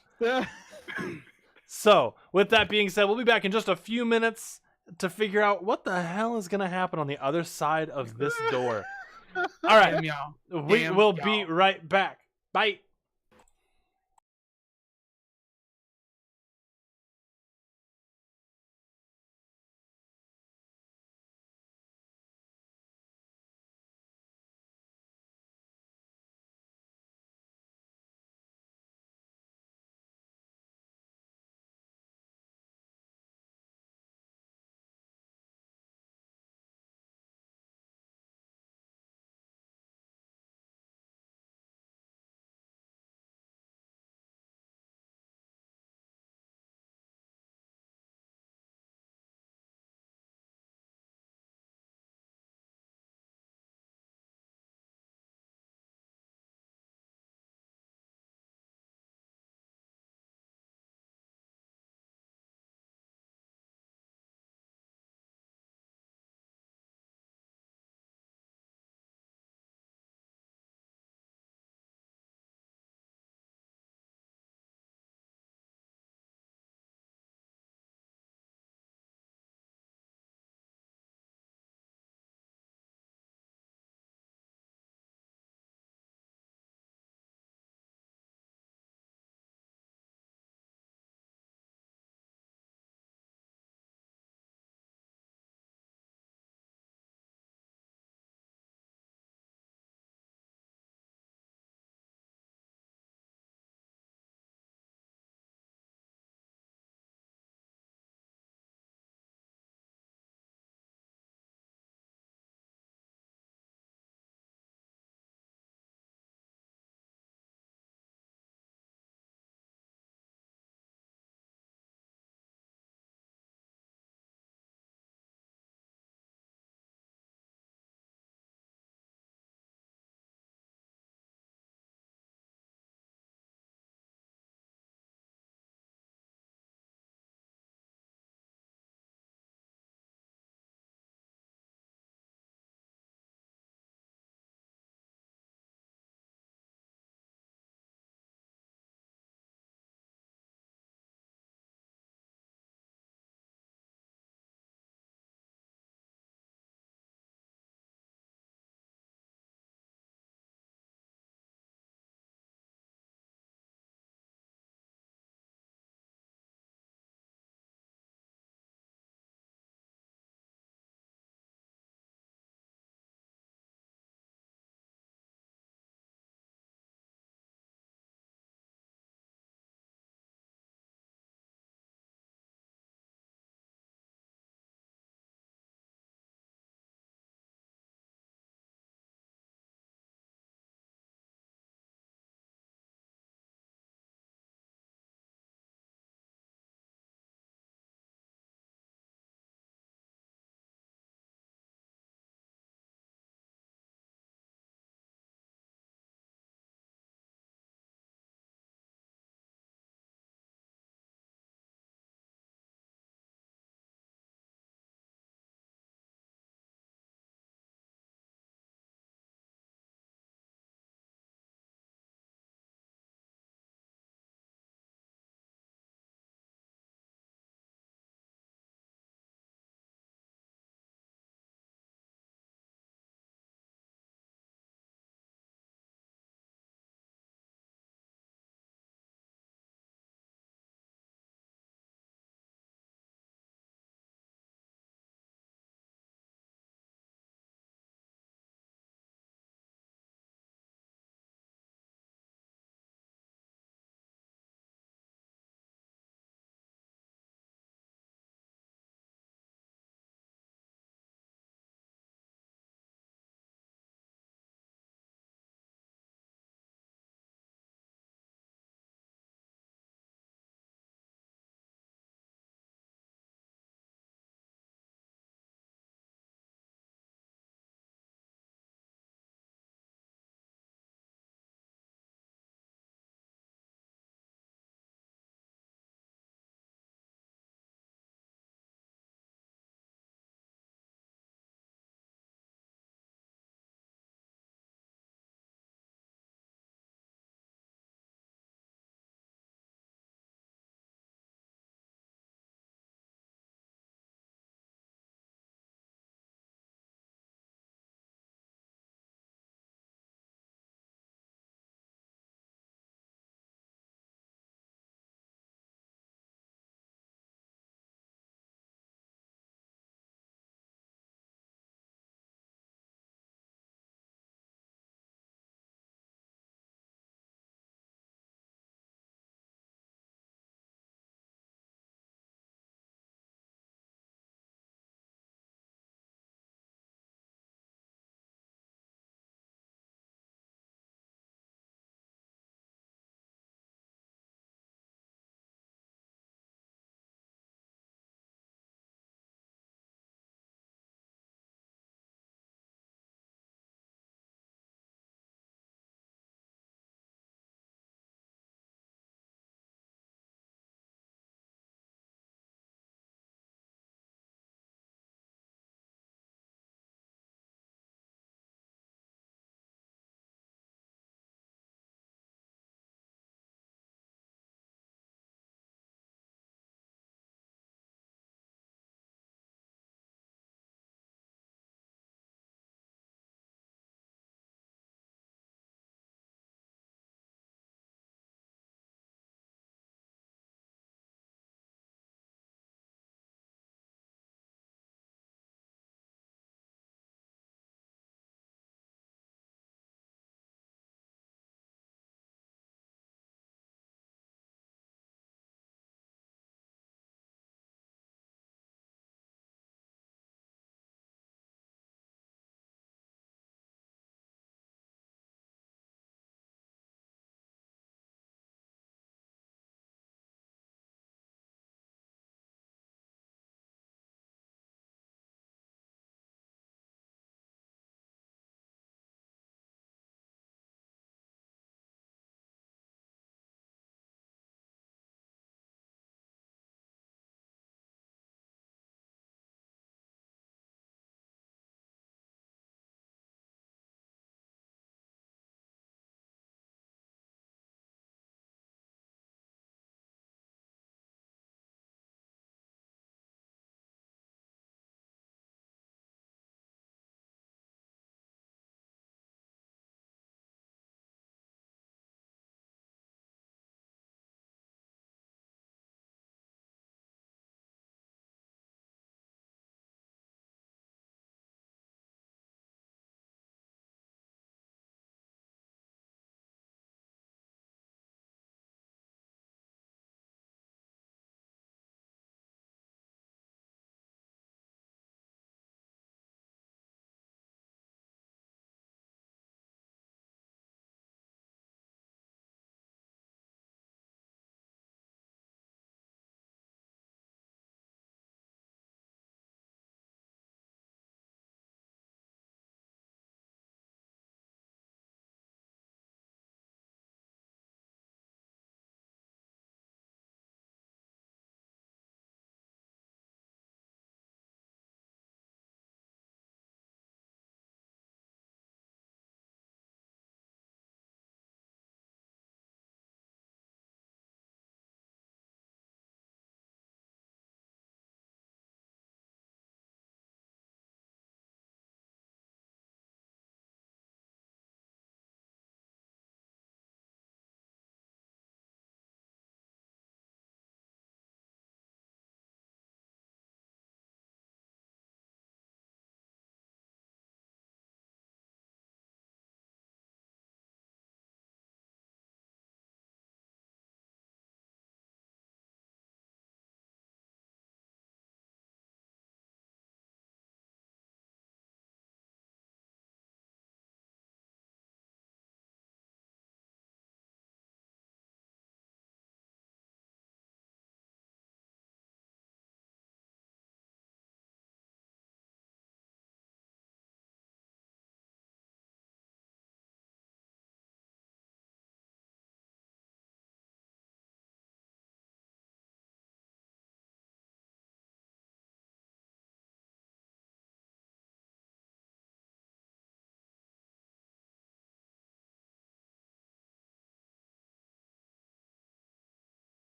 So with that being said, we'll be back in just a few minutes to figure out what the hell is gonna happen on the other side of this door. All right, Damn y'all. we Damn will be y'all. right back. Bye.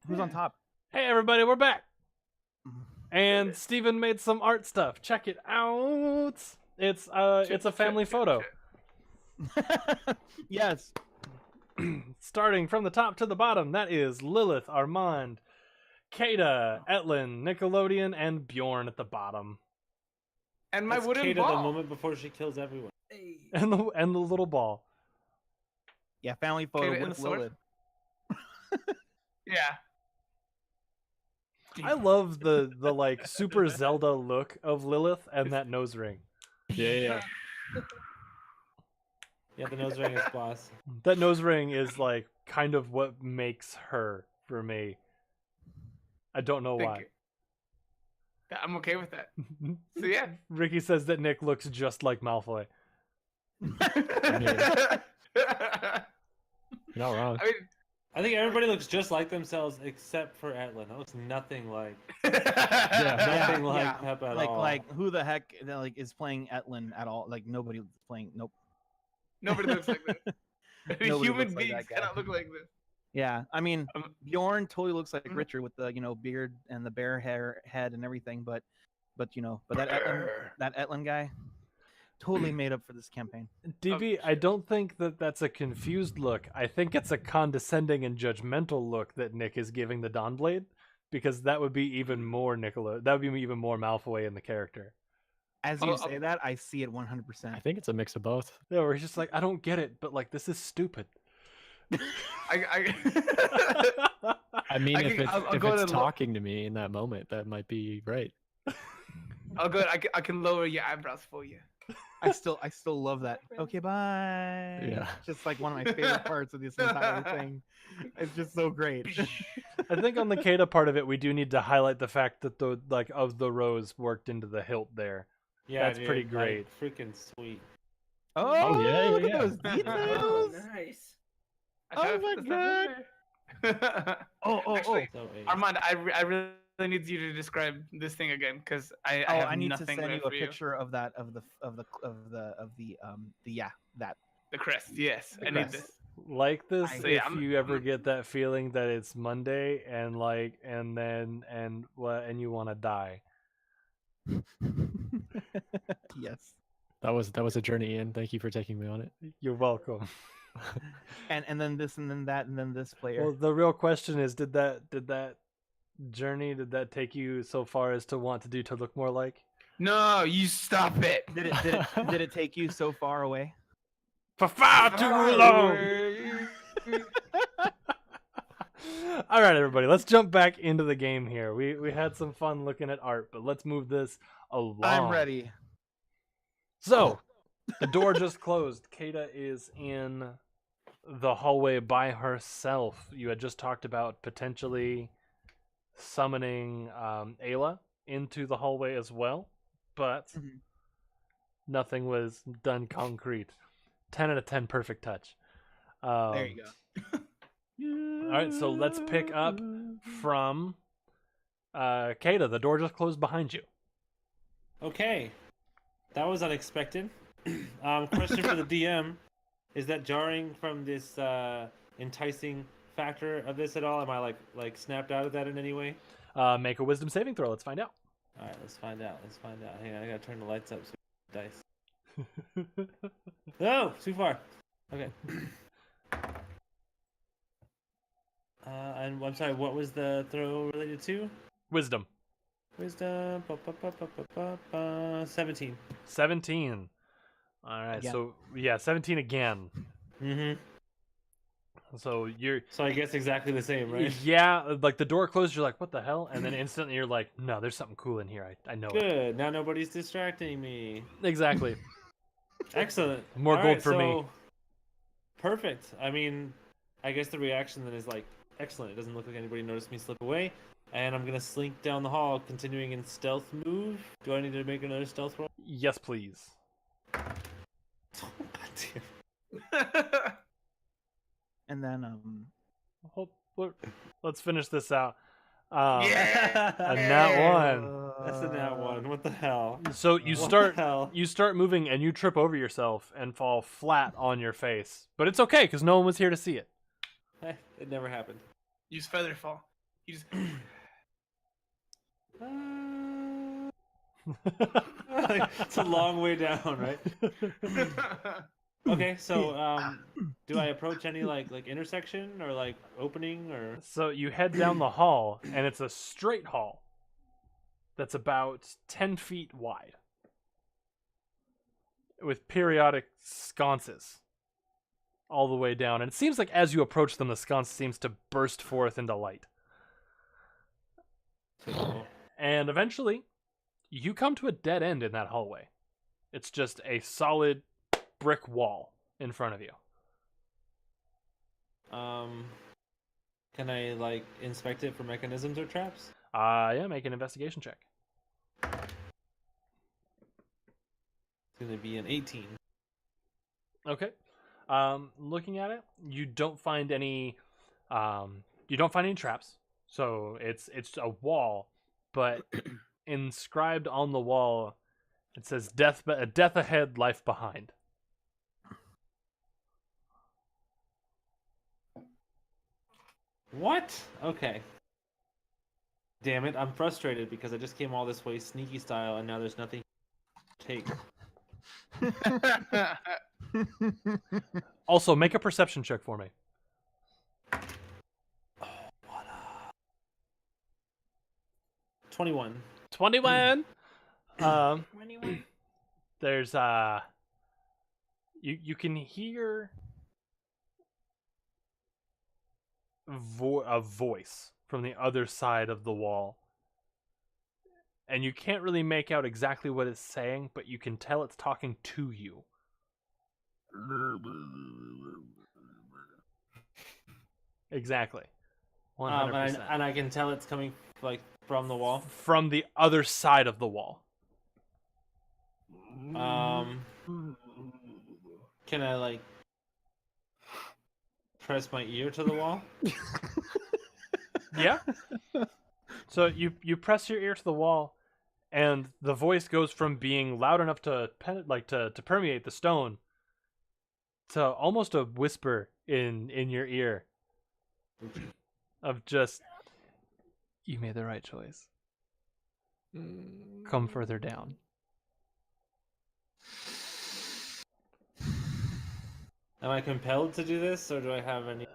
Who's on top? Hey everybody, we're back. And Steven made some art stuff. Check it out. It's a family photo. Yes. Starting from the top to the bottom, that is Lilith, Armand, Kata, Etlin, Nickelodeon, and Bjorn at the bottom. And my That's wooden Kate ball. at the moment before she kills everyone. Hey. And the little ball. Yeah, family photo Kata and with the sword? Lilith. Yeah. I love the like super Zelda look of Lilith and that nose ring. Yeah. Yeah, the nose ring is boss. That nose ring is like kind of what makes her for me. I don't know Thank why. you. Yeah, I'm okay with that. So yeah. Ricky says that Nick looks just like Malfoy. I You're not wrong. mean, I think everybody looks just like themselves except for Etlin. That looks nothing like nothing like Pep at all. Like who the heck like is playing Etlin at all? Like nobody's playing. Nope. nobody looks like that. Nobody Human looks like beings that guy. cannot look like this. Yeah, I mean Bjorn totally looks like Mhm. Richard with the beard and the bear hair head and everything, but that Etlin guy totally made up for this campaign. DB, I don't think that that's a confused look. I think it's a condescending and judgmental look that Nick is giving the Dawnblade, because that would be even more Nicola. That would be even more Malfoy in the character. As you say that, I see it 100%. I think it's a mix of both. Yeah, where he's just like, I don't get it, but like this is stupid. I I mean, I'll if go it's to talking to me in that moment, that might be right. I'll go. I can lower your eyebrows for you. I still love that. Okay, bye. Yeah. Just like one of my favorite parts of this entire thing. It's just so great. I think on the Kata part of it, we do need to highlight the fact that the like of the rose worked into the hilt there. yeah, that's dude, pretty like, great. freaking sweet. Oh, yeah, look yeah. at those Oh, details. nice. I tried Oh to my put the stuff in there. Oh, Actually, So ace. Armand, I really need you to describe this thing again because I have I need to nothing send there you a for picture of that the that. The crest, yes, The I need crest. this. Like this, I- if So, yeah, I'm- you ever get that feeling that it's Monday and like and you want to die. Yes. That was a journey in. Thank you for taking me on it. You're welcome. And then this and then that and then this player. Well, the real question is, did that journey take you so far as to want to look more like? No, you stop it. Did it take you so far away? For far too long. All right, everybody, let's jump back into the game here. We had some fun looking at art, but let's move this along. I'm ready. So, the door just closed. Kata is in the hallway by herself. You had just talked about potentially summoning Ayla into the hallway as well, but Mhm. nothing was done concrete. 10 out of 10 perfect touch. There you go. All right, so let's pick up from Kata. The door just closed behind you. Okay, that was unexpected. Question for the DM: is that jarring from this enticing factor of this at all? Am I like snapped out of that in any way? Make a wisdom saving throw. Let's find out. All right, let's find out. Hang on, I gotta turn the lights up. So dice. No, too far. Okay. And I'm sorry. What was the throw related to? Wisdom. Wisdom. 17. 17. All right, Again. so yeah, 17 again. Mm-hmm. So you're So I guess exactly the same, right? yeah, like the door closed, you're like, what the hell? And then instantly you're like, no, there's something cool in here. I know it. Good. Now nobody's distracting me. Exactly. Excellent. More All gold right, for me. so- Perfect. I mean, I guess the reaction then is like, excellent. It doesn't look like anybody noticed me slip away. And I'm gonna slink down the hall, continuing in stealth move. Do I need to make another stealth roll? Yes, please. God damn. And then Let's finish this out. Yeah. A nat one. That's a nat one. What the hell? So you What start the hell? you start moving and you trip over yourself and fall flat on your face. But it's okay because no one was here to see it. It never happened. Use feather fall. You just It's a long way down, right? Okay, so do I approach any like intersection or like opening or? So you head down the hall, and it's a straight hall that's about 10 feet wide with periodic sconces all the way down. And it seems like as you approach them, the sconce seems to burst forth into light. And eventually, you come to a dead end in that hallway. It's just a solid brick wall in front of you. Can I like inspect it for mechanisms or traps? Yeah, make an investigation check. It's gonna be an 18. Okay. Looking at it, you don't find any. You don't find any traps. So it's a wall, but inscribed on the wall, it says "Death ahead, life behind." What? Okay. Damn it! I'm frustrated because I just came all this way sneaky style, and now there's nothing to take. Also, make a perception check for me. 21. 21. 21. There's you can hear a voice from the other side of the wall, and you can't really make out exactly what it's saying, but you can tell it's talking to you. Exactly. 100%. And I can tell it's coming like from the wall. From the other side of the wall. Can I like press my ear to the wall? Yeah. So you press your ear to the wall, and the voice goes from being loud enough to permeate the stone to almost a whisper in your ear of just, "You made the right choice. Come further down." Am I compelled to do this, or do I have any?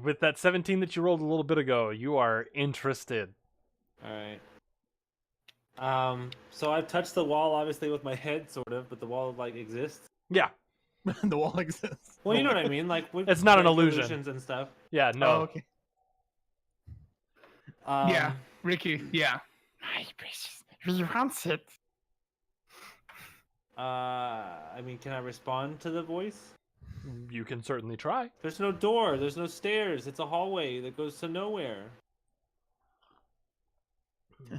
With that 17 that you rolled a little bit ago, you are interested. All right. So I've touched the wall, obviously, with my head, sort of, but the wall like exists. Yeah. The wall exists. Well, you know what I mean, like with It's not an like, illusion. illusions and stuff. Yeah. No. Oh, okay. yeah, Ricky. Yeah. My precious. We want it. I mean, can I respond to the voice? You can certainly try. There's no door. There's no stairs. It's a hallway that goes to nowhere.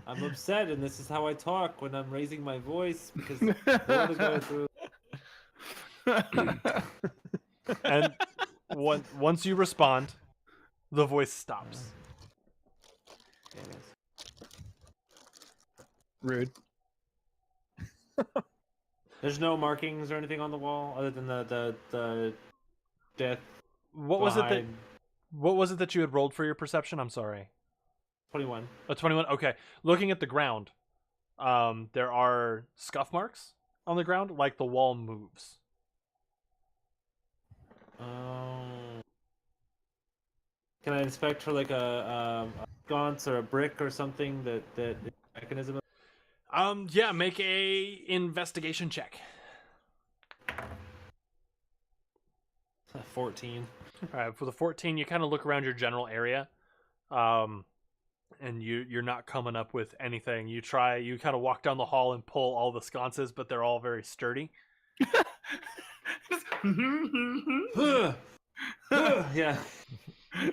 I'm upset, and this is how I talk when I'm raising my voice because the world is going through. And once you respond, the voice stops. Rude. There's no markings or anything on the wall other than the death. What was it that you had rolled for your perception? I'm sorry. 21. 21. Okay. Looking at the ground, there are scuff marks on the ground, like the wall moves. Can I inspect for like a sconce or a brick or something that mechanism? Yeah. Make a investigation check. 14. All right. For the 14, you kind of look around your general area, and you're not coming up with anything. You kind of walk down the hall and pull all the sconces, but they're all very sturdy. Yeah.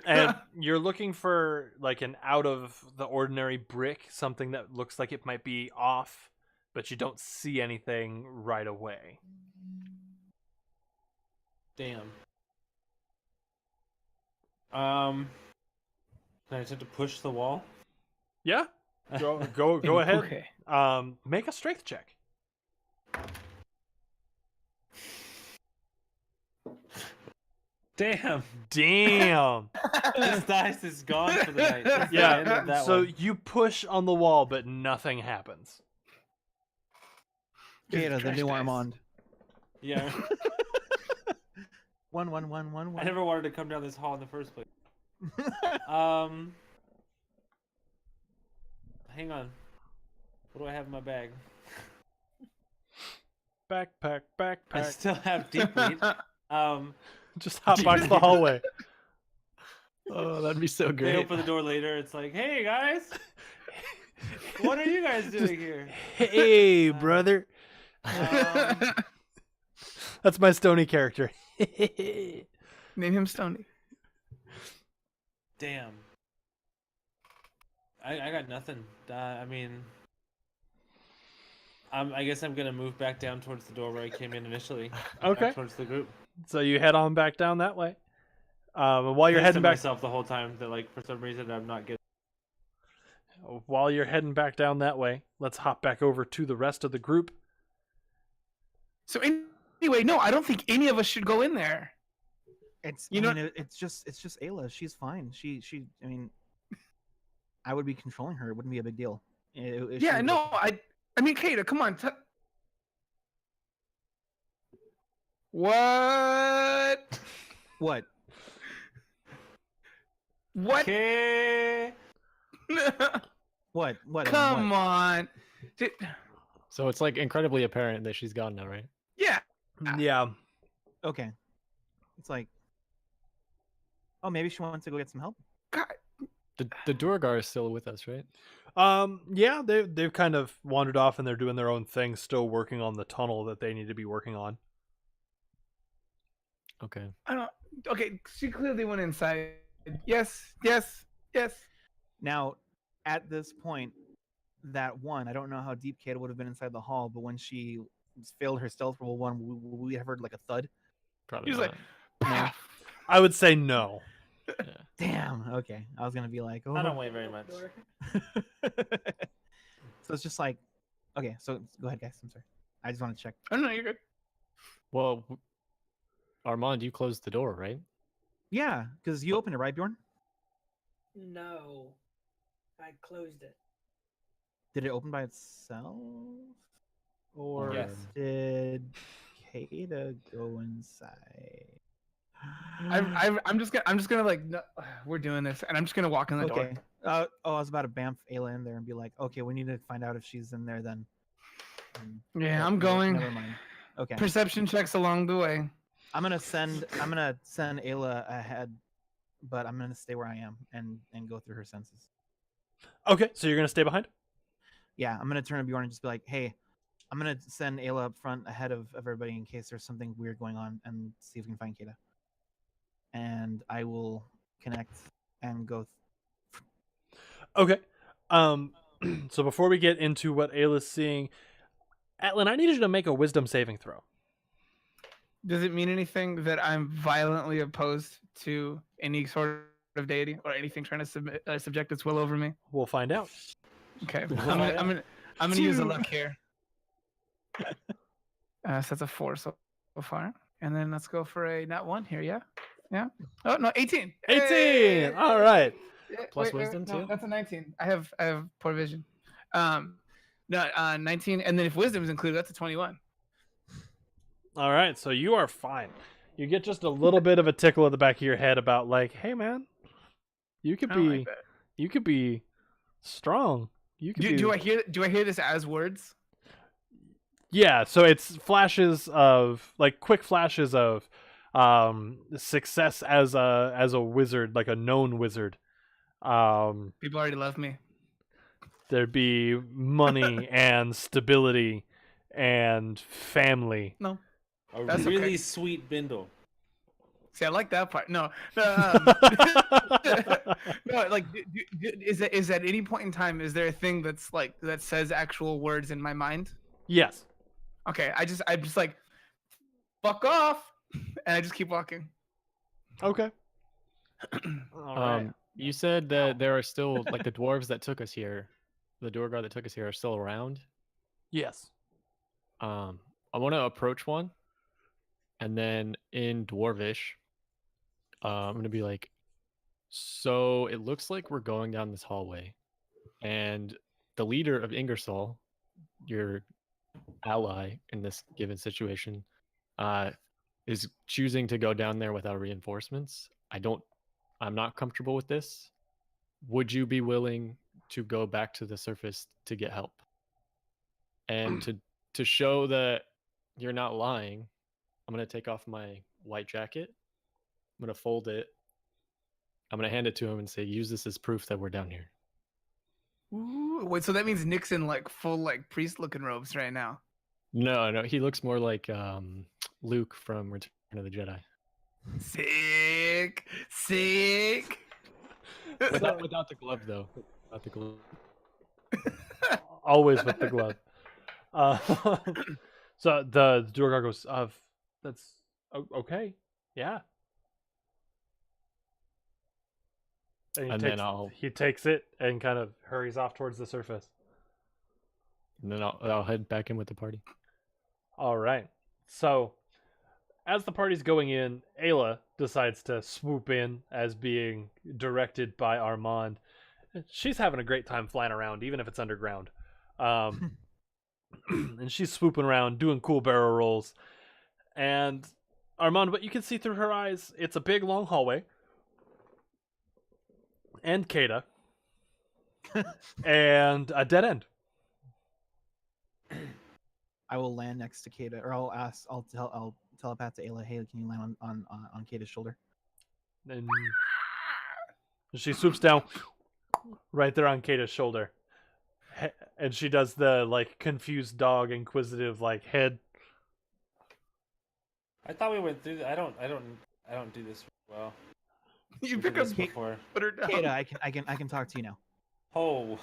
And you're looking for like an out of the ordinary brick, something that looks like it might be off, but you don't see anything right away. Damn. Can I attempt to push the wall? Yeah. Go ahead. Okay. Make a strength check. Damn. Damn. This dice is gone for the night. That's the end Yeah. of that So one. you push on the wall, but nothing happens. Kata, the Trash new dice. Armand. Yeah. 1 1 1 1 I 1. never wanted to come down this hall in the first place. Hang on. What do I have in my bag? Backpack, I backpack. still have deep weed. Just hotbox the hallway. Oh, that'd be so They great. open the door later. It's like, hey guys, what are you guys doing here? Hey, brother. Um, That's my Stony character. Name him Stony. Damn. I got nothing. I mean, I guess I'm gonna move back down towards the door where I came in initially. Okay. Back towards the group. So you head on back down that way. And while you're Thanks heading to back, myself the whole time that like for some reason I'm not getting. while you're heading back down that way, let's hop back over to the rest of the group. So anyway, no, I don't think any of us should go in there. It's You I know- mean, it's just Ayla. She's fine. She I mean, I would be controlling her. It wouldn't be a big deal. Yeah, no, I mean, Kata, come on. What? What? What? Okay. What? What? Come what? on. So it's like incredibly apparent that she's gone now, right? Yeah. Yeah. Okay. It's like, oh, maybe she wants to go get some help. God. The Durgar is still with us, right? Yeah, they've kind of wandered off and they're doing their own thing, still working on the tunnel that they need to be working on. Okay. I don't. Okay, she clearly went inside. Yes, yes, yes. Now, at this point, that one, I don't know how deep Kata would have been inside the hall, but when she failed her stealth roll one, we heard like a thud. Probably He was like, not. No. I would say no. Damn. Okay. I was gonna be like, oh. I don't wait very much. Door. So it's just like, okay. So go ahead, guys. I'm sorry. I just want to check. oh no, you're good. Well, Armand, you closed the door, right? Yeah, because you opened it, right, Bjorn? No, I closed it. Did it open by itself, or Yes. did Kata go inside? I'm just gonna like, no, we're doing this, and I'm just gonna walk in the door. Okay. I was about to bamf Ayla in there and be like, okay, we need to find out if she's in there then. Yeah, I'm going. Never mind. Okay. Perception checks along the way. I'm gonna send Ayla ahead, but I'm gonna stay where I am and go through her senses. Okay, so you're gonna stay behind? Yeah, I'm gonna turn to Bjorn and just be like, hey, I'm gonna send Ayla up front ahead of everybody in case there's something weird going on and see if we can find Kata. And I will connect and go. Okay. So before we get into what Ayla's seeing, Atlan, I need you to make a wisdom saving throw. Does it mean anything that I'm violently opposed to any sort of deity or anything trying to subject its will over me? We'll find out. Okay, I'm gonna use a luck here. So that's a 4 so far, and then let's go for a nat 1 here. Yeah. Oh no, 18. 18. Hey! All right. Yeah, Plus wisdom, no, too? That's a 19. I have poor vision. No, 19, and then if wisdom is included, that's a 21. All right. So you are fine. You get just a little bit of a tickle at the back of your head about like, hey man, you could I don't be like that. you could be strong. You could be. Do I hear this as words? Yeah, so it's flashes of like quick flashes of success as a wizard, like a known wizard. People already love me. There'd be money and stability and family. No, A That's really okay. sweet bindle. see, I like that part. No, no. Like, is at any point in time is there a thing that's like that says actual words in my mind? Yes. Okay, I'm just like, fuck off, and I just keep walking. Okay. All right. You said that there are still like the dwarves that took us here, the Durgar that took us here are still around. Yes. I want to approach one, and then in Dwarvish, I'm gonna be like, so it looks like we're going down this hallway, and the leader of Ingersoll, your ally in this given situation, is choosing to go down there without reinforcements. I'm not comfortable with this. Would you be willing to go back to the surface to get help? And to show that you're not lying, I'm gonna take off my white jacket. I'm gonna fold it. I'm gonna hand it to him and say, use this as proof that we're down here. Ooh, wait, so that means Nick's in like full like priest looking robes right now. No, he looks more like Luke from Return of the Jedi. Sick, sick. Without the glove though. Without the glove. Always with the glove. So the Duergar goes, that's okay. Yeah. And then he takes it and kind of hurries off towards the surface. And then I'll head back in with the party. All right. So, as the party's going in, Ayla decides to swoop in as being directed by Armand. She's having a great time flying around, even if it's underground. And she's swooping around, doing cool barrel rolls. And Armand, what you can see through her eyes, it's a big, long hallway. And Kata. And a dead end. I will land next to Kata, or I'll telepath to Ayla, hey, can you land on Kata's shoulder? And she swoops down right there on Kata's shoulder. And she does the like confused dog, inquisitive like head. I thought we went through. I don't do this well. You We've pick done up this before. put her down. Kata, I can talk to you now. Oh.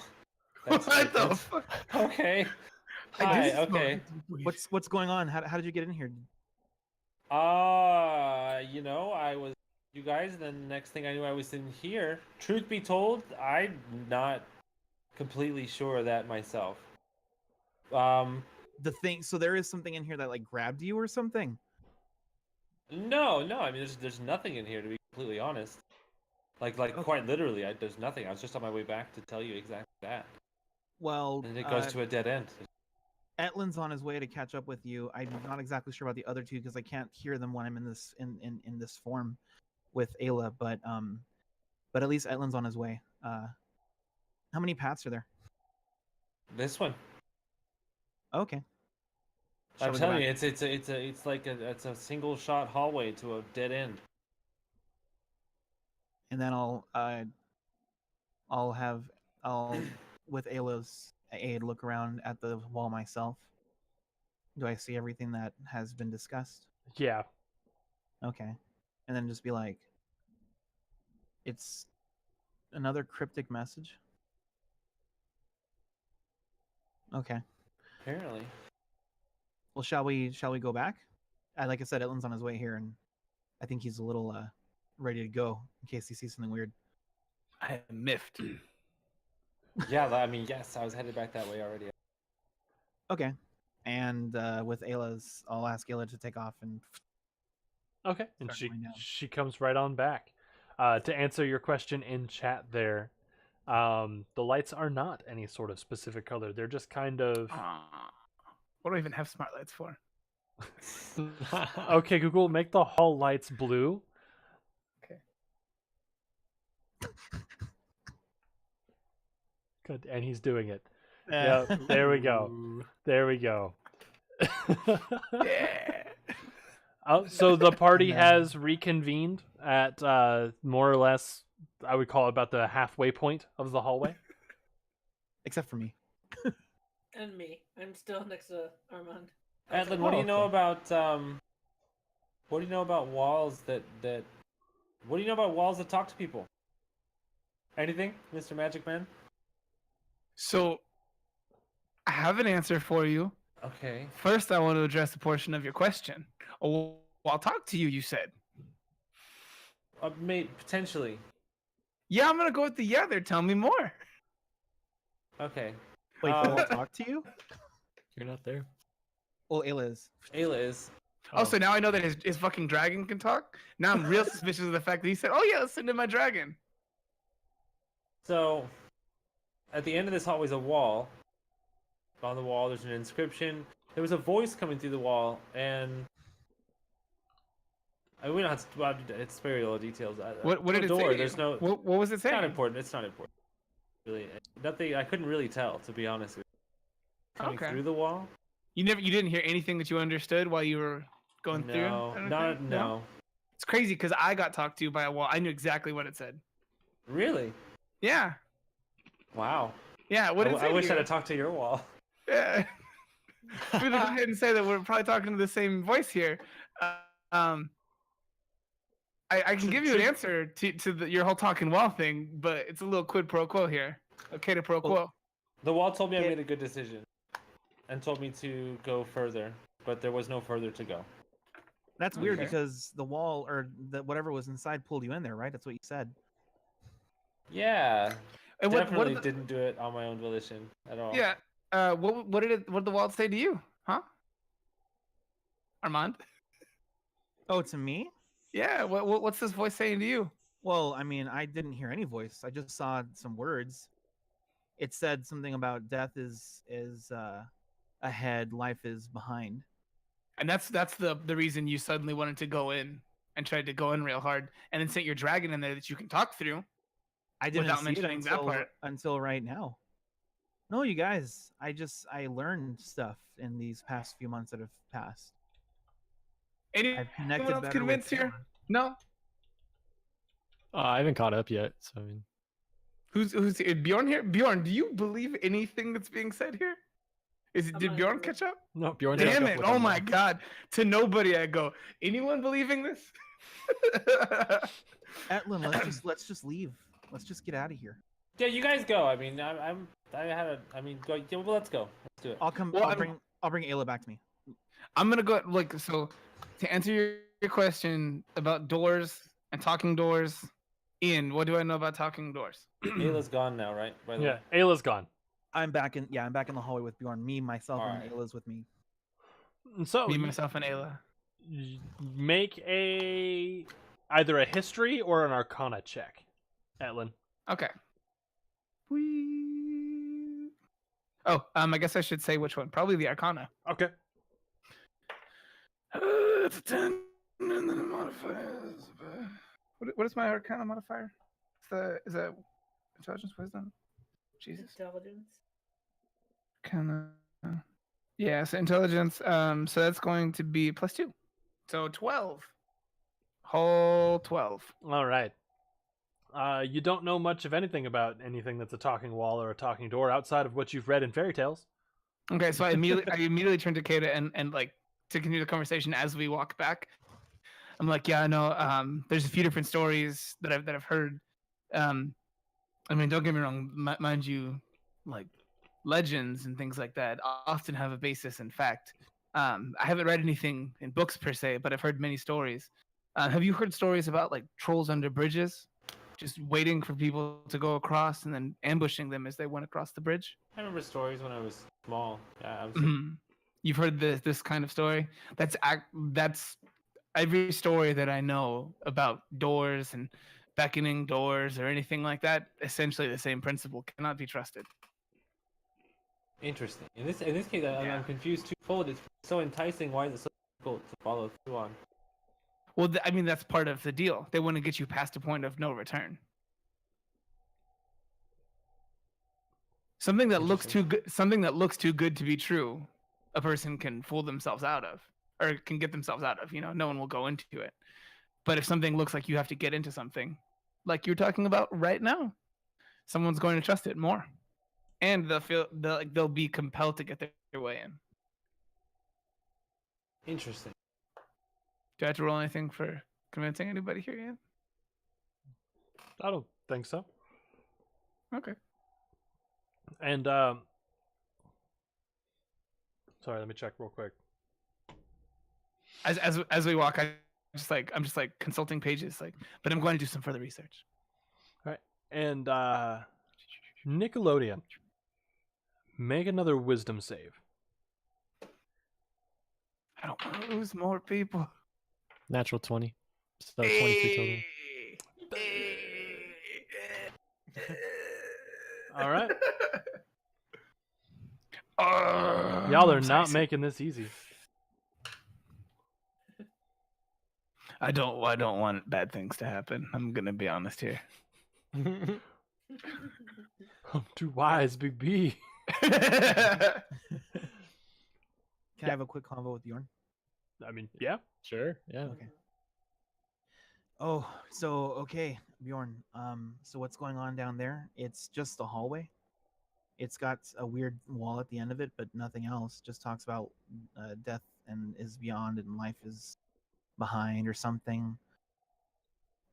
What the fuck? Okay. I Hi. just Okay. smoked. What's going on? How did you get in here? I was you guys. Then the next thing I knew, I was in here. Truth be told, I'm not completely sure of that myself. The thing, so there is something in here that like grabbed you or something. No. I mean, there's nothing in here to be completely honest. Like Okay. quite literally, there's nothing. I was just on my way back to tell you exactly that. Well, And it goes to a dead end. Etlin's on his way to catch up with you. I'm not exactly sure about the other two because I can't hear them when I'm in this form with Ayla, but at least Etlin's on his way. How many paths are there? This one. Okay. Shall I'm we go telling you, back? it's a single shot hallway to a dead end. And then I'll with Ayla's aid look around at the wall myself. Do I see everything that has been discussed? Yeah. Okay. And then just be like, it's another cryptic message. Okay. Apparently. Well, shall we go back? Like I said, Etlin's on his way here, and I think he's a little ready to go in case he sees something weird. I am miffed. Yeah, I mean, yes, I was headed back that way already. Okay. And with Ayla's, I'll ask Ayla to take off and Okay. And Start going down. she comes right on back. To answer your question in chat there, the lights are not any sort of specific color. They're just kind of What do I even have smart lights for? okay, Google, make the hall lights blue. Okay. Good, and he's doing it. Yeah. Yep, there we go. There we go. Yeah. So the party has reconvened at more or less, I would call it about the halfway point of the hallway. Except for me. And me. I'm still next to Armand. Adlin, what do you know okay. about walls that what do you know about walls that talk to people? Anything, Mr. Magic Man? So, I have an answer for you. Okay. First, I want to address a portion of your question. Oh, I'll talk to you, you said. Mate, potentially. Yeah, I'm going to go with the yeah there. Tell me more. Okay. Wait, they won't talk to you? You're not there. Well, Ayla is. Ayla is. Oh, so now I know that his fucking dragon can talk. Now I'm real suspicious of the fact that he said, "Oh yeah, listen to my dragon." So, at the end of this hallway is a wall. On the wall, there's an inscription. There was a voice coming through the wall, and we don't have to. Well, it's very little details. What no did it say? door. to There's you? no. What was it It's not saying? important. It's not important. Really, nothing. I couldn't really tell, to be honest with you. Coming Okay. through the wall. You didn't hear anything that you understood while you were going through? No, I don't not think? no. It's crazy because I got talked to by a wall. I knew exactly what it said. Really? Yeah. Wow. Yeah. What did it say? I wish to I'd you? have talked to your wall. Yeah. I'm gonna go ahead and say that we're probably talking to the same voice here. I can give you an answer to your whole talking wall thing, but it's a little quid pro quo here. Okay to pro quo. The wall told me I made a good decision, and told me to go further, but there was no further to go. That's weird Okay. because the wall or whatever was inside pulled you in there, right? That's what you said. Yeah. And Definitely did the, didn't do it on my own volition at all. yeah. What did the wall say to you? Huh? Armand? Oh, to me? Yeah. What's this voice saying to you? Well, I mean, I didn't hear any voice. I just saw some words. It said something about death is ahead, life is behind. And that's the reason you suddenly wanted to go in and tried to go in real hard, and then sent your dragon in there that you can talk through. I didn't Without see it mentioning that part. until right now. No, you guys, I learned stuff in these past few months that have passed. Anyone I've connected else better convinced with here? Bjorn. No. I haven't caught up yet, so I mean, Who's here? Bjorn here? Bjorn, do you believe anything that's being said here? I'm Did not Bjorn sure. catch up? no, Bjorn. Damn it! Oh my god! To nobody I go. Anyone believing this? Etlin, let's just leave. Let's just get out of here. Yeah, you guys go. I mean, go. Yeah, well, let's go. Let's do it. I'll come. Well, I'll bring Ayla back to me. I'm gonna go so to answer your question about doors and talking doors. Ian, what do I know about talking doors? Ayla's gone now, right? By the Yeah, way. Ayla's gone. I'm back in the hallway with Bjorn. Me, myself, and Alright. Ayla's with me. And so Me, myself, and Ayla. make either a history or an arcana check, Etlin. Okay. Oh, I guess I should say which one. Probably the Arcana. Okay. It's a 10, and then the modifier. What is my Arcana modifier? Is that intelligence, wisdom? Jesus. Intelligence. Arcana. Yeah, so intelligence. So that's going to be +2. So 12. Whole 12. All right. You don't know much of anything about anything that's a talking wall or a talking door outside of what you've read in fairy tales. Okay, so I immediately turn to Kata and like to continue the conversation as we walk back. I'm like, yeah, I know. There's a few different stories that I've heard. I mean, don't get me wrong, mind you, like legends and things like that often have a basis in fact. I haven't read anything in books per se, but I've heard many stories. Have you heard stories about like trolls under bridges, just waiting for people to go across and then ambushing them as they went across the bridge? I remember stories when I was small. Yeah, I was. Mhm. You've heard this kind of story. That's every story that I know about doors and beckoning doors or anything like that. Essentially, the same principle cannot be trusted. Interesting. In this case, Yeah. I'm confused twofold. It's so enticing. Why is it so difficult to follow through on? Well, I mean that's part of the deal. They want to get you past a point of no return. Something that looks too good. Something that looks too good to be true. A person can fool themselves out of, or can get themselves out of. No one will go into it. But if something looks like you have to get into something, like you're talking about right now, someone's going to trust it more, and they'll be compelled to get their way in. Interesting. Do I have to roll anything for convincing anybody here yet? I don't think so. Okay. And sorry, let me check real quick. As we walk, I'm just like consulting pages, but I'm going to do some further research. All right. And Nickelodeon, make another wisdom save. I don't want to lose more people. Natural 20. So 22 total. All right. Oh, Y'all are I'm not sorry. making this easy. I don't want bad things to happen. I'm gonna be honest here. I'm too wise, Big B. Can I have a quick convo with Bjorn? I mean, yeah. Sure. Yeah. Okay. Oh, so okay, Bjorn. So what's going on down there? It's just the hallway. It's got a weird wall at the end of it, but nothing else. Just talks about death and is beyond, and life is behind, or something.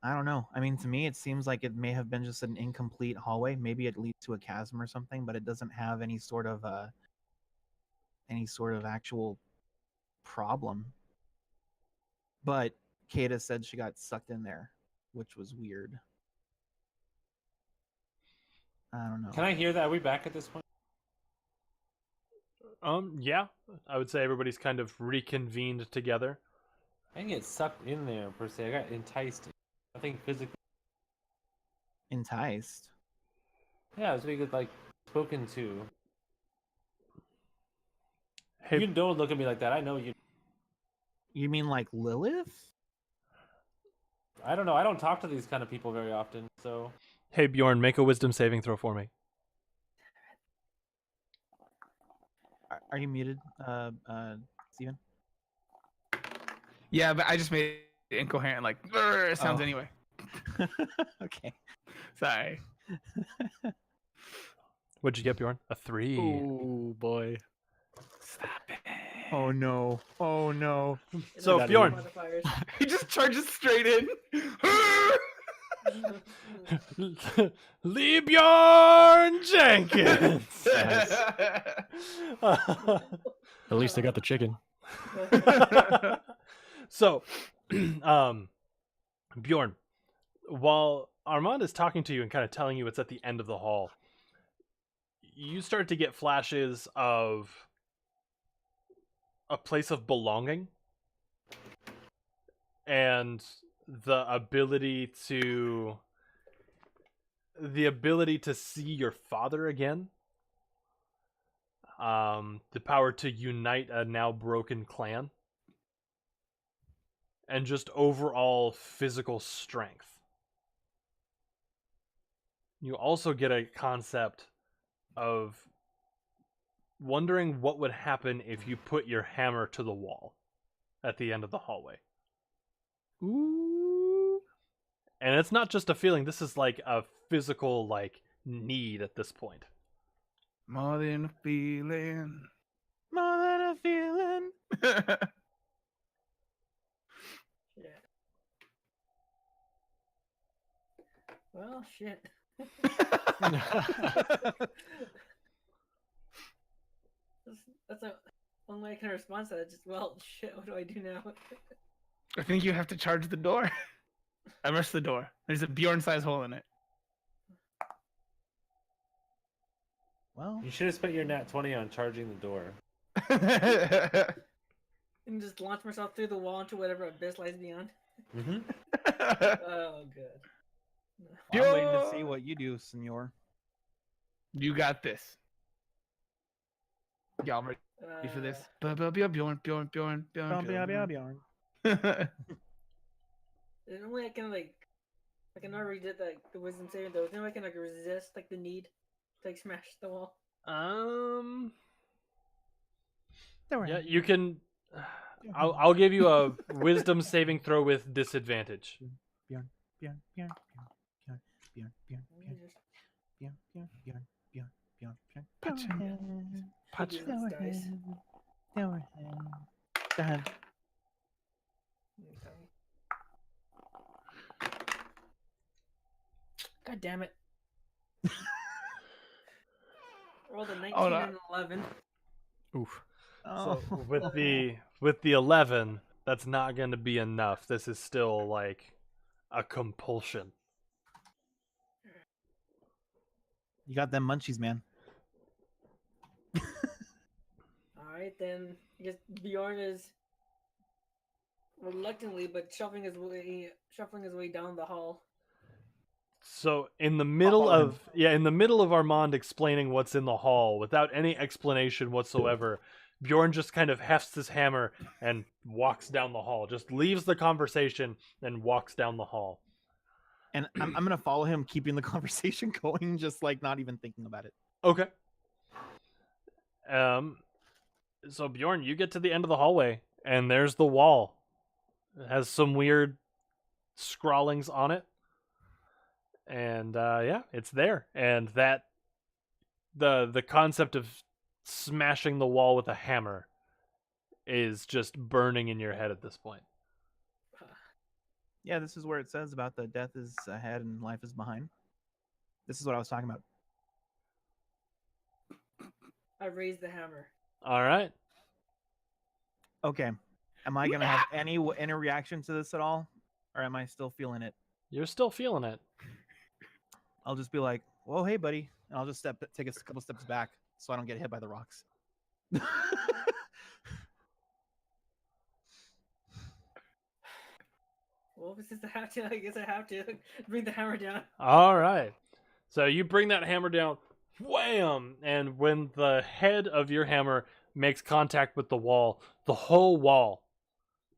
I don't know. I mean, to me, it seems like it may have been just an incomplete hallway. Maybe it leads to a chasm or something, but it doesn't have any sort of actual problem. But Kata said she got sucked in there, which was weird. I don't know. Can I hear that? Are we back at this point? Yeah. I would say everybody's kind of reconvened together. I didn't get sucked in there per se. I got enticed. I think physically. Enticed? Yeah, I was being like spoken to. Hey, You don't look at me like that. I know you. You mean like Lilith? I don't know. I don't talk to these kind of people very often. So hey, Bjorn, make a wisdom saving throw for me. Are you muted, Steven? Yeah, but I just made it incoherent, like it sounds Oh. anyway. Okay. Sorry. What'd you get, Bjorn? A 3. Oh boy. Stop it. Oh no. Oh no. So, Get outta Bjorn. Modifiers. He just charges straight in. Lee Bjorn Jenkins. Nice. At least I got the chicken. So, Bjorn, while Armand is talking to you and kind of telling you it's at the end of the hall, you start to get flashes of a place of belonging and the ability to see your father again. The power to unite a now broken clan. And just overall physical strength. You also get a concept of wondering what would happen if you put your hammer to the wall at the end of the hallway. Ooh. And it's not just a feeling, this is like a physical like need at this point. More than a feeling. More than a feeling. Yeah. Well, shit. That's the only way I can respond to that. Just, well, shit, what do I do now? I think you have to charge the door. I rushed the door. There's a Bjorn-sized hole in it. Well, you should have spent your nat 20 on charging the door. And just launch myself through the wall into whatever abyss lies beyond. Mm-hmm. Oh, good. I'm waiting to see what you do, senor. You got this. Y'all ready for this? Bjorn. Normally I can like, I can already did the wisdom saving though. Then I can like resist like the need to like smash the wall. Yeah, you can. I'll give you a wisdom saving throw with disadvantage. Bjorn. Punch Use him. this dice. Go ahead. Okay. God damn it. Rolled a 19 Hold on. and an 11. Oof. Oh. So with the 11, that's not going to be enough. This is still like a compulsion. You got them munchies, man. Alright, then I guess Bjorn is reluctantly, but shuffling his way down the hall. So in the middle follow him. of in the middle of Armand explaining what's in the hall without any explanation whatsoever, Bjorn just kind of hefts his hammer and walks down the hall. Just leaves the conversation and walks down the hall. And I'm gonna follow him, keeping the conversation going, just like not even thinking about it. Okay. So Bjorn, you get to the end of the hallway and there's the wall. It has some weird scrawlings on it. And it's there. And that the concept of smashing the wall with a hammer is just burning in your head at this point. Yeah, this is where it says about the death is ahead and life is behind. This is what I was talking about. I raised the hammer. All right. Okay. Am I gonna have any reaction to this at all, or am I still feeling it? You're still feeling it. I'll just be like, "Whoa, hey, buddy," and I'll just take a couple steps back so I don't get hit by the rocks. Well, since I have to, I guess I have to bring the hammer down. All right. So you bring that hammer down, wham! And when the head of your hammer makes contact with the whole wall,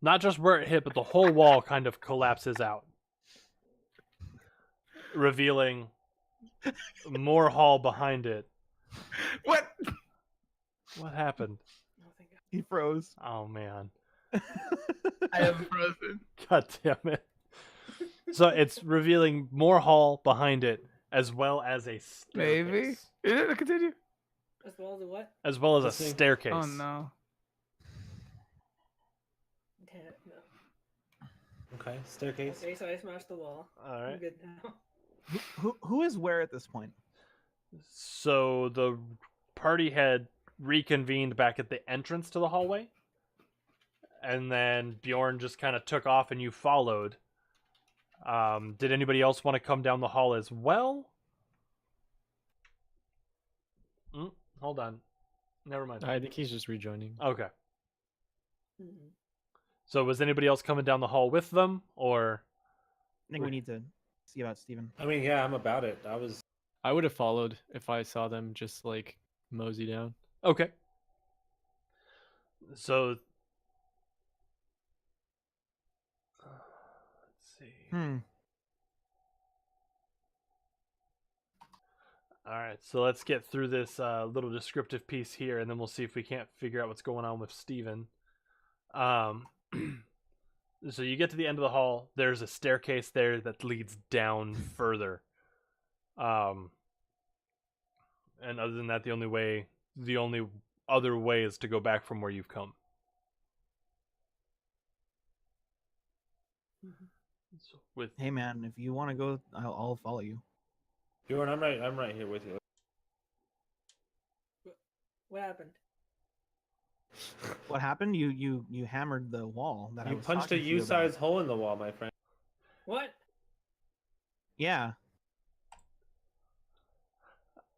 not just where it hit, but the whole wall kind of collapses out, revealing more hall behind it. What? What happened? Oh, thank God. He froze. Oh, man. I am frozen. God damn it. So it's revealing more hall behind it, as well as a staircase. Maybe. Is it? Continue. As well as a what? As well as a Listening. staircase. Oh no. Damn it, no. Okay, staircase. Okay, so I smashed the wall. All I'm right. good now. Who is where at this point? So the party had reconvened back at the entrance to the hallway. And then Bjorn just kind of took off and you followed. Did anybody else want to come down the hall as well? Hold on. Never mind. I think he's just rejoining. Okay. Mhm. So was anybody else coming down the hall with them, or? I think we need to see about Steven. I mean, yeah, I'm about it. I would have followed if I saw them just like mosey down. Okay. So. Let's see. All right, so let's get through this little descriptive piece here, and then we'll see if we can't figure out what's going on with Steven. So you get to the end of the hall. There's a staircase there that leads down further. And other than that, the only other way is to go back from where you've come. So with Hey man, if you want to go, I'll follow you. Bjorn, I'm right here with you. What happened? What happened? You hammered the wall. That I You was punched a talking to you about. U-sized hole in the wall, my friend. What? Yeah.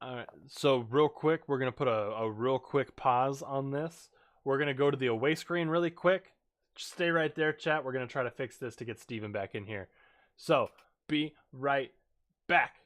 all right, so real quick, we're gonna put a real quick pause on this. We're gonna go to the away screen really quick. Just stay right there, chat. We're gonna try to fix this to get Steven back in here. So be right back.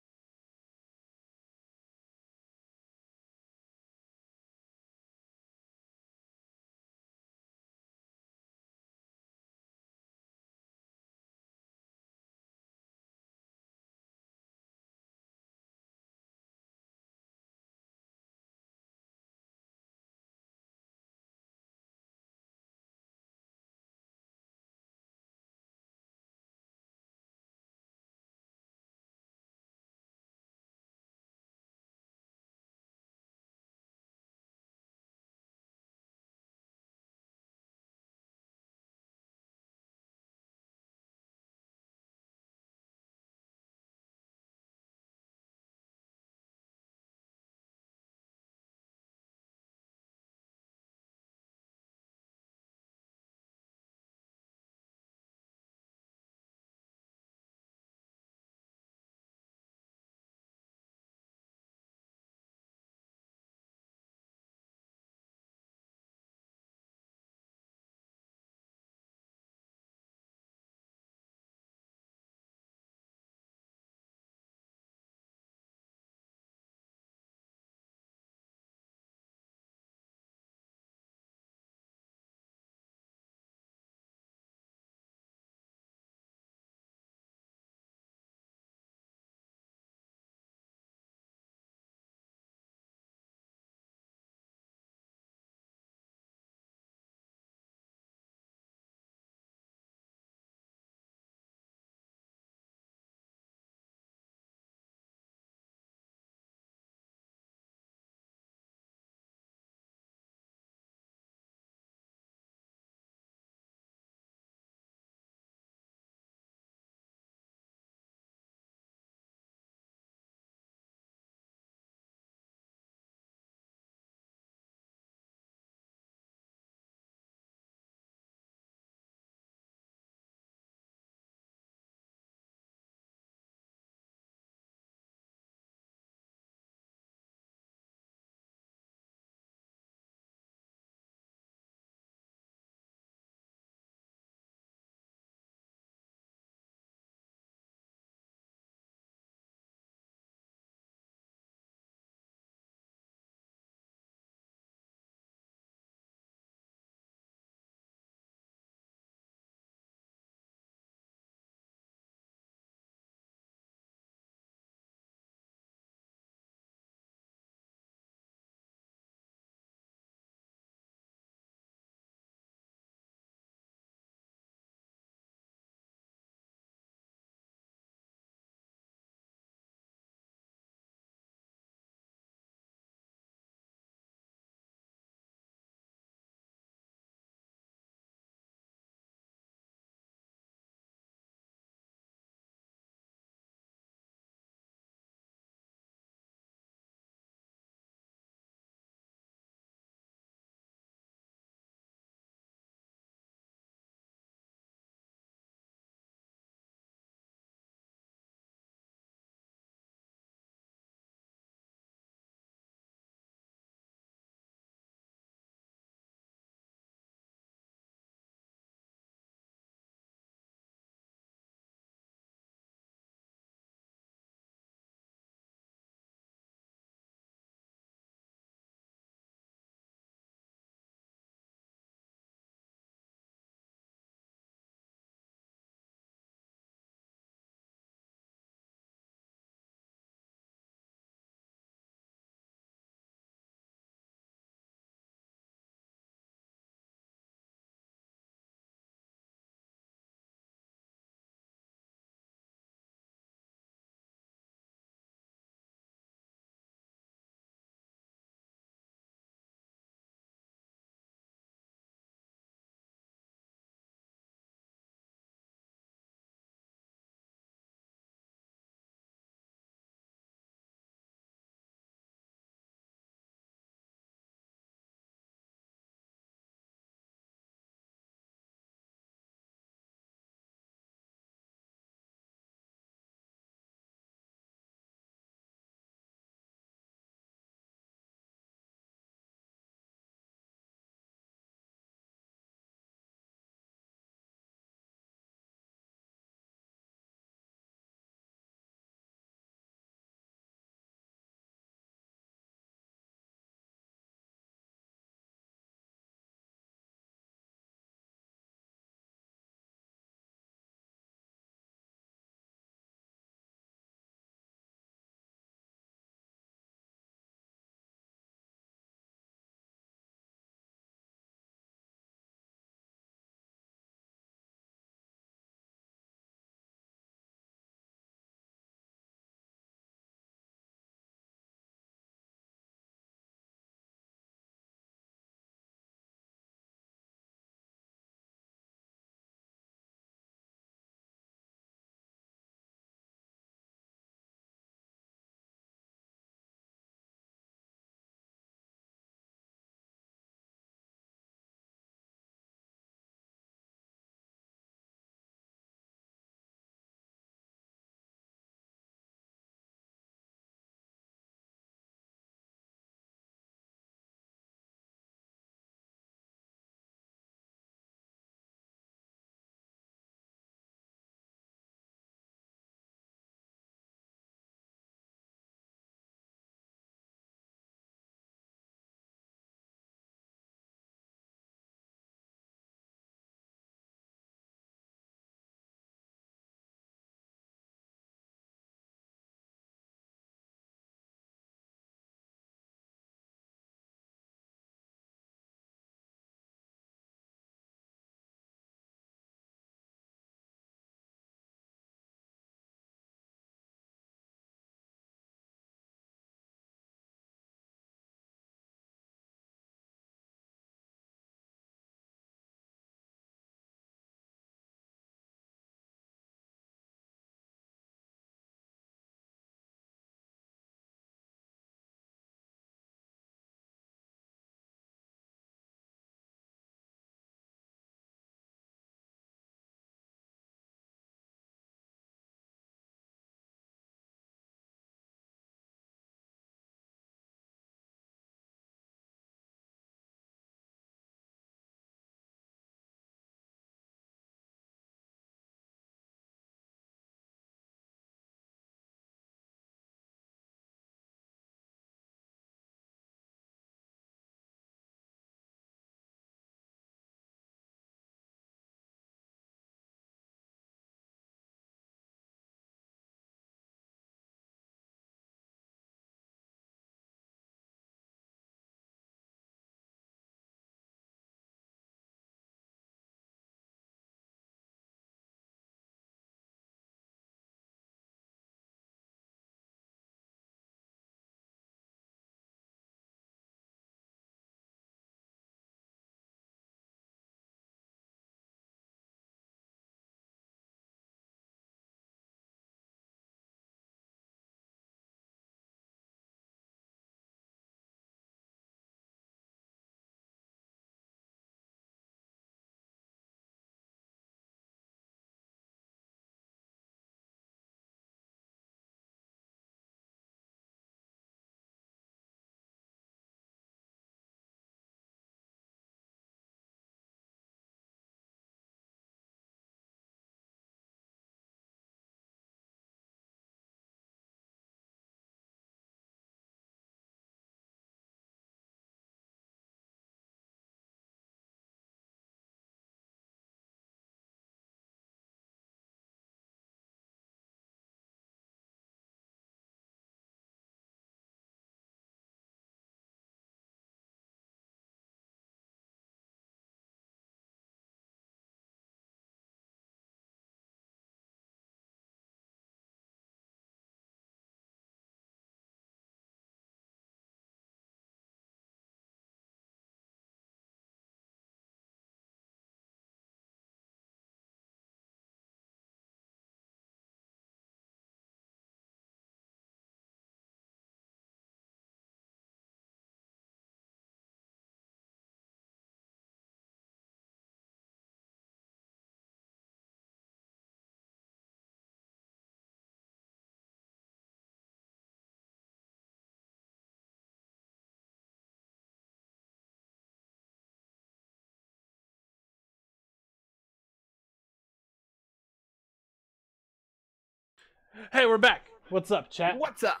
Hey, we're back. What's up, chat? What's up?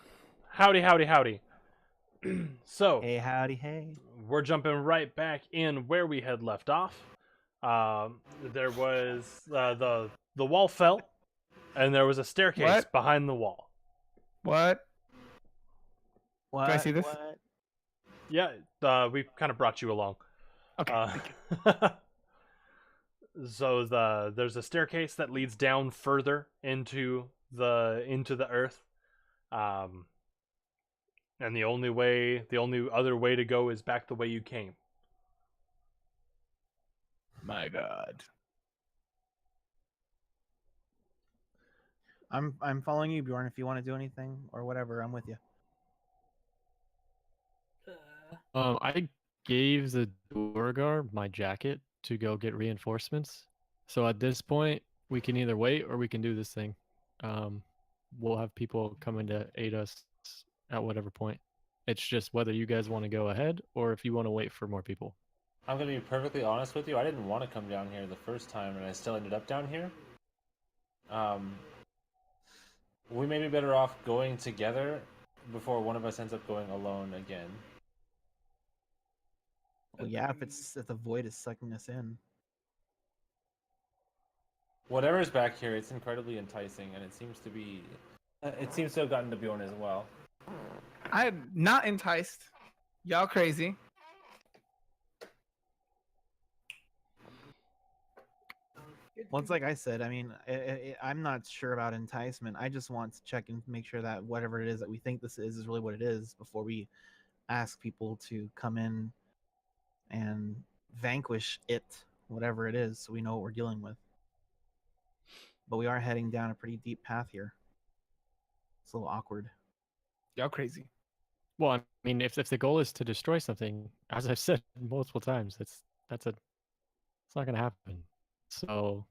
Howdy, howdy, howdy. So, Hey, howdy, hey. we're jumping right back in where we had left off. There was the wall fell, and there was a staircase What? behind the wall. What? What? I see this? What? Yeah, we kind of brought you along. Okay. So there's a staircase that leads down further into the earth, and the only other way to go is back the way you came. My God. I'm following you, Bjorn. If you want to do anything or whatever, I'm with you. I gave the Duergar my jacket to go get reinforcements. So at this point, we can either wait or we can do this thing. We'll have people coming to aid us at whatever point. It's just whether you guys want to go ahead or if you want to wait for more people. I'm gonna be perfectly honest with you. I didn't want to come down here the first time, and I still ended up down here. We may be better off going together before one of us ends up going alone again. Well, yeah, if the void is sucking us in. Whatever's back here, it's incredibly enticing, and it seems to be. It seems to have gotten to Bjorn as well. I'm not enticed. Y'all crazy. Well, it's like I said. I mean, I'm not sure about enticement. I just want to check and make sure that whatever it is that we think this is really what it is before we ask people to come in and vanquish it, whatever it is, so we know what we're dealing with. But we are heading down a pretty deep path here. It's a little awkward. Y'all crazy. Well, I mean, if the goal is to destroy something, as I've said multiple times, it's not going to happen. So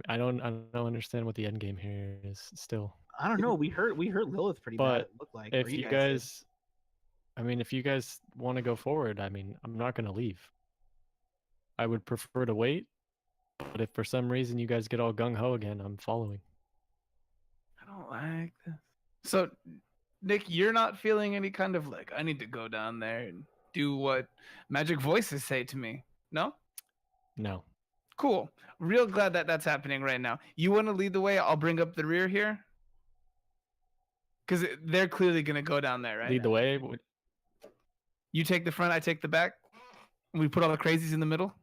I don't understand what the end game here is still. I don't know. We hurt Lilith pretty bad. But It looked like. if or you did. guys, I mean, if you guys want to go forward, I mean, I'm not going to leave. I would prefer to wait, but if for some reason you guys get all gung ho again, I'm following. I don't like this. So, Nick, you're not feeling any kind of like, I need to go down there and do what magic voices say to me. No? No. Cool. Real glad that that's happening right now. You want to lead the way? I'll bring up the rear here. Because they're clearly going to go down there, right? Lead the way. You take the front, I take the back. And we put all the crazies in the middle.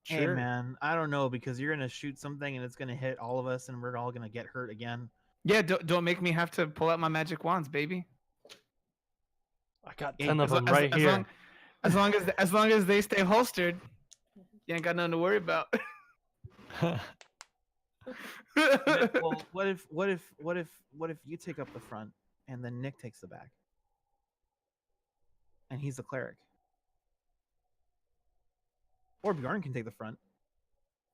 Hey Sure. man, I don't know because you're gonna shoot something and it's gonna hit all of us and we're all gonna get hurt again. Yeah, don't make me have to pull out my magic wands, baby. I got Hey, 10 of them right here. As long as they stay holstered, you ain't got nothing to worry about. Well, what if you take up the front and then Nick takes the back? And he's the cleric. Or Bjorn can take the front.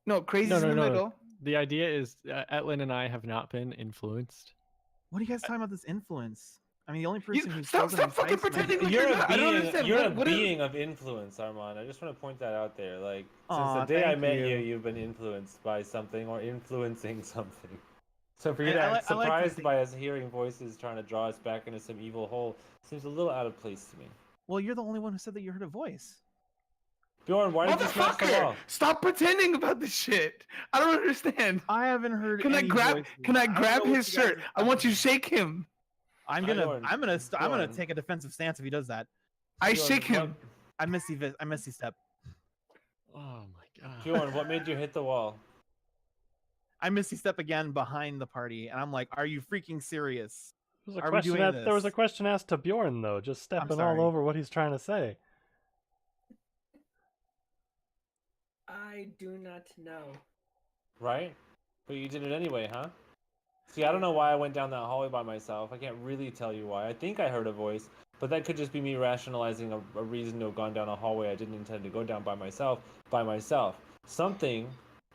No, crazy's in the middle. The idea is Etlin and I have not been influenced. What are you guys talking about this influence? I mean, the only person who stop doesn't fucking pretending like You're you're a not. I don't being. understand. You're a What is- being of influence, Armand. I just want to point that out there. Like since Aw, the day I thank met you. you, you've been influenced by something or influencing something. So for you I to like- act I like to surprised think- by us hearing voices trying to draw us back into some evil hole seems a little out of place to me. Well, you're the only one who said that you heard a voice. Bjorn, why did you smash the Motherfucker! wall? Stop pretending about this shit. I don't understand. I haven't heard. Can I any grab? voices. Can I don't grab know what his you guys shirt? are I want you to talking shake him. about. I'm Bjorn, gonna Bjorn. take a defensive stance if he does that. I Bjorn, shake him. I missy step. Oh my god. Bjorn, what made you hit the wall? I missy step again behind the party, and I'm like, "Are you freaking serious?" There was a Are we question doing there was a this? question asked to Bjorn though, just stepping all sorry. over what he's trying to say. I do not know. Right? But you did it anyway, huh? See, I don't know why I went down that hallway by myself. I can't really tell you why. I think I heard a voice, but that could just be me rationalizing a reason to have gone down a hallway I didn't intend to go down by myself. Something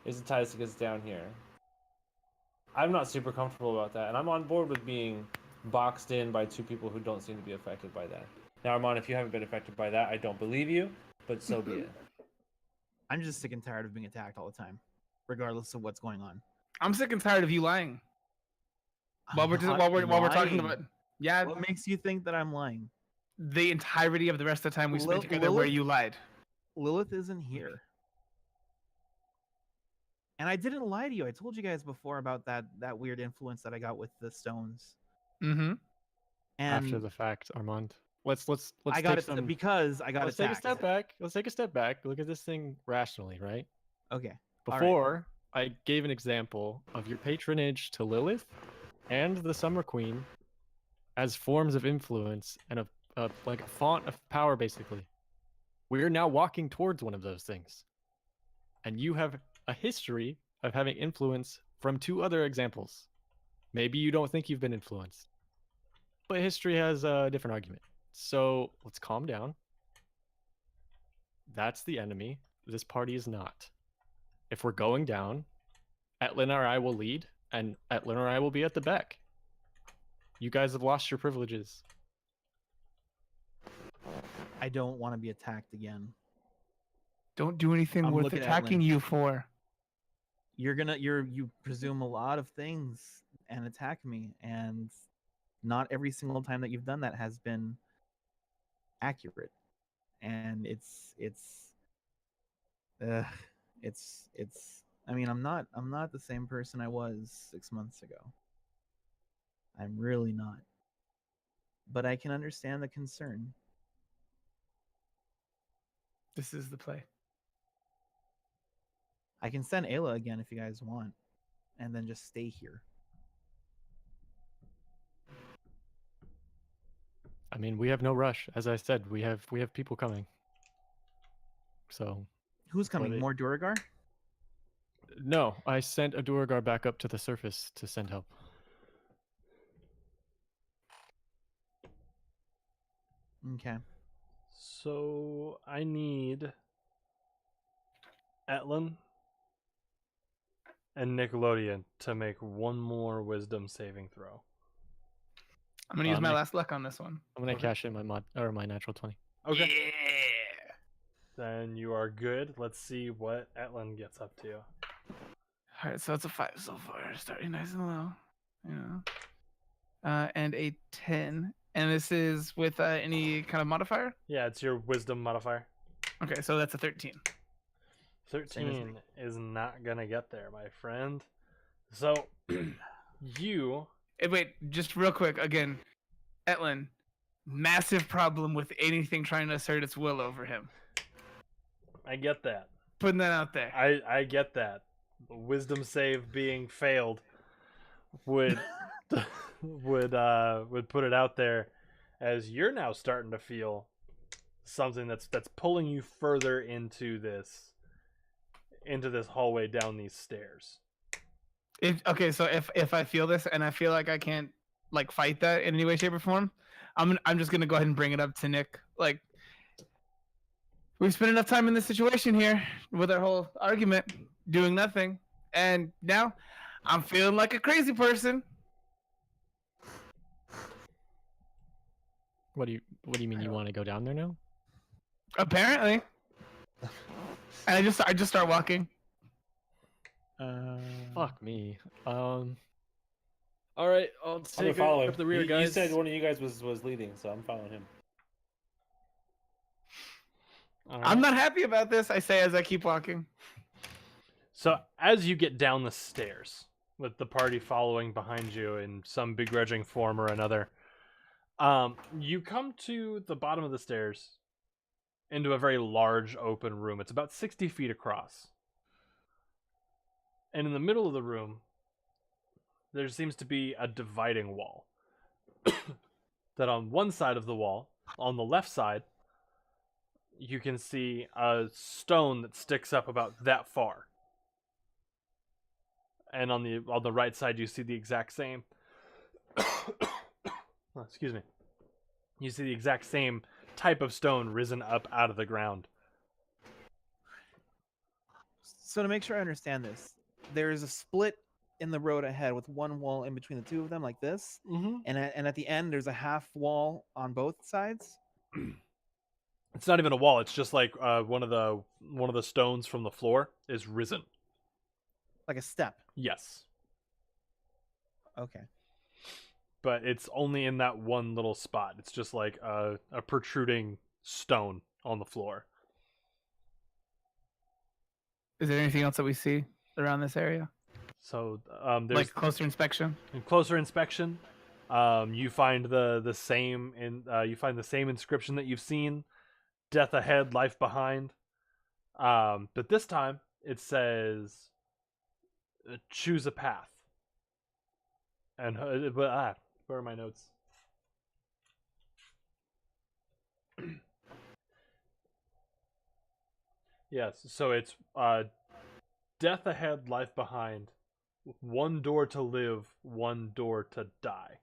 is enticing us down here. I'm not super comfortable about that, and I'm on board with being boxed in by two people who don't seem to be affected by that. Now, Armand, if you haven't been affected by that, I don't believe you, but so be it. I'm just sick and tired of being attacked all the time. regardless of what's going on. I'm sick and tired of you lying. While we're I'm while we're talking lying. about yeah, What makes you think that I'm lying? the entirety of the rest of the time we spent together where Lilith? you lied. Lilith isn't here. And I didn't lie to you. I told you guys before about that weird influence that I got with the stones. Mm-hmm. And After the fact, Armand. Let's I got it because I got let's attacked. take a step back. Let's take a step back. Look at this thing rationally, right? Okay. All right. Before, I gave an example of your patronage to Lilith and the Summer Queen as forms of influence and like a font of power, basically. We're now walking towards one of those things. And you have a history of having influence from 2 other examples. Maybe you don't think you've been influenced, but history has a different argument. So let's calm down. That's the enemy. This party is not. If we're going down, Etlin or I will lead, and Etlin or I will be at the back. You guys have lost your privileges. I don't want to be attacked again. Don't do anything I'm worth looking at attacking Lynn. you for. You presume a lot of things and attack me, and not every single time that you've done that has been accurate. And it's I mean, I'm not the same person I was 6 months ago. I'm really not. But I can understand the concern. This is the play. I can send Ayla again if you guys want, and then just stay here. I mean, we have no rush. As I said, we have people coming. So Who's coming? What More Duragar? no, I sent a Duragar back up to the surface to send help. Okay. So I need Etlin and Nickelodeon to make one more wisdom saving throw. I'm gonna use my Nick- last luck on this one. I'm gonna Okay. cash in my natural 20. Okay. Yeah. Then you are good. Let's see what Etlin gets up to. All right, so it's a 5 so far, starting nice and low. And a 10. And this is with any kind of modifier? Yeah, it's your wisdom modifier. Okay, so that's a 13. 13 is not gonna get there, my friend. So you Wait, just real quick again. Etlin, massive problem with anything trying to assert its will over him. I get that. Putting that out there. I get that. The wisdom save being failed would would put it out there as you're now starting to feel something that's pulling you further into this hallway down these stairs. So if I feel this and I feel like I can't like fight that in any way, shape, or form, I'm just gonna go ahead and bring it up to Nick. Like, we've spent enough time in this situation here with our whole argument, doing nothing, and now I'm feeling like a crazy person. What do you mean you want to go down there now? Apparently, and I just start walking. Fuck me. All right, I'll I'm take following. up the rear, You guys. said one of you guys was leading, so I'm following him. All I'm right. not happy about this, I say as I keep walking. So as you get down the stairs, with the party following behind you in some begrudging form or another, you come to the bottom of the stairs into a very large open room. It's about 60 feet across. And in the middle of the room, there seems to be a dividing wall. That on one side of the wall, on the left side, you can see a stone that sticks up about that far. And on the right side, you see the exact same. Oh, excuse me. You see the exact same type of stone risen up out of the ground. So to make sure I understand this, there is a split in the road ahead with one wall in between the two of them, like this, Mm-hmm. and at the end there's a half wall on both sides. It's not even a wall. It's just like one of the stones from the floor is risen. Like a step. Yes. Okay. But it's only in that one little spot. It's just like a protruding stone on the floor. Is there anything else that we see around this area? So there's Like closer inspection? in closer inspection, you find the same the same inscription that you've seen: "Death ahead, life behind." But this time it says, "Choose a path." And where are my notes? Yes, so it's death ahead, life behind. One door to live, one door to die.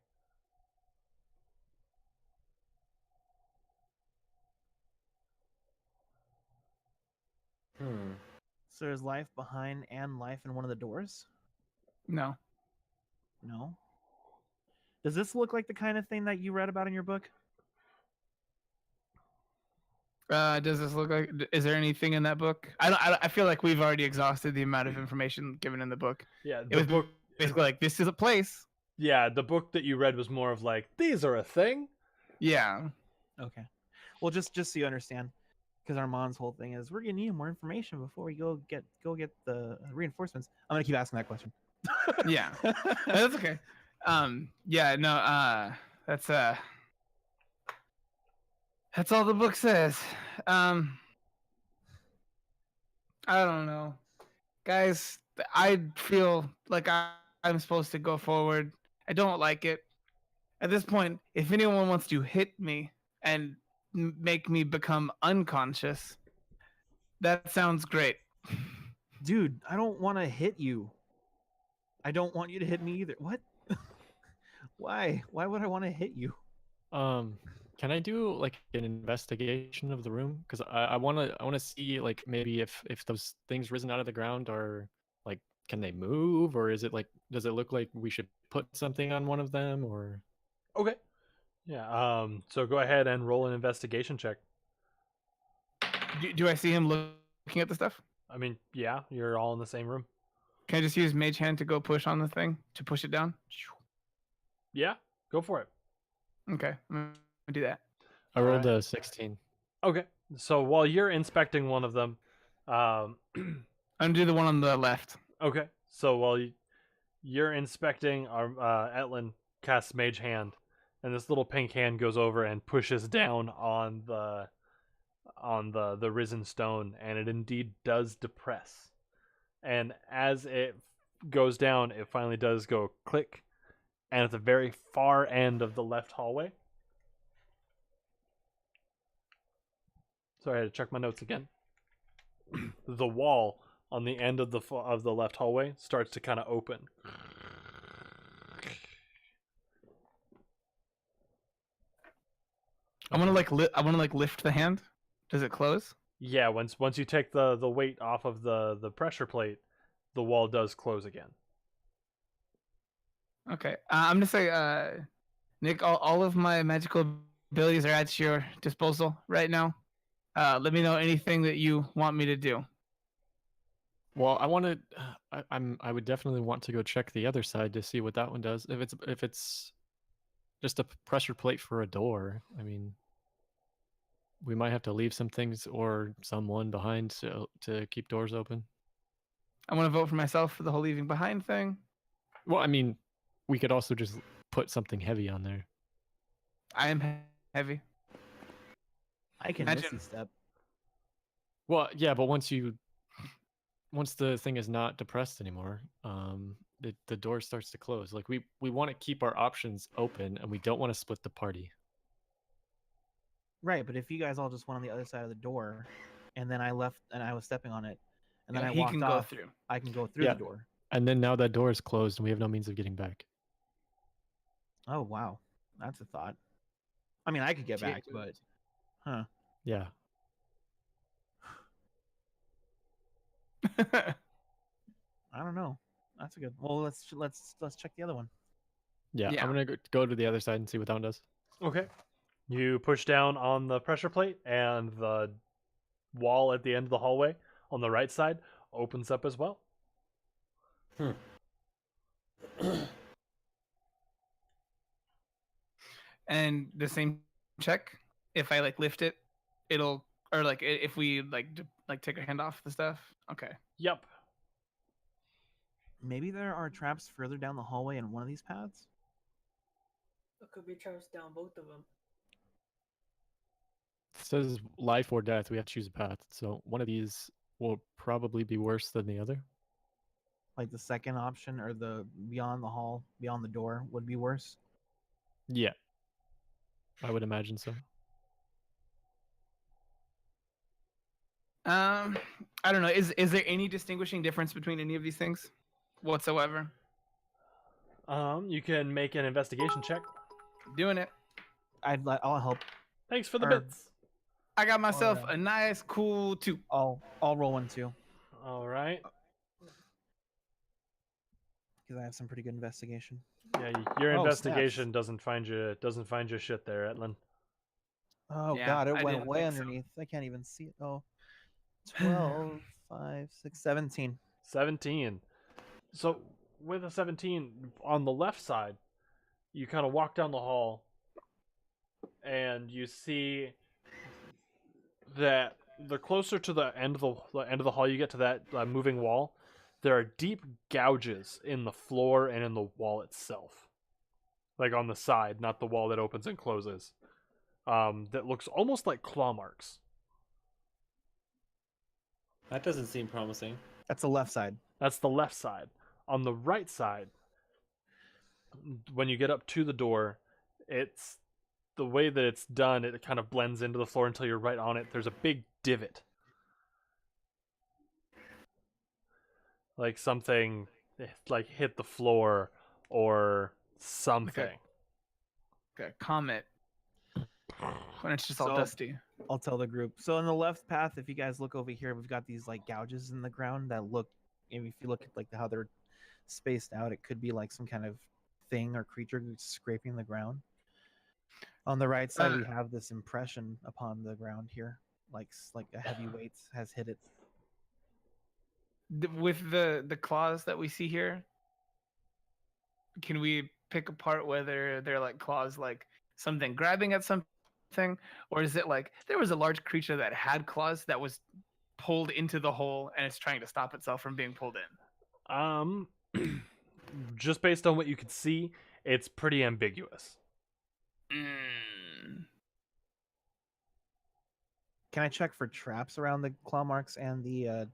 So there's life behind and life in one of the doors? No. No. Does this look like the kind of thing that you read about in your book? Does this look like? Is there anything in that book? I feel like we've already exhausted the amount of information given in the book. Yeah, It the was book. basically like, this is a place. Yeah, the book that you read was more of like, these are a thing. Yeah. Okay. Well, just so you understand, because Armand's whole thing is we're gonna need more information before we go get the reinforcements. I'm gonna keep asking that question. Yeah. That's okay. Yeah. No. That's all the book says. I don't know, guys. I feel like I'm supposed to go forward. I don't like it. At this point, if anyone wants to hit me and make me become unconscious, that sounds great. Dude, I don't want to hit you. I don't want you to hit me either. What? Why? Why would I want to hit you? Can I do like an investigation of the room? Because I wanna see like maybe if those things risen out of the ground are like, can they move, or is it like, does it look like we should put something on one of them, or? Okay. Yeah. So go ahead and roll an investigation check. Do I see him looking at the stuff? I mean, yeah, you're all in the same room. Can I just use Mage Hand to go push on the thing to push it down? Yeah, go for it. Okay, I'm gonna do that. I rolled Alright. a 16. Okay. So while you're inspecting one of them, I'm gonna do the one on the left. okay. So while you're inspecting, Etlin casts Mage Hand, and this little pink hand goes over and pushes down on the risen stone, and it indeed does depress. And as it goes down, it finally does go click, and at the very far end of the left hallway. Sorry, I had to check my notes again. The wall on the end of the left hallway starts to kind of open. I want to lift the hand. Does it close? Yeah, once you take the weight off of the pressure plate, the wall does close again. Okay. I'm gonna say, Nick, all of my magical abilities are at your disposal right now. Let me know anything that you want me to do. Well, I want to. I would definitely want to go check the other side to see what that one does. If it's just a pressure plate for a door, I mean, we might have to leave some things or someone behind to keep doors open. I want to vote for myself for the whole leaving behind thing. Well, I mean, we could also just put something heavy on there. I am heavy. I can Imagine. missy step. Well, yeah, but once the thing is not depressed anymore, the door starts to close. Like we want to keep our options open, and we don't want to split the party. Right, but if you guys all just went on the other side of the door, and then I left and I was stepping on it, and then Yeah, I he walked can go off, through. I can go through Yeah. the door. And then now that door is closed, and we have no means of getting back. Oh wow, that's a thought. I mean, I could get back, but Yeah. I don't know. That's a good. Well, let's check the other one. Yeah, Yeah. I'm gonna go to the other side and see what that one does. Okay. You push down on the pressure plate, and the wall at the end of the hallway on the right side opens up as well. And the same check, if I like lift it, it'll or like if we like like take our hand off the stuff. Okay. Yep. Maybe there are traps further down the hallway in one of these paths. It could be traps down both of them. It says life or death. We have to choose a path. So one of these will probably be worse than the other. Like the second option or the beyond the hall, beyond the door would be worse. Yeah. I would imagine so. I don't know. Is there any distinguishing difference between any of these things whatsoever? You can make an investigation check. Doing it. I'll help. Thanks for the Or- bits. I got myself Alright. a nice, cool 2. I'll roll one too All right. because I have some pretty good investigation. Yeah, your Oh, investigation doesn't find you shit there, Etlin. Oh Yeah, god, it I went didn't way think so. underneath. I can't even see it. Oh, 12, 5, 6, 17. 17. So with a 17 on the left side, you kind of walk down the hall, and you see that the closer to the end of the hall you get to that moving wall, there are deep gouges in the floor and in the wall itself, like on the side, not the wall that opens and closes. That looks almost like claw marks. That doesn't seem promising. That's the left side. That's the left side. On the right side, when you get up to the door, it's the way that it's done, it kind of blends into the floor until you're right on it. There's a big divot. Like something like hit the floor or something. Okay, comet. When it's just all So- dusty. I'll tell the group. So in the left path, if you guys look over here, we've got these like gouges in the ground that look. Maybe if you look at like how they're spaced out, it could be like some kind of thing or creature scraping the ground. On the right side, we have this impression upon the ground here, like a heavy weight has hit it. With the claws that we see here, can we pick apart whether they're like claws like something grabbing at something, or is it like there was a large creature that had claws that was pulled into the hole and it's trying to stop itself from being pulled in? Just based on what you could see, it's pretty ambiguous. Can I check for traps around the claw marks and the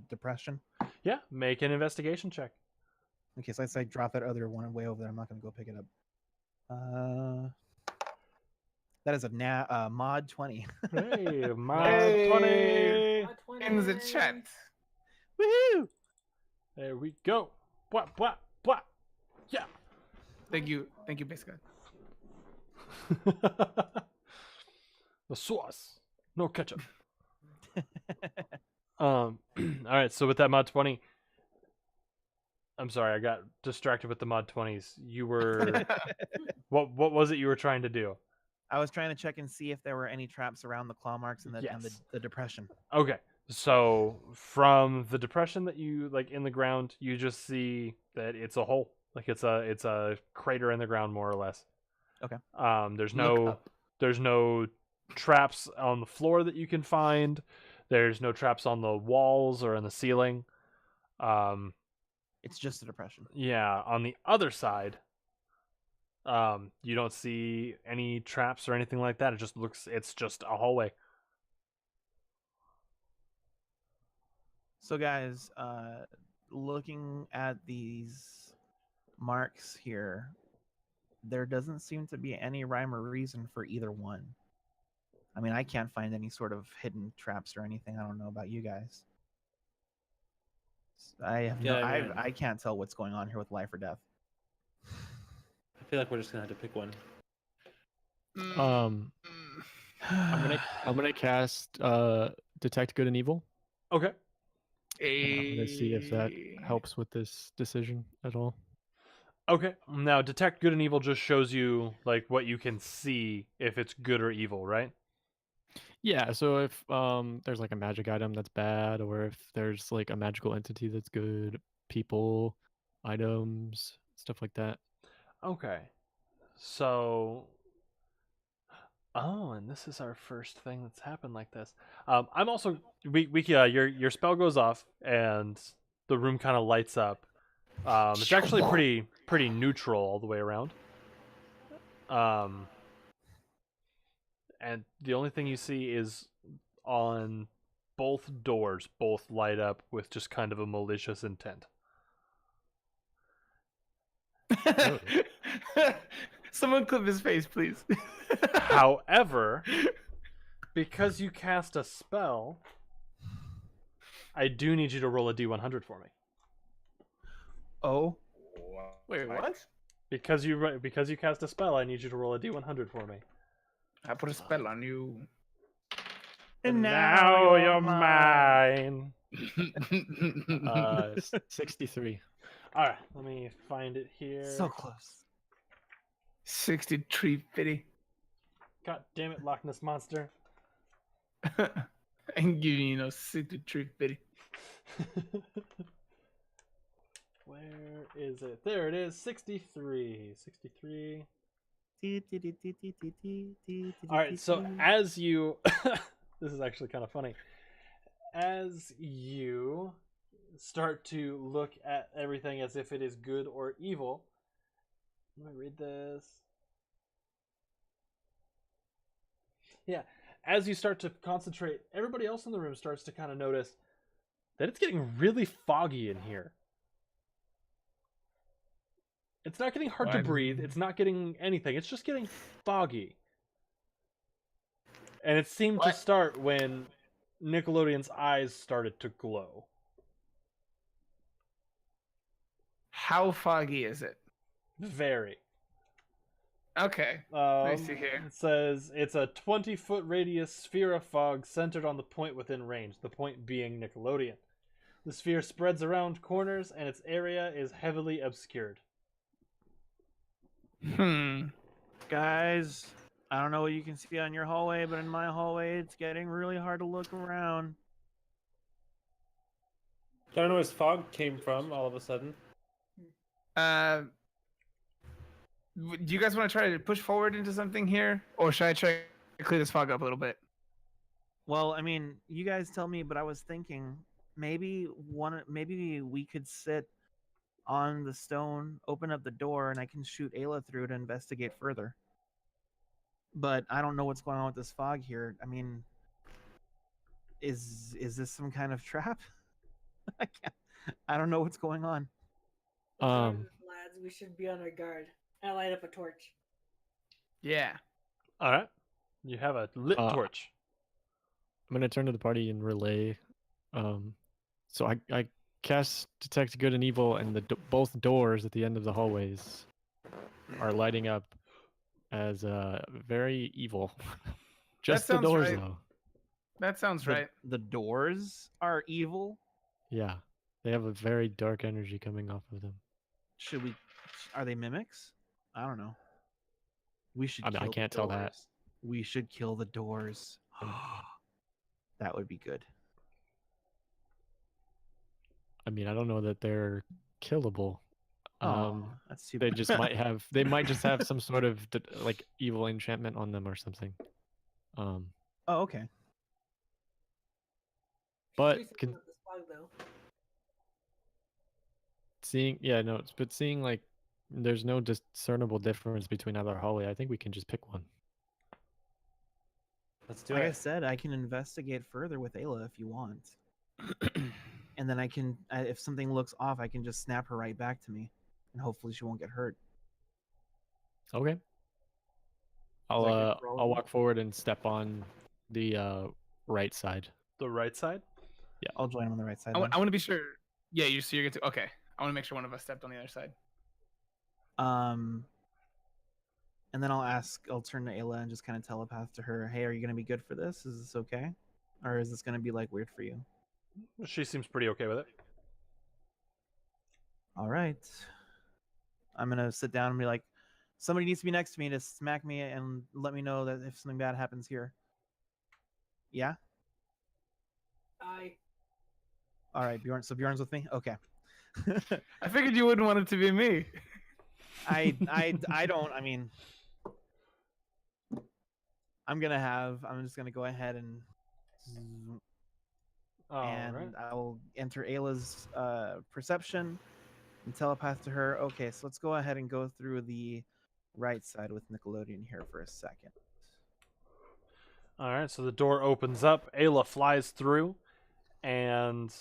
depression? Yeah, make an investigation check. Okay, so I say drop that other one way over there. I'm not gonna go pick it up. That is a mod 20. Hey, my Hey! 20. Not 20. In the chat. Woohoo! There we go. Blah, blah, blah. Yeah. Thank you, base guy. The sauce. No ketchup. All right, so with that mod 20, I'm sorry, I got distracted with the mod 20s. You were what was it you were trying to do? I was trying to check and see if there were any traps around the claw marks and Yes. the depression. Okay. So from the depression that you like in the ground, you just see that it's a hole. Like it's a crater in the ground more or less. Okay. There's Look no traps on the floor that you can find. There's no traps on the walls or in the ceiling. It's just a depression. Yeah, on the other side, you don't see any traps or anything like that. It's just a hallway. So guys, looking at these marks here, there doesn't seem to be any rhyme or reason for either one. I mean, I can't find any sort of hidden traps or anything. I don't know about you guys. I have Yeah, I mean- I can't tell what's going on here with life or death. I feel like we're just gonna have to pick one. I'm gonna cast detect good and evil. Okay. And I'm gonna see if that helps with this decision at all. Okay. Now, detect good and evil just shows you like what you can see if it's good or evil, right? Yeah, so if there's like a magic item that's bad, or if there's like a magical entity that's good, people, items, stuff like that. Okay. So, oh, and this is our first thing that's happened like this. I'm also your spell goes off and the room kind of lights up. It's actually pretty neutral all the way around. And the only thing you see is on both doors, both light up with just kind of a malicious intent. Someone clip his face, please. However, because you cast a spell, I do need you to roll a d100 for me. Oh, Wait, what? Because you cast a spell, I need you to roll a d100 for me. I put a spell on you. And now you're mine. 63. All right, let me find it here. So close. 63 pity. God damn it, Loch Ness monster. And you know 63 pity. Where is it? There it is. 63. 63. All right, so as you this is actually kind of funny. As you start to look at everything as if it is good or evil. Let me read this. Yeah, as you start to concentrate, everybody else in the room starts to kind of notice that it's getting really foggy in here. It's not getting hard to breathe. It's not getting anything. It's just getting foggy. And it seemed to start when Nickelodeon's eyes started to glow. How foggy is it? Very. Okay. Let me see here. It says it's a 20-foot radius sphere of fog centered on the point within range, the point being Nickelodeon. The sphere spreads around corners and its area is heavily obscured. Guys, I don't know what you can see on your hallway, but in my hallway, it's getting really hard to look around. I don't know where this fog came from all of a sudden. Do you guys want to try to push forward into something here, or should I try to clear this fog up a little bit? Well, I mean, you guys tell me, but I was thinking maybe we could sit on the stone, open up the door, and I can shoot Ayla through to investigate further. But I don't know what's going on with this fog here. I mean, is this some kind of trap? I don't know what's going on. Lads, we should be on our guard. I light up a torch. Yeah. All right. You have a lit torch. I'm gonna turn to the party and relay. So I cast detect good and evil, and both doors at the end of the hallways are lighting up as very evil. Just the doors, right. though. That sounds right. The doors are evil. Yeah, they have a very dark energy coming off of them. Are they mimics? I don't know. We should. I can't tell that. We should kill the doors. That would be good. I mean, I don't know that they're killable. That's too They bad. just might have. They might just have some sort of like evil enchantment on them or something. Oh, okay. But Should we set up this fog, though? seeing like there's no discernible difference between either hallway. I think we can just pick one. Let's do Like I it. said, I can investigate further with Ayla if you want. And then I can, if something looks off, I can just snap her right back to me, and hopefully she won't get hurt. Okay. I'll walk forward and step on the right side. The right side? Yeah. I'll join him on the right side. I want to be sure. Yeah, you're going to. Okay. I want to make sure one of us stepped on the other side. And then I'll turn to Ayla and just kind of telepath to her, hey, are you going to be good for this? Is this okay? Or is this going to be like weird for you? She seems pretty okay with it. All right. I'm going to sit down and be like, somebody needs to be next to me to smack me and let me know that if something bad happens here. Yeah? Aye. All right, Bjorn. So Bjorn's with me? Okay. I figured you wouldn't want it to be me. I don't. I mean, I'm just gonna go ahead and All right. I will enter Ayla's perception and telepath to her. Okay, so let's go ahead and go through the right side with Nickelodeon here for a second. All right. So the door opens up. Ayla flies through, and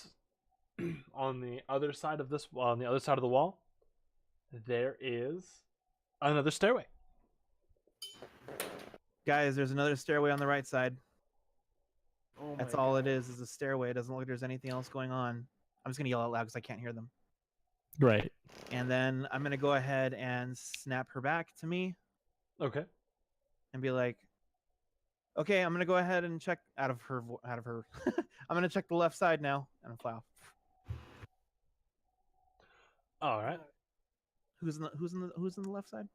on the other side of the wall, there is another stairway. Guys, there's another stairway on the right side. Oh That's all it is a stairway. It doesn't look like there's anything else going on. I'm just gonna yell out loud because I can't hear them. Right. And then I'm gonna go ahead and snap her back to me Okay. and be like, "Okay, I'm gonna go ahead and check out of her. I'm gonna check the left side now and fly off. All right. Who's in the left side?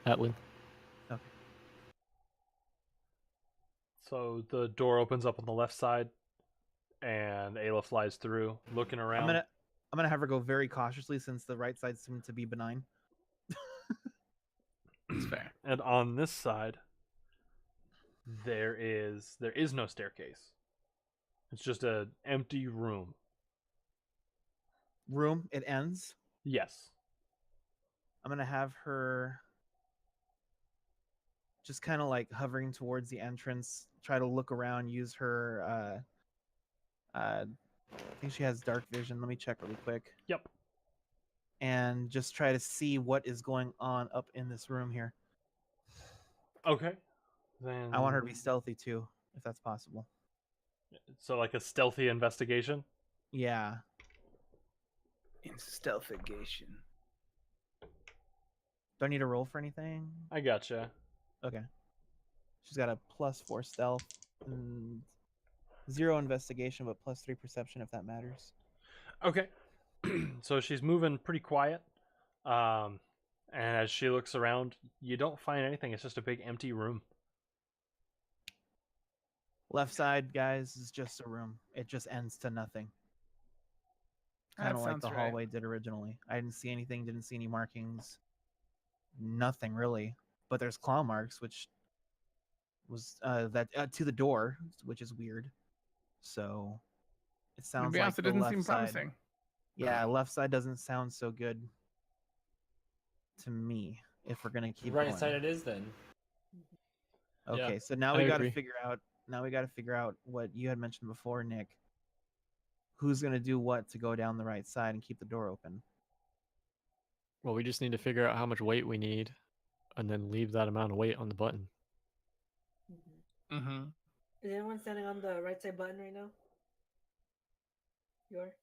Atlin. So the door opens up on the left side, and Ayla flies through, looking around. I'm gonna have her go very cautiously since the right side seemed to be benign. It's fair. And on this side, there is no staircase. It's just an empty room. Room. It ends. Yes. I'm gonna have her just kind of like hovering towards the entrance, try to look around, use her I think she has dark vision. Let me check really quick. Yep. And just try to see what is going on up in this room here. Okay. Then I want her to be stealthy too, if that's possible. So like a stealthy investigation. Yeah. In stealthigation. Do I need to roll for anything? I gotcha. Okay. She's got a +4 stealth, and 0 investigation, but +3 perception if that matters. Okay. So she's moving pretty quiet. And as she looks around, you don't find anything. It's just a big empty room. Left side, guys, is just a room. It just ends to nothing. Kind That of like sounds the right. hallway did originally. I didn't see anything, didn't see any markings. Nothing really. But there's claw marks, which was to the door, which is weird. So it To sounds be like honest, it the doesn't left seem side. promising. Yeah, left side doesn't sound so good to me. If we're gonna keep Right going. side it is then. Okay, Yeah, so now I we got to agree. figure out. Now we got to figure out what you had mentioned before, Nick. Who's gonna do what to go down the right side and keep the door open? Well, we just need to figure out how much weight we need, and then leave that amount of weight on the button. Mm-hmm. Is anyone standing on the right side button right now? You are?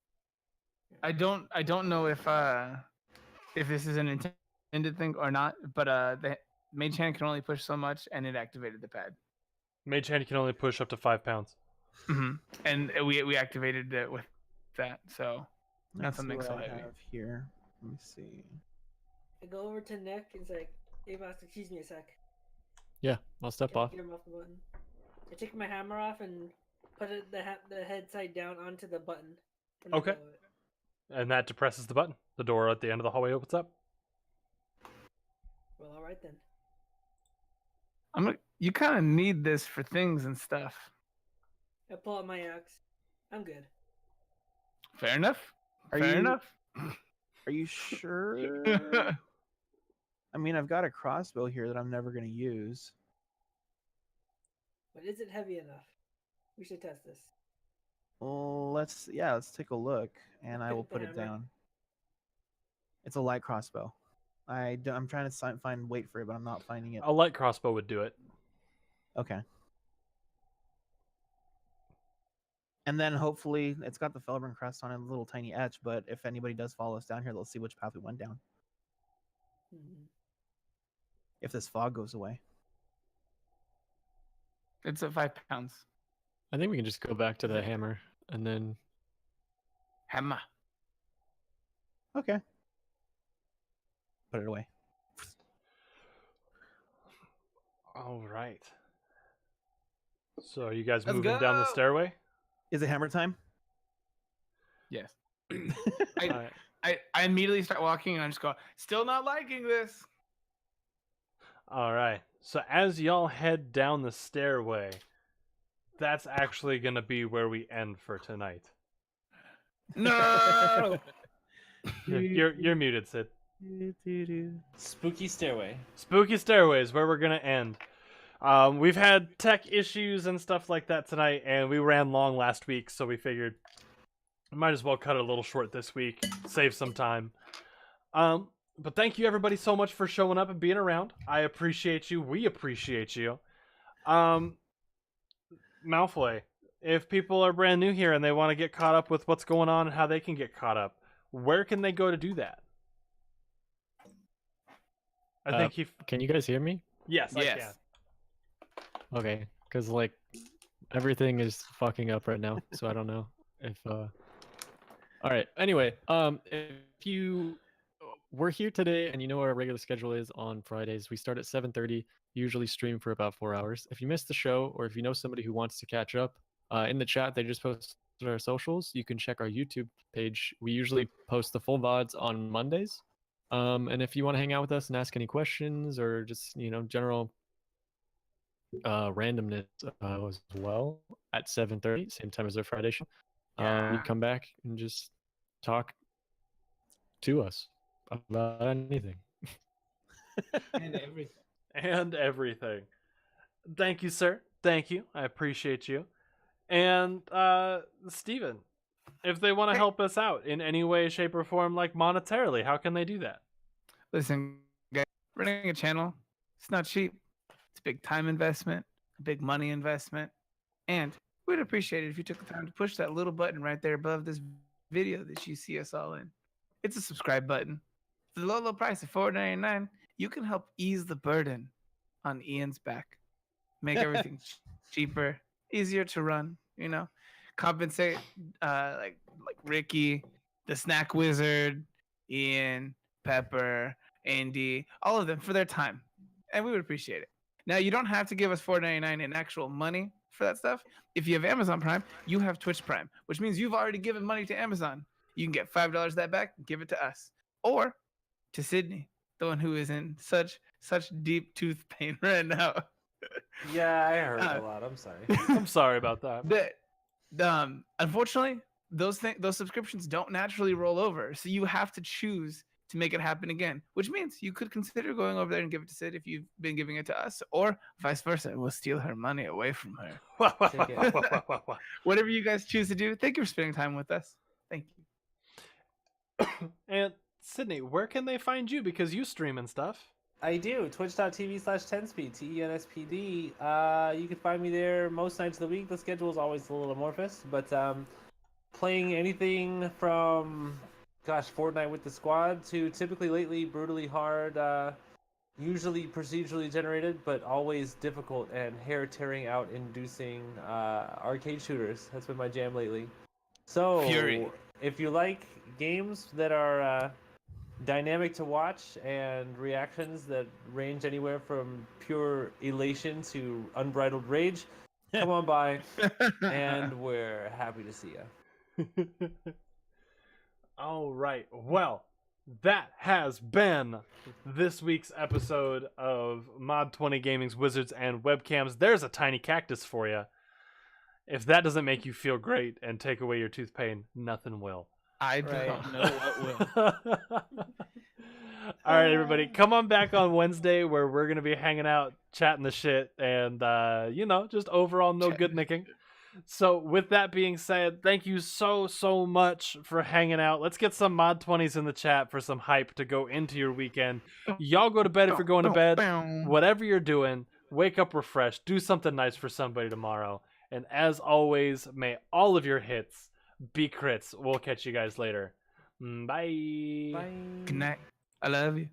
I don't know if this is an intended thing or not, but the mage hand can only push so much, and it activated the pad. Mage hand can only push up to 5 pounds. Mm-hmm. And we activated it with that, so not Let's see something what so I heavy. have here. Let me see. I go over to Nick and say, "Hey, master, excuse me a sec." Yeah, I'll step off. Get him off the button. I take my hammer off and put it the head side down onto the button. and let Okay. go of it. And that depresses the button. The door at the end of the hallway opens up. Well, all right then. You kind of need this for things and stuff. I pull out my axe. I'm good. Fair enough. Are Fair you- enough. Are you sure? I mean, I've got a crossbow here that I'm never gonna use. But is it heavy enough? We should test this. Well, let's take a look, and I Put will it put it down, right? down. It's a light crossbow. I'm trying to find weight for it, but I'm not finding it. A light crossbow would do it. Okay. And then hopefully it's got the Felburn crest on it, a little tiny etch, but if anybody does follow us down here, they'll see which path we went down. Mhm. If this fog goes away. It's at 5 pounds. I think we can just go back to the hammer, and then Hammer. Okay. Put it away. All right. So are you guys Let's moving down the go! stairway? Is it hammer time? Yes. I immediately start walking and I just go, still not liking this. All right. So as y'all head down the stairway, that's actually going to be where we end for tonight. No. You're muted, Sid. Spooky stairway. Spooky stairway is where we're going to end. We've had tech issues and stuff like that tonight, and we ran long last week, so we figured we might as well cut it a little short this week, save some time. But thank you everybody so much for showing up and being around. I appreciate you. We appreciate you. Malfoy, if people are brand new here and they want to get caught up with what's going on and how they can get caught up, where can they go to do that? I think he. Can you guys hear me? Yes, I Yes. can. Okay, because like everything is fucking up right now, so I don't know if. All right. Anyway, if you we're here today and you know what our regular schedule is on Fridays, we start at 7:30. Usually stream for about 4 hours. If you missed the show, or if you know somebody who wants to catch up, in the chat they just posted our socials. You can check our YouTube page. We usually post the full VODs on Mondays. And if you want to hang out with us and ask any questions or just general randomness as well at 7:30, same time as our Friday show. You come back and just talk to us about anything. And everything. And everything. Thank you, sir. Thank you. I appreciate you. And Steven, if they want to help us out in any way, shape, or form, like monetarily, how can they do that? Listen, guys, running a channel, it's not cheap. It's a big time investment, a big money investment, and we'd appreciate it if you took the time to push that little button right there above this video that you see us all in. It's a subscribe button. For the low price of $4.99, you can help ease the burden on Ian's back. Make everything cheaper, easier to run, compensate like Ricky, the Snack Wizard, Ian, Pepper, Andy, all of them for their time. And we would appreciate it. Now, you don't have to give us $4.99 in actual money for that stuff. If you have Amazon Prime, you have Twitch Prime, which means you've already given money to Amazon. You can get $5 of that back and give it to us. Or to Sydney, the one who is in such deep tooth pain right now. Yeah, I heard a lot. I'm sorry. I'm sorry about that. Unfortunately, those subscriptions don't naturally roll over. So you have to choose to make it happen again, which means you could consider going over there and give it to Sid if you've been giving it to us, or vice versa. We'll steal her money away from her. Whatever you guys choose to do, thank you for spending time with us. Thank you. And Sydney, where can they find you? Because you stream and stuff. I do. Twitch.tv/10speed, TENSPD. You can find me there most nights of the week. The schedule is always a little amorphous, but playing anything from, Fortnite with the squad to typically lately brutally hard, usually procedurally generated, but always difficult and hair-tearing out inducing arcade shooters. That's been my jam lately. So, Fury. If you like games that are dynamic to watch and reactions that range anywhere from pure elation to unbridled rage, come on by, and we're happy to see you. All right. Well, that has been this week's episode of Mod 20 Gaming's Wizards and Webcams. There's a tiny cactus for you. If that doesn't make you feel great and take away your tooth pain, nothing will. I don't know what will. All right, everybody, come on back on Wednesday where we're going to be hanging out, chatting the shit, and, just overall no good nicking. So with that being said, thank you so much for hanging out. Let's get some Mod 20s in the chat for some hype to go into your weekend. Y'all go to bed if you're going to bed. Whatever you're doing, wake up refreshed. Do something nice for somebody tomorrow. And as always, may all of your hits be crits. We'll catch you guys later. Bye. Bye. Good night. I love you.